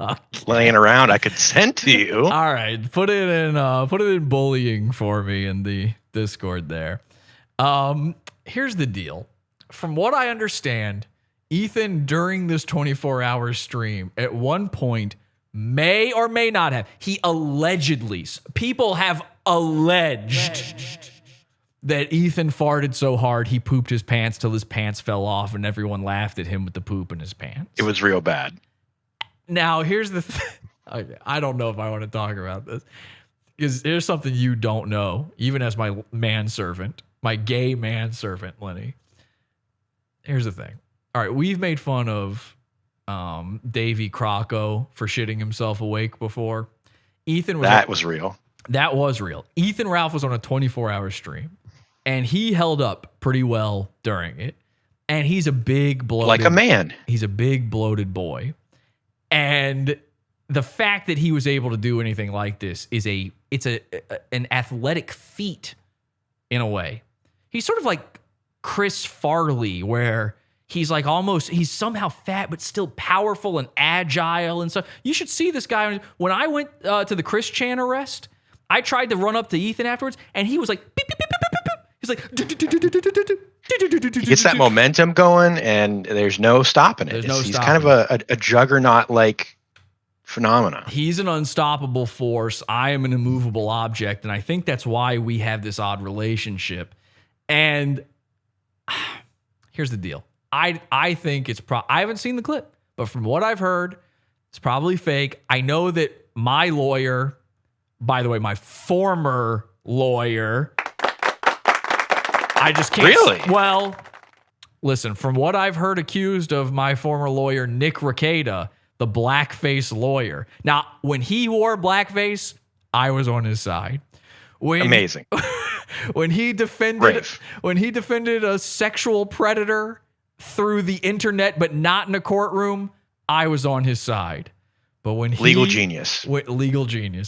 laying around. I could send to you. All right, put it in bullying for me in the Discord there. Here's the deal. From what I understand, Ethan during this 24-hour stream at one point may or may not have. He allegedly. People have alleged that Ethan farted so hard he pooped his pants till his pants fell off and everyone laughed at him with the poop in his pants. It was real bad. Now, here's the thing. Okay, I don't know if I want to talk about this because there's something you don't know, even as my manservant, my gay manservant, Lenny. Here's the thing. All right, we've made fun of Davey Crocco for shitting himself awake before. Ethan was real. That was real. Ethan Ralph was on a 24-hour stream. And he held up pretty well during it. And he's a big bloated... Like a man. He's a big bloated boy. And the fact that he was able to do anything like this is an athletic feat in a way. He's sort of like Chris Farley, where he's like he's somehow fat, but still powerful and agile and stuff. You should see this guy. When I went to the Chris Chan arrest, I tried to run up to Ethan afterwards, and he was like... Beep, beep, beep, beep, beep, beep. He's like, he gets that momentum going, and there's no stopping it. He's kind of a juggernaut-like phenomena. He's an unstoppable force. I am an immovable object, and I think that's why we have this odd relationship. And here's the deal. I think it's I haven't seen the clip, but from what I've heard, it's probably fake. I know that my lawyer, by the way, my former lawyer... I just can't. Really? Well, listen, from what I've heard accused of my former lawyer, Nick Rekieta, the blackface lawyer. Now, when he wore blackface, I was on his side. Amazing. When he defended a sexual predator through the internet, but not in a courtroom, I was on his side. But when he legal genius,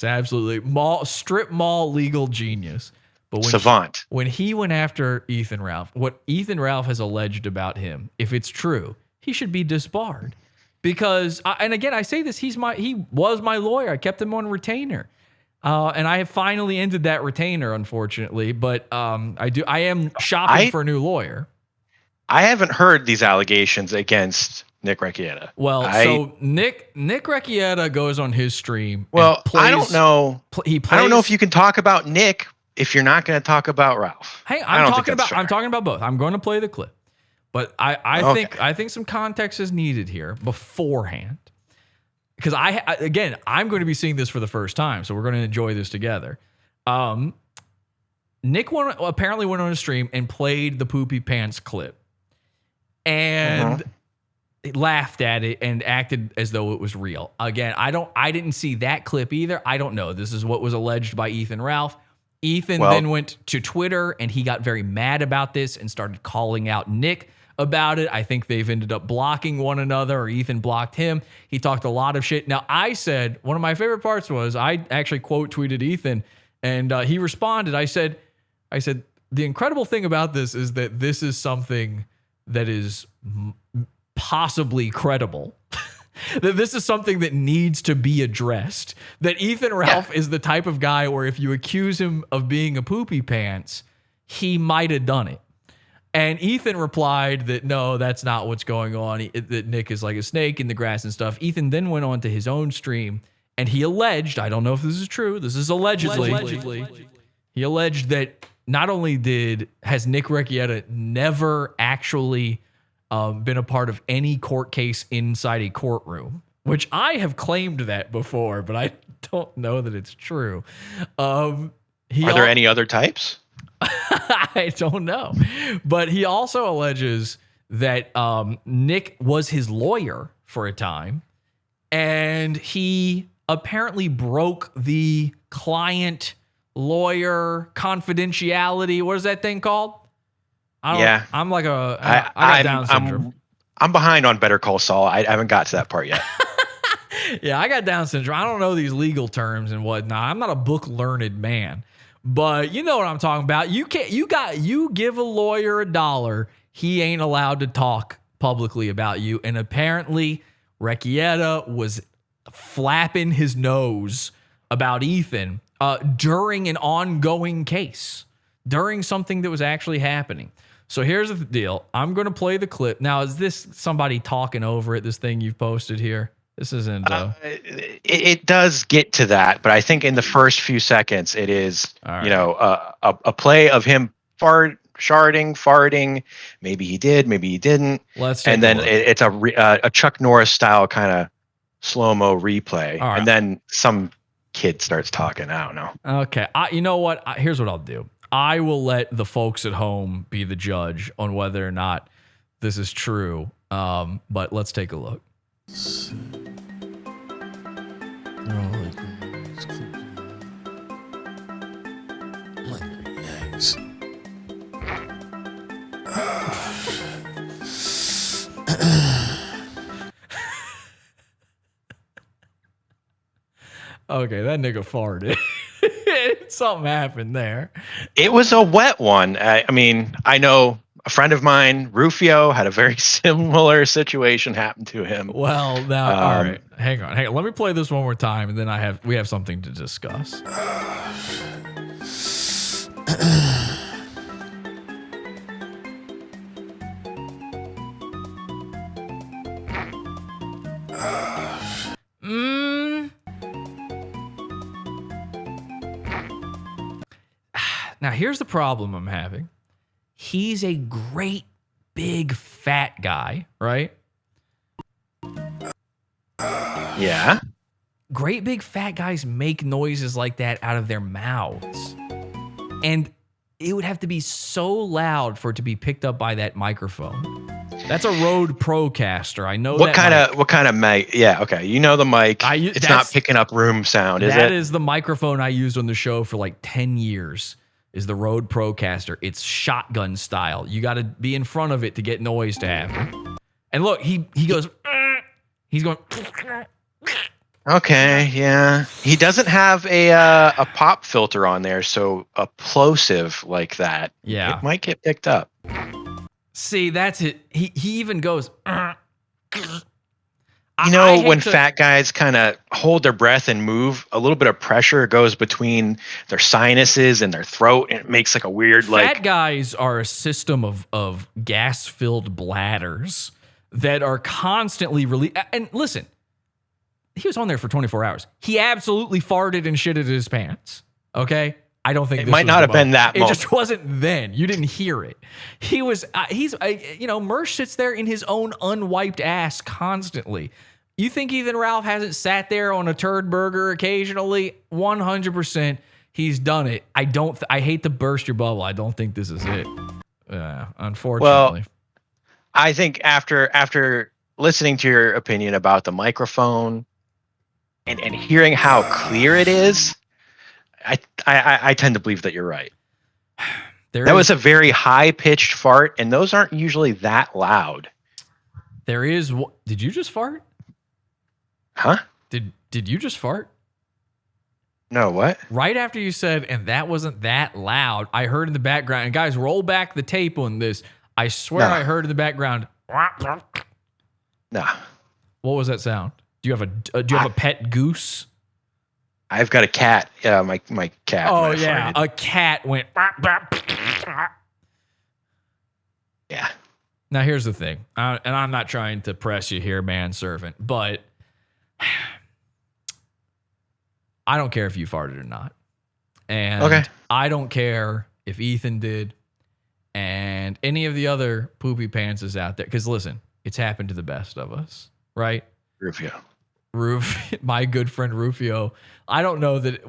absolutely strip mall legal genius. But when savant. When he went after Ethan Ralph, what Ethan Ralph has alleged about him, if it's true, he should be disbarred. Because, and again, I say this, he was my lawyer. I kept him on retainer. And I have finally ended that retainer, unfortunately. But I am shopping for a new lawyer. I haven't heard these allegations against Nick Recchietta. Well, so Nick Recchietta goes on his stream. Well, and plays, I don't know. I don't know if you can talk about Nick if you're not going to talk about Ralph. Hey, I'm talking about both. I'm going to play the clip, but I think some context is needed here beforehand. Because I'm going to be seeing this for the first time, so we're going to enjoy this together. Nick apparently went on a stream and played the poopy pants clip, and laughed at it and acted as though it was real. Again, I didn't see that clip either. I don't know. This is what was alleged by Ethan Ralph. Ethan then went to Twitter and he got very mad about this and started calling out Nick about it. I think they've ended up blocking one another, or Ethan blocked him. He talked a lot of shit. Now, I said, one of my favorite parts was I actually quote tweeted Ethan, and he responded. I said, the incredible thing about this is that this is something that is possibly credible. That this is something that needs to be addressed. That Ethan Ralph is the type of guy where if you accuse him of being a poopy pants, he might have done it. And Ethan replied that no, that's not what's going on. That Nick is like a snake in the grass and stuff. Ethan then went on to his own stream and he alleged, I don't know if this is true, this is allegedly. He alleged that not only has Nick Recchietta never actually been a part of any court case inside a courtroom, which I have claimed that before, but I don't know that it's true. Are there any other types? I don't know. But he also alleges that Nick was his lawyer for a time, and he apparently broke the client lawyer confidentiality. What is that thing called? I'm like I got Down syndrome. I'm behind on Better Call Saul. I haven't got to that part yet. Yeah, I got Down syndrome. I don't know these legal terms and whatnot. I'm not a book learned man, but you know what I'm talking about. You give a lawyer $1, he ain't allowed to talk publicly about you. And apparently Recchietta was flapping his nose about Ethan during an ongoing case, during something that was actually happening. So here's the deal. I'm going to play the clip. Now, is this somebody talking over it, this thing you've posted here? This isn't... It does get to that, but I think in the first few seconds, it is, a play of him farting. Maybe he did, maybe he didn't. And then it's a Chuck Norris style kind of slow-mo replay. Right. And then some kid starts talking. I don't know. Okay. You know what? Here's what I'll do. I will let the folks at home be the judge on whether or not this is true. But let's take a look. Okay, that nigga farted. Something happened there. It was a wet one. I mean, I know a friend of mine, Rufio, had a very similar situation happen to him. Well, now, all right. Hang on. Let me play this one more time, and then we have something to discuss. Now, here's the problem I'm having. He's a great big fat guy, right? Yeah. Great big fat guys make noises like that out of their mouths. And it would have to be so loud for it to be picked up by that microphone. That's a Rode Procaster. I know What kind of mic? Yeah, okay. You know the mic. It's not picking up room sound, is it? That is the microphone I used on the show for like 10 years. Is the Rode Procaster. It's shotgun style. You got to be in front of it to get noise to happen. And look, he goes. He's going. Okay, yeah. He doesn't have a pop filter on there, so a plosive like that. Yeah, it might get picked up. See, that's it. He even goes. You know, when fat guys kind of hold their breath and move, a little bit of pressure goes between their sinuses and their throat, and it makes like a weird Fat guys are a system of gas-filled bladders that are constantly And listen, he was on there for 24 hours. He absolutely farted and shitted his pants. Okay? I don't think it might not have been that moment. It just wasn't then. You didn't hear it. He was, Mersh sits there in his own unwiped ass constantly. You think Ethan Ralph hasn't sat there on a turd burger occasionally? 100%. He's done it. I hate to burst your bubble. I don't think this is it. Unfortunately. Well, I think after listening to your opinion about the microphone and hearing how clear it is, I tend to believe that you're right. That was a very high-pitched fart, and those aren't usually that loud. There is. Did you just fart? Huh? Did you just fart? No, what? Right after you said, and that wasn't that loud, I heard in the background, and guys, roll back the tape on this. I swear I heard in the background. No. What was that sound? Do you have a pet goose? I've got a cat. Yeah, my cat. Oh yeah, a cat went. Yeah. Now here's the thing, and I'm not trying to press you here, manservant, but I don't care if you farted or not, and I don't care if Ethan did, and any of the other poopy pantses out there. Because listen, it's happened to the best of us, right? My good friend Rufio. I don't know that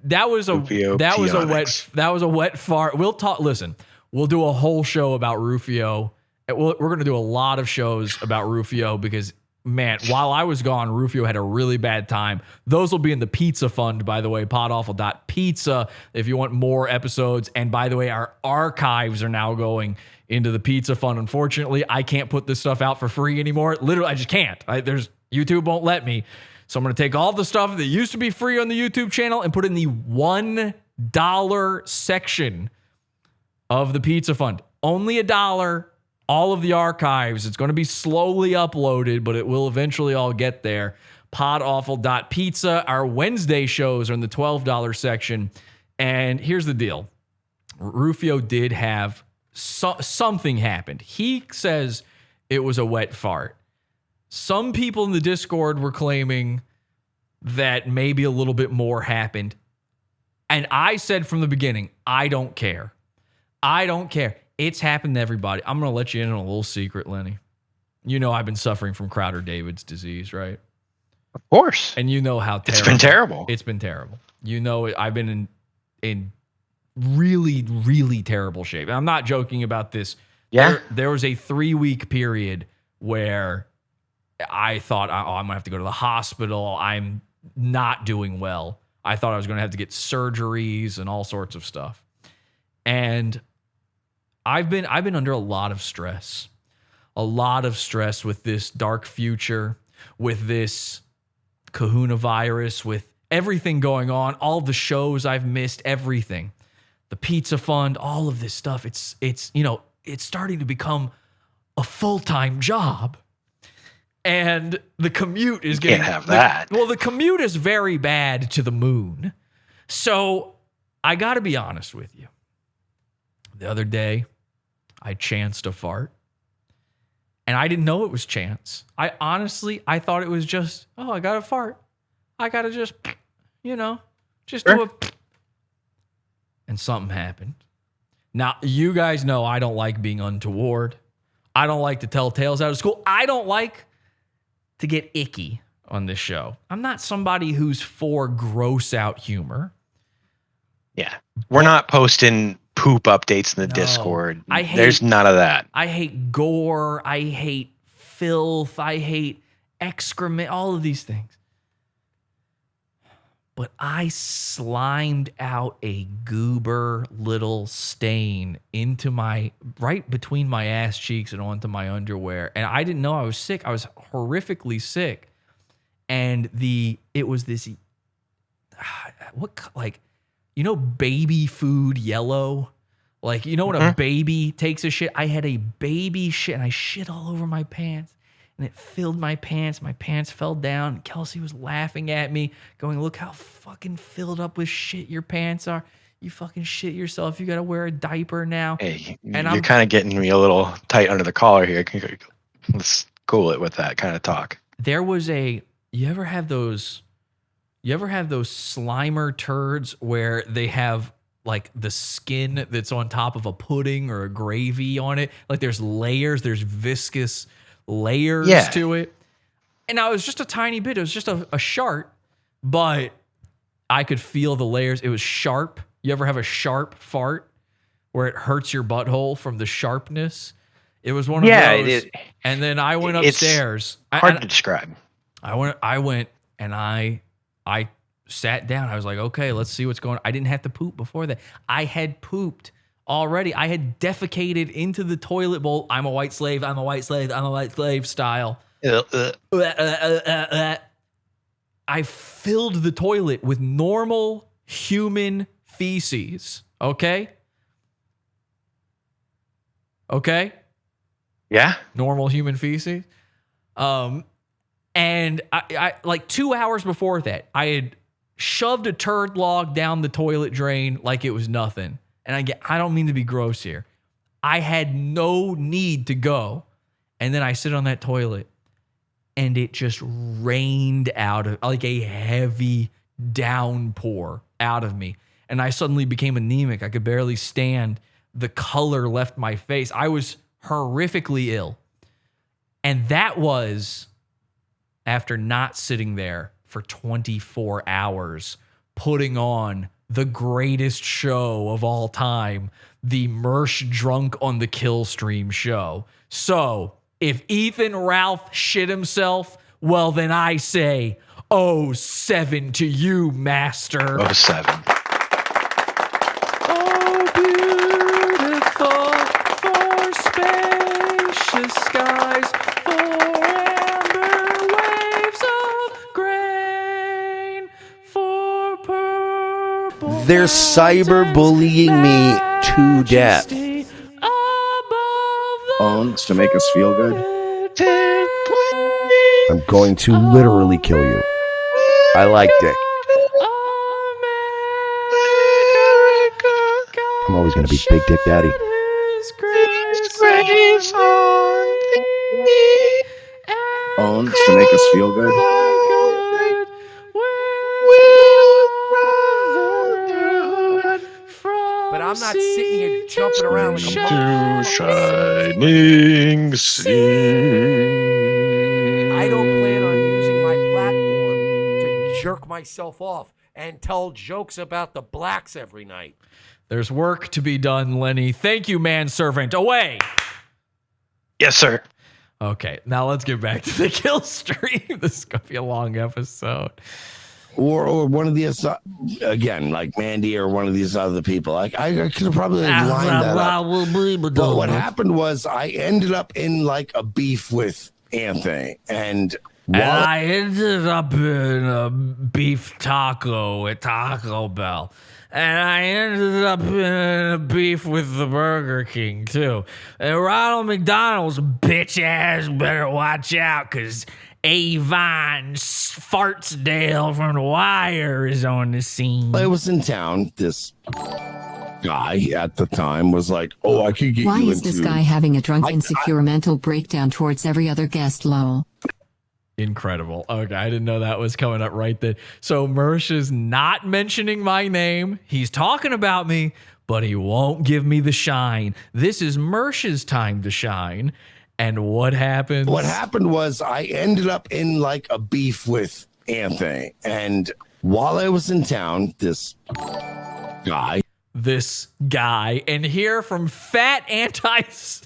that was a wet fart. We'll talk. Listen, we'll do a whole show about Rufio. We're going to do a lot of shows about Rufio because, man, while I was gone, Rufio had a really bad time. Those will be in the pizza fund, by the way, podawful.pizza if you want more episodes. And by the way, our archives are now going into the pizza fund. Unfortunately, I can't put this stuff out for free anymore. Literally, I just can't. YouTube won't let me. So I'm going to take all the stuff that used to be free on the YouTube channel and put in the $1 section of the pizza fund. Only $1. All of the archives. It's going to be slowly uploaded, but it will eventually all get there. Podawful.pizza. Our Wednesday shows are in the $12 section. And here's the deal. Rufio did have something happened. He says it was a wet fart. Some people in the Discord were claiming that maybe a little bit more happened. And I said from the beginning, I don't care. I don't care. It's happened to everybody. I'm going to let you in on a little secret, Lenny. You know I've been suffering from Crowder-David's disease, right? Of course. And you know how terrible. It's been terrible. It's been terrible. You know, I've been in really, really terrible shape. And I'm not joking about this. Yeah. There was a 3-week period where I thought, I'm going to have to go to the hospital. I'm not doing well. I thought I was going to have to get surgeries and all sorts of stuff. And I've been under a lot of stress with this dark future, with this kahuna virus, with everything going on, all the shows I've missed, everything, the pizza fund, all of this stuff. It's starting to become a full-time job. And the commute is getting... Can't have that. The commute is very bad to the moon. So I got to be honest with you. The other day, I chanced a fart. And I didn't know it was chance. I thought it was just, I got a fart. I got to just do a... And something happened. Now, you guys know I don't like being untoward. I don't like to tell tales out of school. I don't like to get icky on this show. I'm not somebody who's for gross out humor. Yeah. We're not posting poop updates in the Discord. There's none of that. I hate gore. I hate filth. I hate excrement. All of these things. But I slimed out a goober little stain into right between my ass cheeks and onto my underwear. And I didn't know I was sick. I was horrifically sick. And it was this, baby food yellow? Like, you know when a baby takes a shit? I had a baby shit and I shit all over my pants. And it filled my pants. My pants fell down. Kelsey was laughing at me, going, look how fucking filled up with shit your pants are. You fucking shit yourself. You got to wear a diaper now. Hey, you're kind of getting me a little tight under the collar here. Let's cool it with that kind of talk. There was you ever have those Slimer turds where they have like the skin that's on top of a pudding or a gravy on it? Like there's layers, there's viscous layers to it. And now it was just a tiny bit. It was just a shart, but I could feel the layers. It was sharp. You ever have a sharp fart where it hurts your butthole from the sharpness? It was one of those. And then I went upstairs. It's hard to describe. I went and I sat down. I was like, okay, let's see what's going on. I didn't have to poop before that. I had pooped already. I had defecated into the toilet bowl. I'm a white slave. I'm a white slave. I'm a white slave style. I filled the toilet with normal human feces. Okay? Okay? Yeah? Normal human feces. And I like 2 hours before that, I had shoved a turd log down the toilet drain like it was nothing. And I don't mean to be gross here. I had no need to go. And then I sit on that toilet and it just rained out of like a heavy downpour out of me. And I suddenly became anemic. I could barely stand. The color left my face. I was horrifically ill. And that was after not sitting there for 24 hours, putting on the greatest show of all time, the Mersh Drunk on the Killstream show. So, if Ethan Ralph shit himself, well, then I say, 07 to you, master. 07. Oh, beautiful for spacious skies, for amber waves of grain, for purple. They're cyberbullying me to death. Owns to make us feel good. I'm going to literally kill you. I like dick. I'm always going to be Big Dick Daddy. Owns to make us feel good. But I'm not sitting here jumping around like a monkey. Shining sea. I don't plan on using my platform to jerk myself off and tell jokes about the blacks every night. There's work to be done, Lenny. Thank you, manservant. Away. Yes, sir. Okay, now let's get back to the kill stream. This is going to be a long episode. Or one of the, again, like Mandy or one of these other people. Like I could have probably lined that up. But what happened was I ended up in like a beef with Anthony. And I ended up in a beef taco at Taco Bell. And I ended up in a beef with the Burger King, too. And Ronald McDonald's bitch ass better watch out, because Avon Fartsdale from The Wire is on the scene. I was in town. This guy at the time was like, oh, I could get Why you is this guy having a drunk, insecure mental breakdown towards every other guest, lol? Incredible. Okay, I didn't know that was coming up right then. So Mersh is not mentioning my name. He's talking about me, but he won't give me the shine. This is Mersh's time to shine. And what happened? What happened was I ended up in like a beef with Anthony. And while I was in town, this guy. this guy and hear from Fat Anti-Semite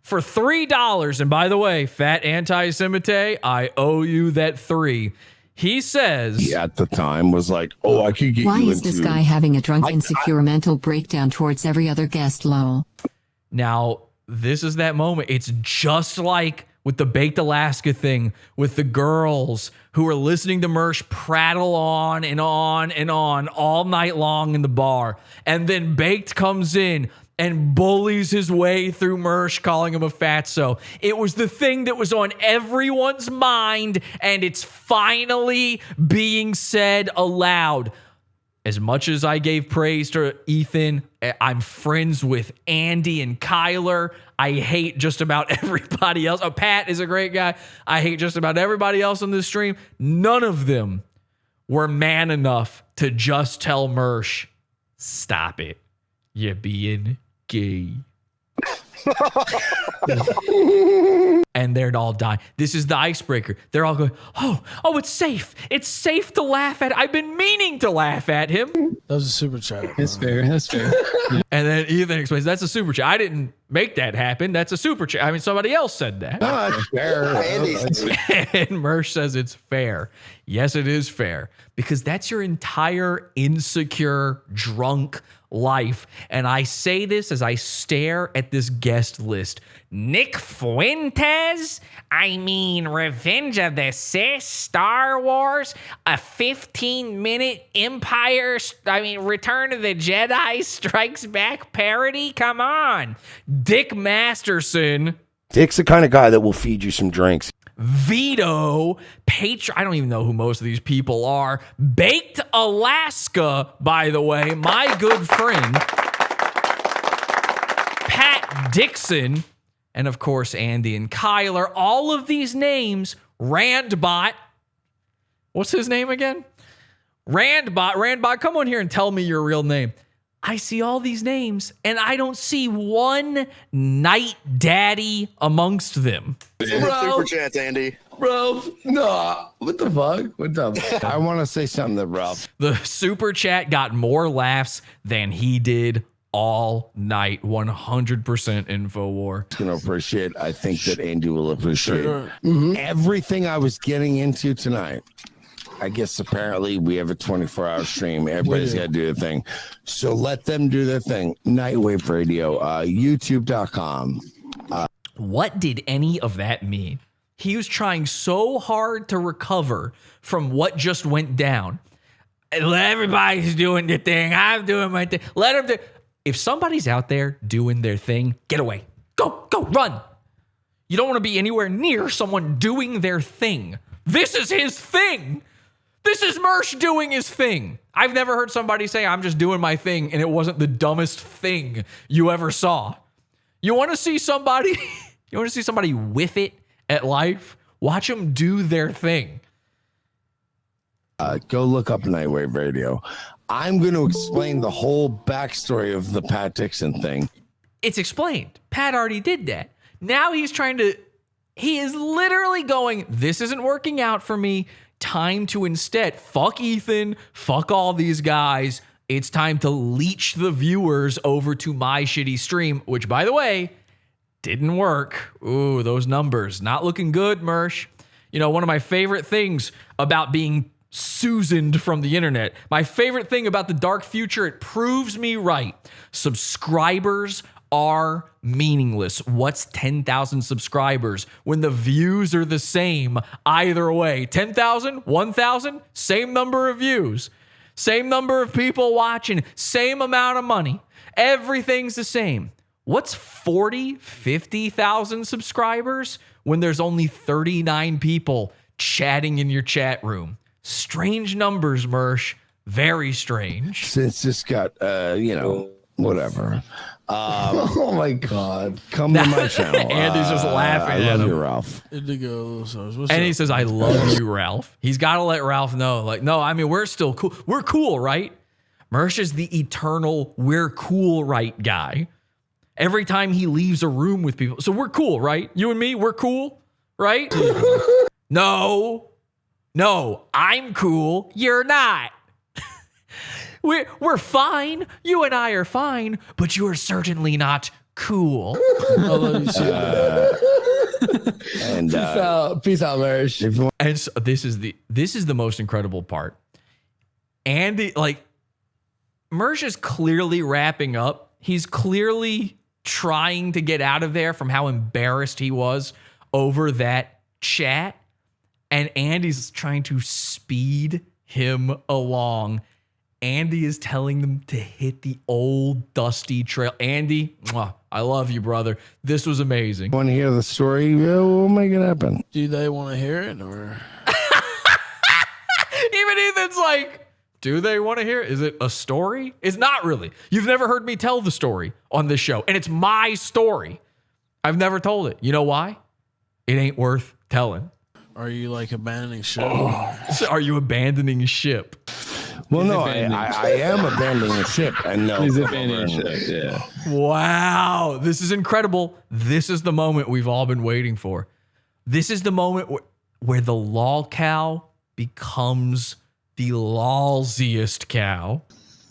for $3. And by the way, Fat Anti-Semite, I owe you that 3. He says... He at the time was like, oh, I could get Why you is this guy having a drunk, insecure mental breakdown towards every other guest, lol? Now, this is that moment. It's just like with the Baked Alaska thing, with the girls who are listening to Mersh prattle on and on and on all night long in the bar. And then Baked comes in and bullies his way through Mersh, calling him a fatso. It was the thing that was on everyone's mind, and it's finally being said aloud. As much as I gave praise to Ethan, I'm friends with Andy and Kyler. I hate just about everybody else. Oh, Pat is a great guy. I hate just about everybody else on this stream. None of them were man enough to just tell Mersh, stop it. You're being gay. And they'd all die. This is the icebreaker. They're all going, oh, it's safe. It's safe to laugh at. I've been meaning to laugh at him. That was a super chat. That's fair. That's fair. And then Ethan explains, that's a super chat. I didn't make that happen. That's a super chat. I mean, somebody else said that. No, it's fair. And Mersh says it's fair. Yes, it is fair. Because that's your entire insecure, drunk life. And I say this as I stare at this guest list. Nick Fuentes, Revenge of the Sith, Star Wars, a 15-minute Return of the Jedi Strikes Back parody. Come on. Dick Masterson. Dick's the kind of guy that will feed you some drinks. Vito, I don't even know who most of these people are. Baked Alaska, by the way, my good friend. Pat Dixon, and of course, Andy and Kyler. All of these names, Randbot. What's his name again? Randbot, come on here and tell me your real name. I see all these names, and I don't see one Night Daddy amongst them. Super chat, Andy. Ralph, no. What the fuck? What's up? I want to say something to Ralph. The super chat got more laughs than he did all night. 100% InfoWar. Going to appreciate. I think that Andy will appreciate everything I was getting into tonight. I guess apparently we have a 24-hour stream. Everybody's got to do their thing. So let them do their thing. Nightwave Radio, youtube.com. What did any of that mean? He was trying so hard to recover from what just went down. Everybody's doing their thing. I'm doing my thing. Let them do. If somebody's out there doing their thing, get away. Go, run. You don't want to be anywhere near someone doing their thing. This is his thing. This is Mersh doing his thing. I've never heard somebody say, I'm just doing my thing, and it wasn't the dumbest thing you ever saw. You want to see somebody, whiff it at life? Watch them do their thing. Go look up Nightwave Radio. I'm going to explain the whole backstory of the Pat Dixon thing. It's explained. Pat already did that. Now he is literally going, this isn't working out for me. Time to instead, fuck Ethan, fuck all these guys. It's time to leech the viewers over to my shitty stream, which, by the way, didn't work. Ooh, those numbers. Not looking good, Mersh. You know, one of my favorite things about being Susaned from the internet, my favorite thing about the dark future, it proves me right. Subscribers are meaningless. What's 10,000 subscribers when the views are the same either way? 10,000, 1,000, same number of views, same number of people watching, same amount of money. Everything's the same. What's 40, 50,000 subscribers when there's only 39 people chatting in your chat room? Strange numbers, Mersh. Very strange. Since this got, whatever. Oh my God! Come to my channel. Andy's just laughing at him. I love you, Ralph. And he says, "I love you, Ralph." He's got to let Ralph know, we're still cool. We're cool, right? Mersh is the eternal "we're cool, right" guy. Every time he leaves a room with people, so we're cool, right? You and me, we're cool, right? No, I'm cool. You're not. we're fine. You and I are fine, but you are certainly not cool. And peace out, Mersh. And so this is the most incredible part. Andy, like, Mersh is clearly wrapping up. He's clearly trying to get out of there from how embarrassed he was over that chat. And Andy's trying to speed him along. Andy is telling them to hit the old dusty trail. Andy, mwah, I love you, brother. This was amazing. Want to hear the story? Yeah, we'll make it happen. Do they want to hear it, or even Ethan's like, do they want to hear it? Is it a story? It's not really. You've never heard me tell the story on this show, and it's my story. I've never told it. You know why? It ain't worth telling. Are you like abandoning ship? Are you abandoning ship? Well, no, I am abandoning ship. And no, he's abandoning ship. Yeah. Wow, this is incredible. This is the moment we've all been waiting for. This is the moment where the LOLCOW becomes the lolsiest cow.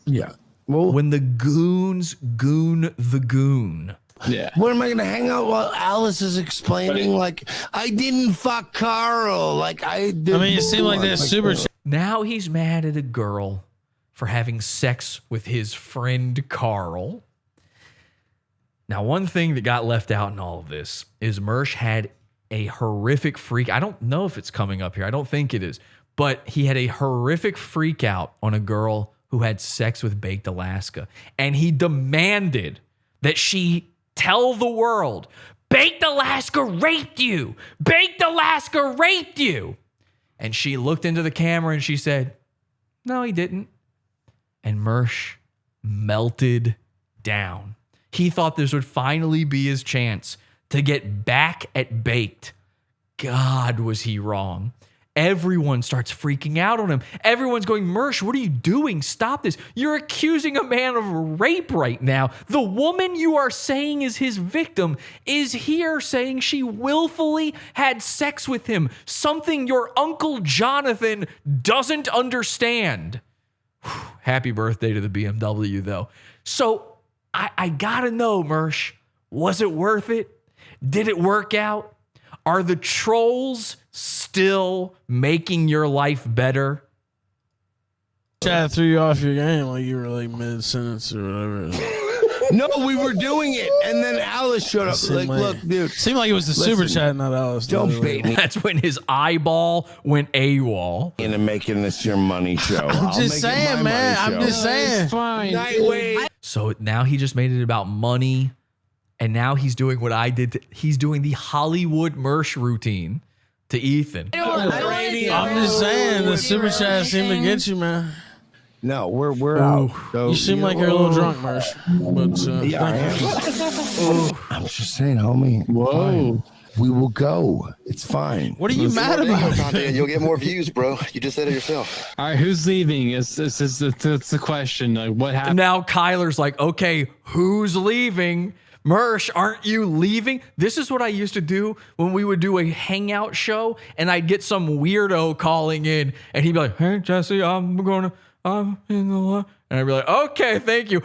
Yeah. Well, when the goons goon the goon. Yeah. Where am I going to hang out while Alice is explaining? Like, I didn't fuck Carl. Like, I did. I mean, it seemed like that super. Now he's mad at a girl for having sex with his friend Carl. Now, one thing that got left out in all of this is Mersh had a horrific freak. I don't know if it's coming up here. I don't think it is. But he had a horrific freak out on a girl who had sex with Baked Alaska. And he demanded that she tell the world, Baked Alaska raped you. Baked Alaska raped you. And she looked into the camera and she said, no, he didn't. And Mersh melted down. He thought this would finally be his chance to get back at Baked. God, was he wrong. Everyone starts freaking out on him. Everyone's going, Mersh, what are you doing? Stop this. You're accusing a man of rape right now. The woman you are saying is his victim is here saying she willfully had sex with him, something your Uncle Jonathan doesn't understand. Happy birthday to the BMW, though. So I gotta know, Mersh, was it worth it? Did it work out? Are the trolls still making your life better? Chad threw you off your game like you were like mid-sentence or whatever. No, we were doing it, and then Alice showed up. Like, look, dude. Seemed like it was the super chat, not Alice. Don't bait me. That's when his eyeball went AWOL. Into making this your money show. I'm just saying, man. I'm just saying. It's fine. Nightwave. So now he just made it about money, and now he's doing what I did. He's doing the Hollywood Mersh routine to Ethan. I'm just saying, the super chat seemed to get you, man. No, we're out. So, you seem like you're a little drunk, Mersh. But, yeah, I am. I'm just saying, homie. Whoa. We will go. It's fine. What are you mad about? You'll get more views, bro. You just said it yourself. All right, who's leaving? It's the question. Like, what happened? Now Kyler's like, okay, who's leaving? Mersh, aren't you leaving? This is what I used to do when we would do a hangout show, and I'd get some weirdo calling in, and he'd be like, hey, Jesse, I'm in the line. And I'd be like, okay, thank you.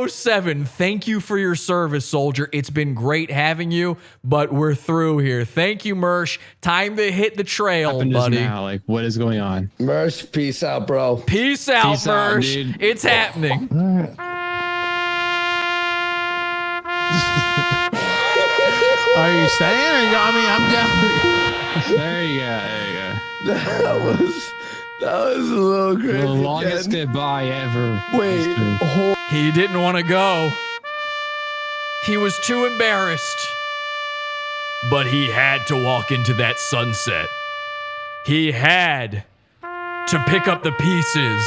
07, thank you for your service, soldier. It's been great having you, but we're through here. Thank you, Mersh. Time to hit the trail, buddy. Now, like, what is going on? Mersh, peace out, bro. Peace out, Mersh. It's happening. Are you staying? I'm down. There you go. That was a little crazy. The longest goodbye ever. Wait. He didn't want to go. He was too embarrassed. But he had to walk into that sunset. He had to pick up the pieces.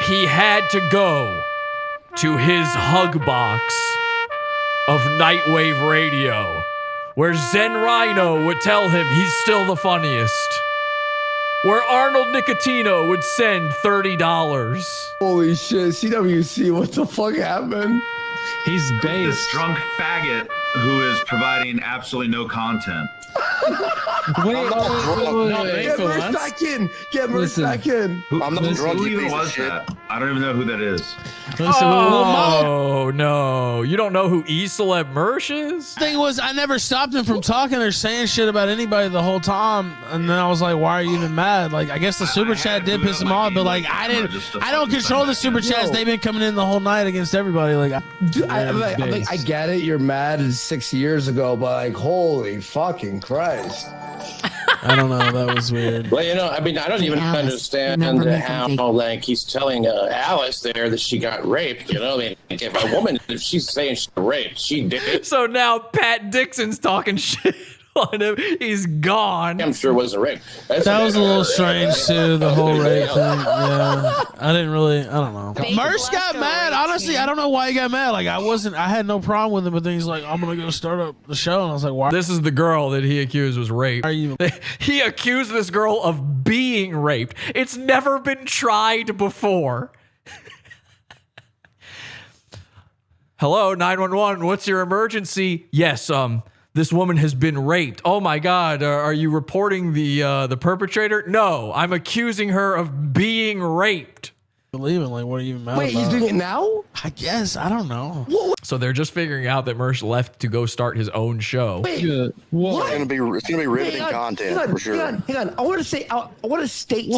He had to go to his hug box of Nightwave Radio, where Zen Rhino would tell him he's still the funniest, where Arnold Nicotino would send $30. Holy shit, CWC, what the fuck happened? He's based. This drunk faggot who is providing absolutely no content. Get Mersh back in. Get Mersh back in. I'm not drunk. Who even was that? I don't even know who that is. Oh, no. You don't know who Isla Mersh is? Thing was, I never stopped him from talking or saying shit about anybody the whole time. And then I was like, why are you even mad? Like, I guess the super chat did piss him off, but like, I don't control the super chats. They've been coming in the whole night against everybody. Like, dude, I get it. You're mad 6 years ago, but like, holy fucking Christ. I don't know. That was weird. Well, you know, I mean, I don't even understand how, like, he's telling Alice there that she got raped. You know, I mean, if a woman, if she's saying she got raped, she did. So now Pat Dixon's talking shit on him. He's gone. I'm sure it wasn't rape. That was a little strange too, the whole rape thing. Yeah, I don't know. Mersh got mad. Honestly, I don't know why he got mad. Like, I had no problem with him, but then he's like, I'm gonna go start up the show, and I was like, why? This is the girl that he accused was raped. He accused this girl of being raped. It's never been tried before. Hello, 911. What's your emergency? Yes, this woman has been raped. Oh my God, are you reporting the perpetrator? No, I'm accusing her of being raped. Believe it, like, what are you even mad Wait, about? he's doing it now? I guess, I don't know. So they're just figuring out that Mersh left to go start his own show. Wait, It's gonna be riveting content for sure. Hang on. I want to state. Well,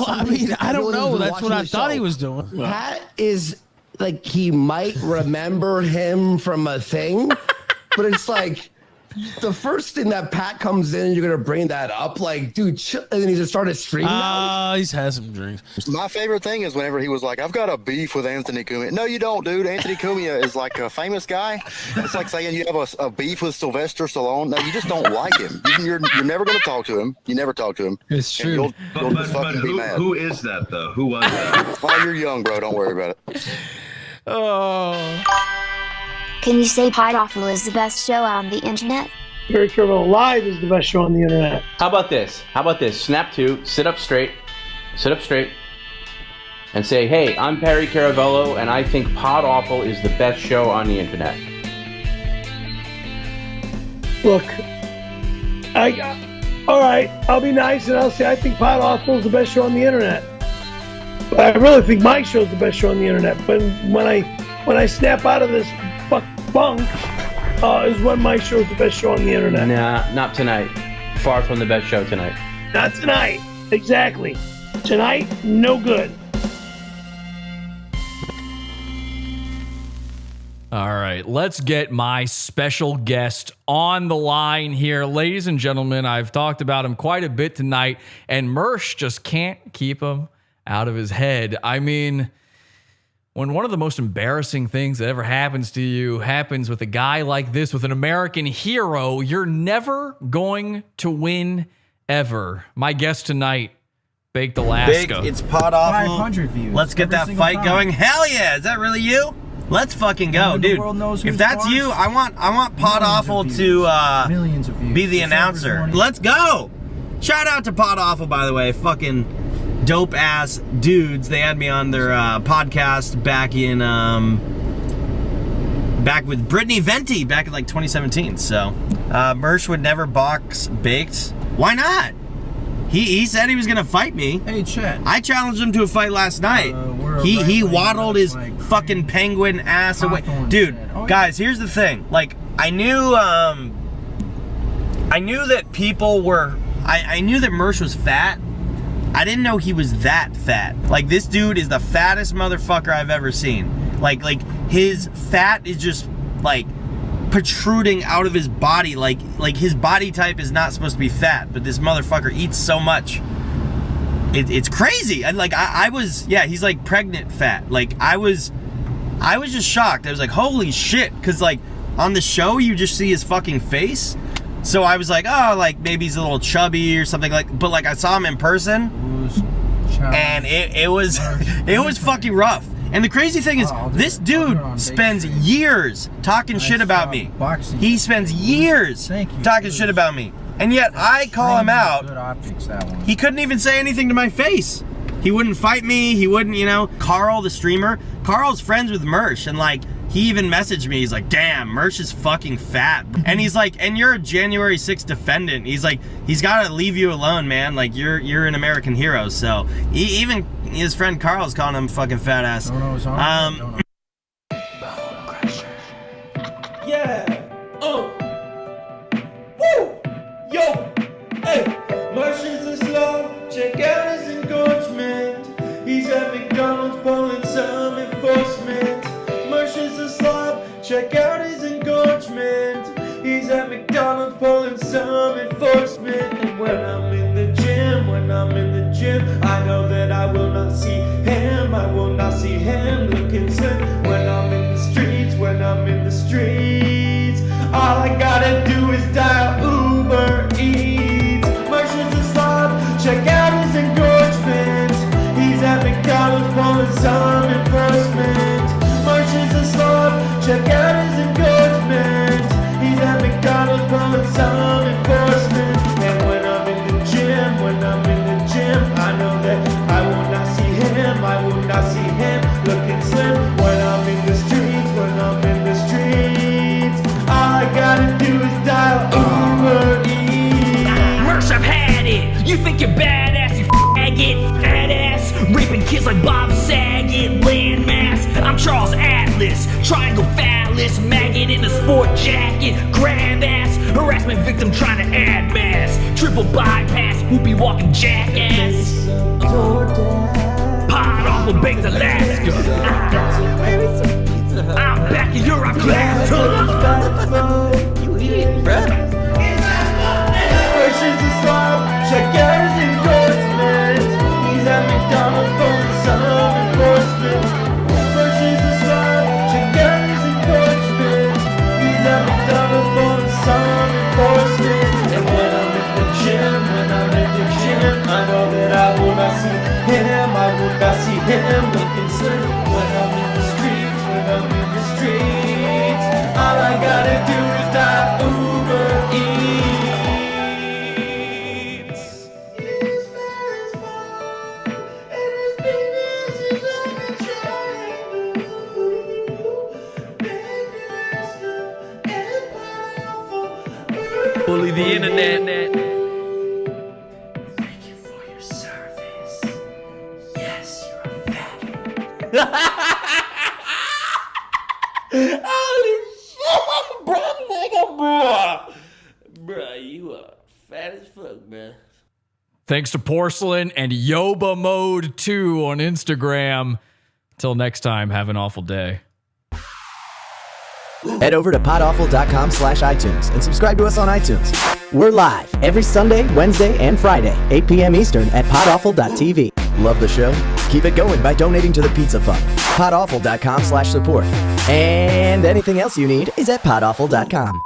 I something mean, I don't know. That's what I thought show. he was doing. Pat is like, he might remember him from a thing, but it's like, the first thing that Pat comes in, you're gonna bring that up, like, dude, chill, and then he just started streaming. He's had some drinks. My favorite thing is whenever he was like, "I've got a beef with Anthony Cumia." No, you don't, dude. Anthony Cumia is like a famous guy. It's like saying you have a beef with Sylvester Stallone. No, you just don't like him. You're never gonna talk to him. You never talk to him. It's true. You'll just fucking be mad. Who is that though? Who was that? Oh, you're young, bro. Don't worry about it. Oh. Can you say Awful is the best show on the internet? Very Careful Live is the best show on the internet. How about this? Snap to, sit up straight, and say, hey, I'm Perry Caravello, and I think Pod Awful is the best show on the internet. Look, all right, I'll be nice and I'll say I think Pod Awful is the best show on the internet. But I really think my show's the best show on the internet. But when I snap out of this bunk, is when my show's the best show on the internet. Nah, not tonight. Far from the best show tonight. Not tonight. Exactly. Tonight, no good. All right, let's get my special guest on the line here. Ladies and gentlemen, I've talked about him quite a bit tonight, and Mersh just can't keep him out of his head. I mean, when one of the most embarrassing things that ever happens to you happens with a guy like this, with an American hero, you're never going to win ever. My guest tonight, Baked Alaska. Big, it's Pod Awful. 500 views. Let's get that fight time. going. Hell yeah! Is that really you? Let's fucking go, dude. If that's you, I want Pod Awful to millions of views. be the announcer. Let's go! Shout out to Pod Awful, by the way. Fucking dope ass dudes. They had me on their podcast back in back with Brittany Venti back in like 2017. So Mersh would never box Baked. Why not? He said he was gonna fight me. Hey, Chet. I challenged him to a fight last night. He waddled his fucking penguin ass away. Dude, guys, here's the thing. Like, I knew that people were. I knew that Mersh was fat. I didn't know he was that fat. Like, this dude is the fattest motherfucker I've ever seen. Like his fat is just like protruding out of his body. Like his body type is not supposed to be fat, but this motherfucker eats so much. It's crazy. And like I was, yeah, he's like pregnant fat. Like I was just shocked. I was like, holy shit, because like on the show you just see his fucking face. So I was like, oh, like maybe he's a little chubby or something, like. But like I saw him in person, and it was fucking rough. And the crazy thing is, this dude spends years talking shit about me. He spends years talking shit about me. And yet I call him out. He couldn't even say anything to my face. He wouldn't fight me. He wouldn't, Carl, the streamer. Carl's friends with Mersh. And like, he even messaged me. He's like, damn, Mersh is fucking fat. And he's like, and you're a January 6th defendant. He's like, he's got to leave you alone, man. Like, you're an American hero. So even his friend Carl's calling him fucking fat ass. Yeah. Woo. Yo. Hey. Mersh is a slow. Check out his engorgement. He's at McDonald's pulling some enforcement. Mersh is a slob. Check out his engorgement. He's at McDonald's pulling some enforcement. And when I'm in the gym, I know that I will not see him. I will not see him looking slim. When I'm in the streets, all I gotta do is dial Uber Eats. Mersh is a slob. Check out his engorgement. He's at McDonald's pulling some enforcement. Mersh is a slob. Check out his engorgement. He's at McDonald's pulling some enforcement. And when I'm in the gym, I know that I will not see him. I will not see him looking slim. When I'm in the streets, all I gotta do is dial Uber Eats. Mersh, I've had it. You think you're badass, you faggot, fat ass, raping kids like Bob Saget, landmass. I'm Charles Atlas, triangle phallus, maggot in a sport jacket, grab ass, harassment victim trying to add mass, triple bypass, poopy walking jackass. Pod awful baked Alaska. I'm back in your class. You eat, bruh. Mersh is a slob. Check out his endorsement. He's at McDonald's pulling some enforcement. Mersh is a slob. Check out his endorsement. He's at McDonald's pulling some enforcement. And when I'm in the gym, I know that I will not see him. I will not see him looking slim. When I'm in the streets, all I gotta do is dial Uber Eats. He's fat as fuck, and his penis is like a triangle. Big master and powerful. Bully the internet. Thank you for your service. Yes, you're a faggot. Holy shit, bro, nigga, bro, you are fat as fuck, man. Thanks to Porcelain and Yoba Mode 2 on Instagram. Till next time, have an awful day. Head over to podawful.com/iTunes and subscribe to us on iTunes. We're live every Sunday, Wednesday, and Friday, 8 p.m. Eastern at podawful.tv. Love the show? Keep it going by donating to the Pizza Fund. podawful.com/support. And anything else you need is at podawful.com.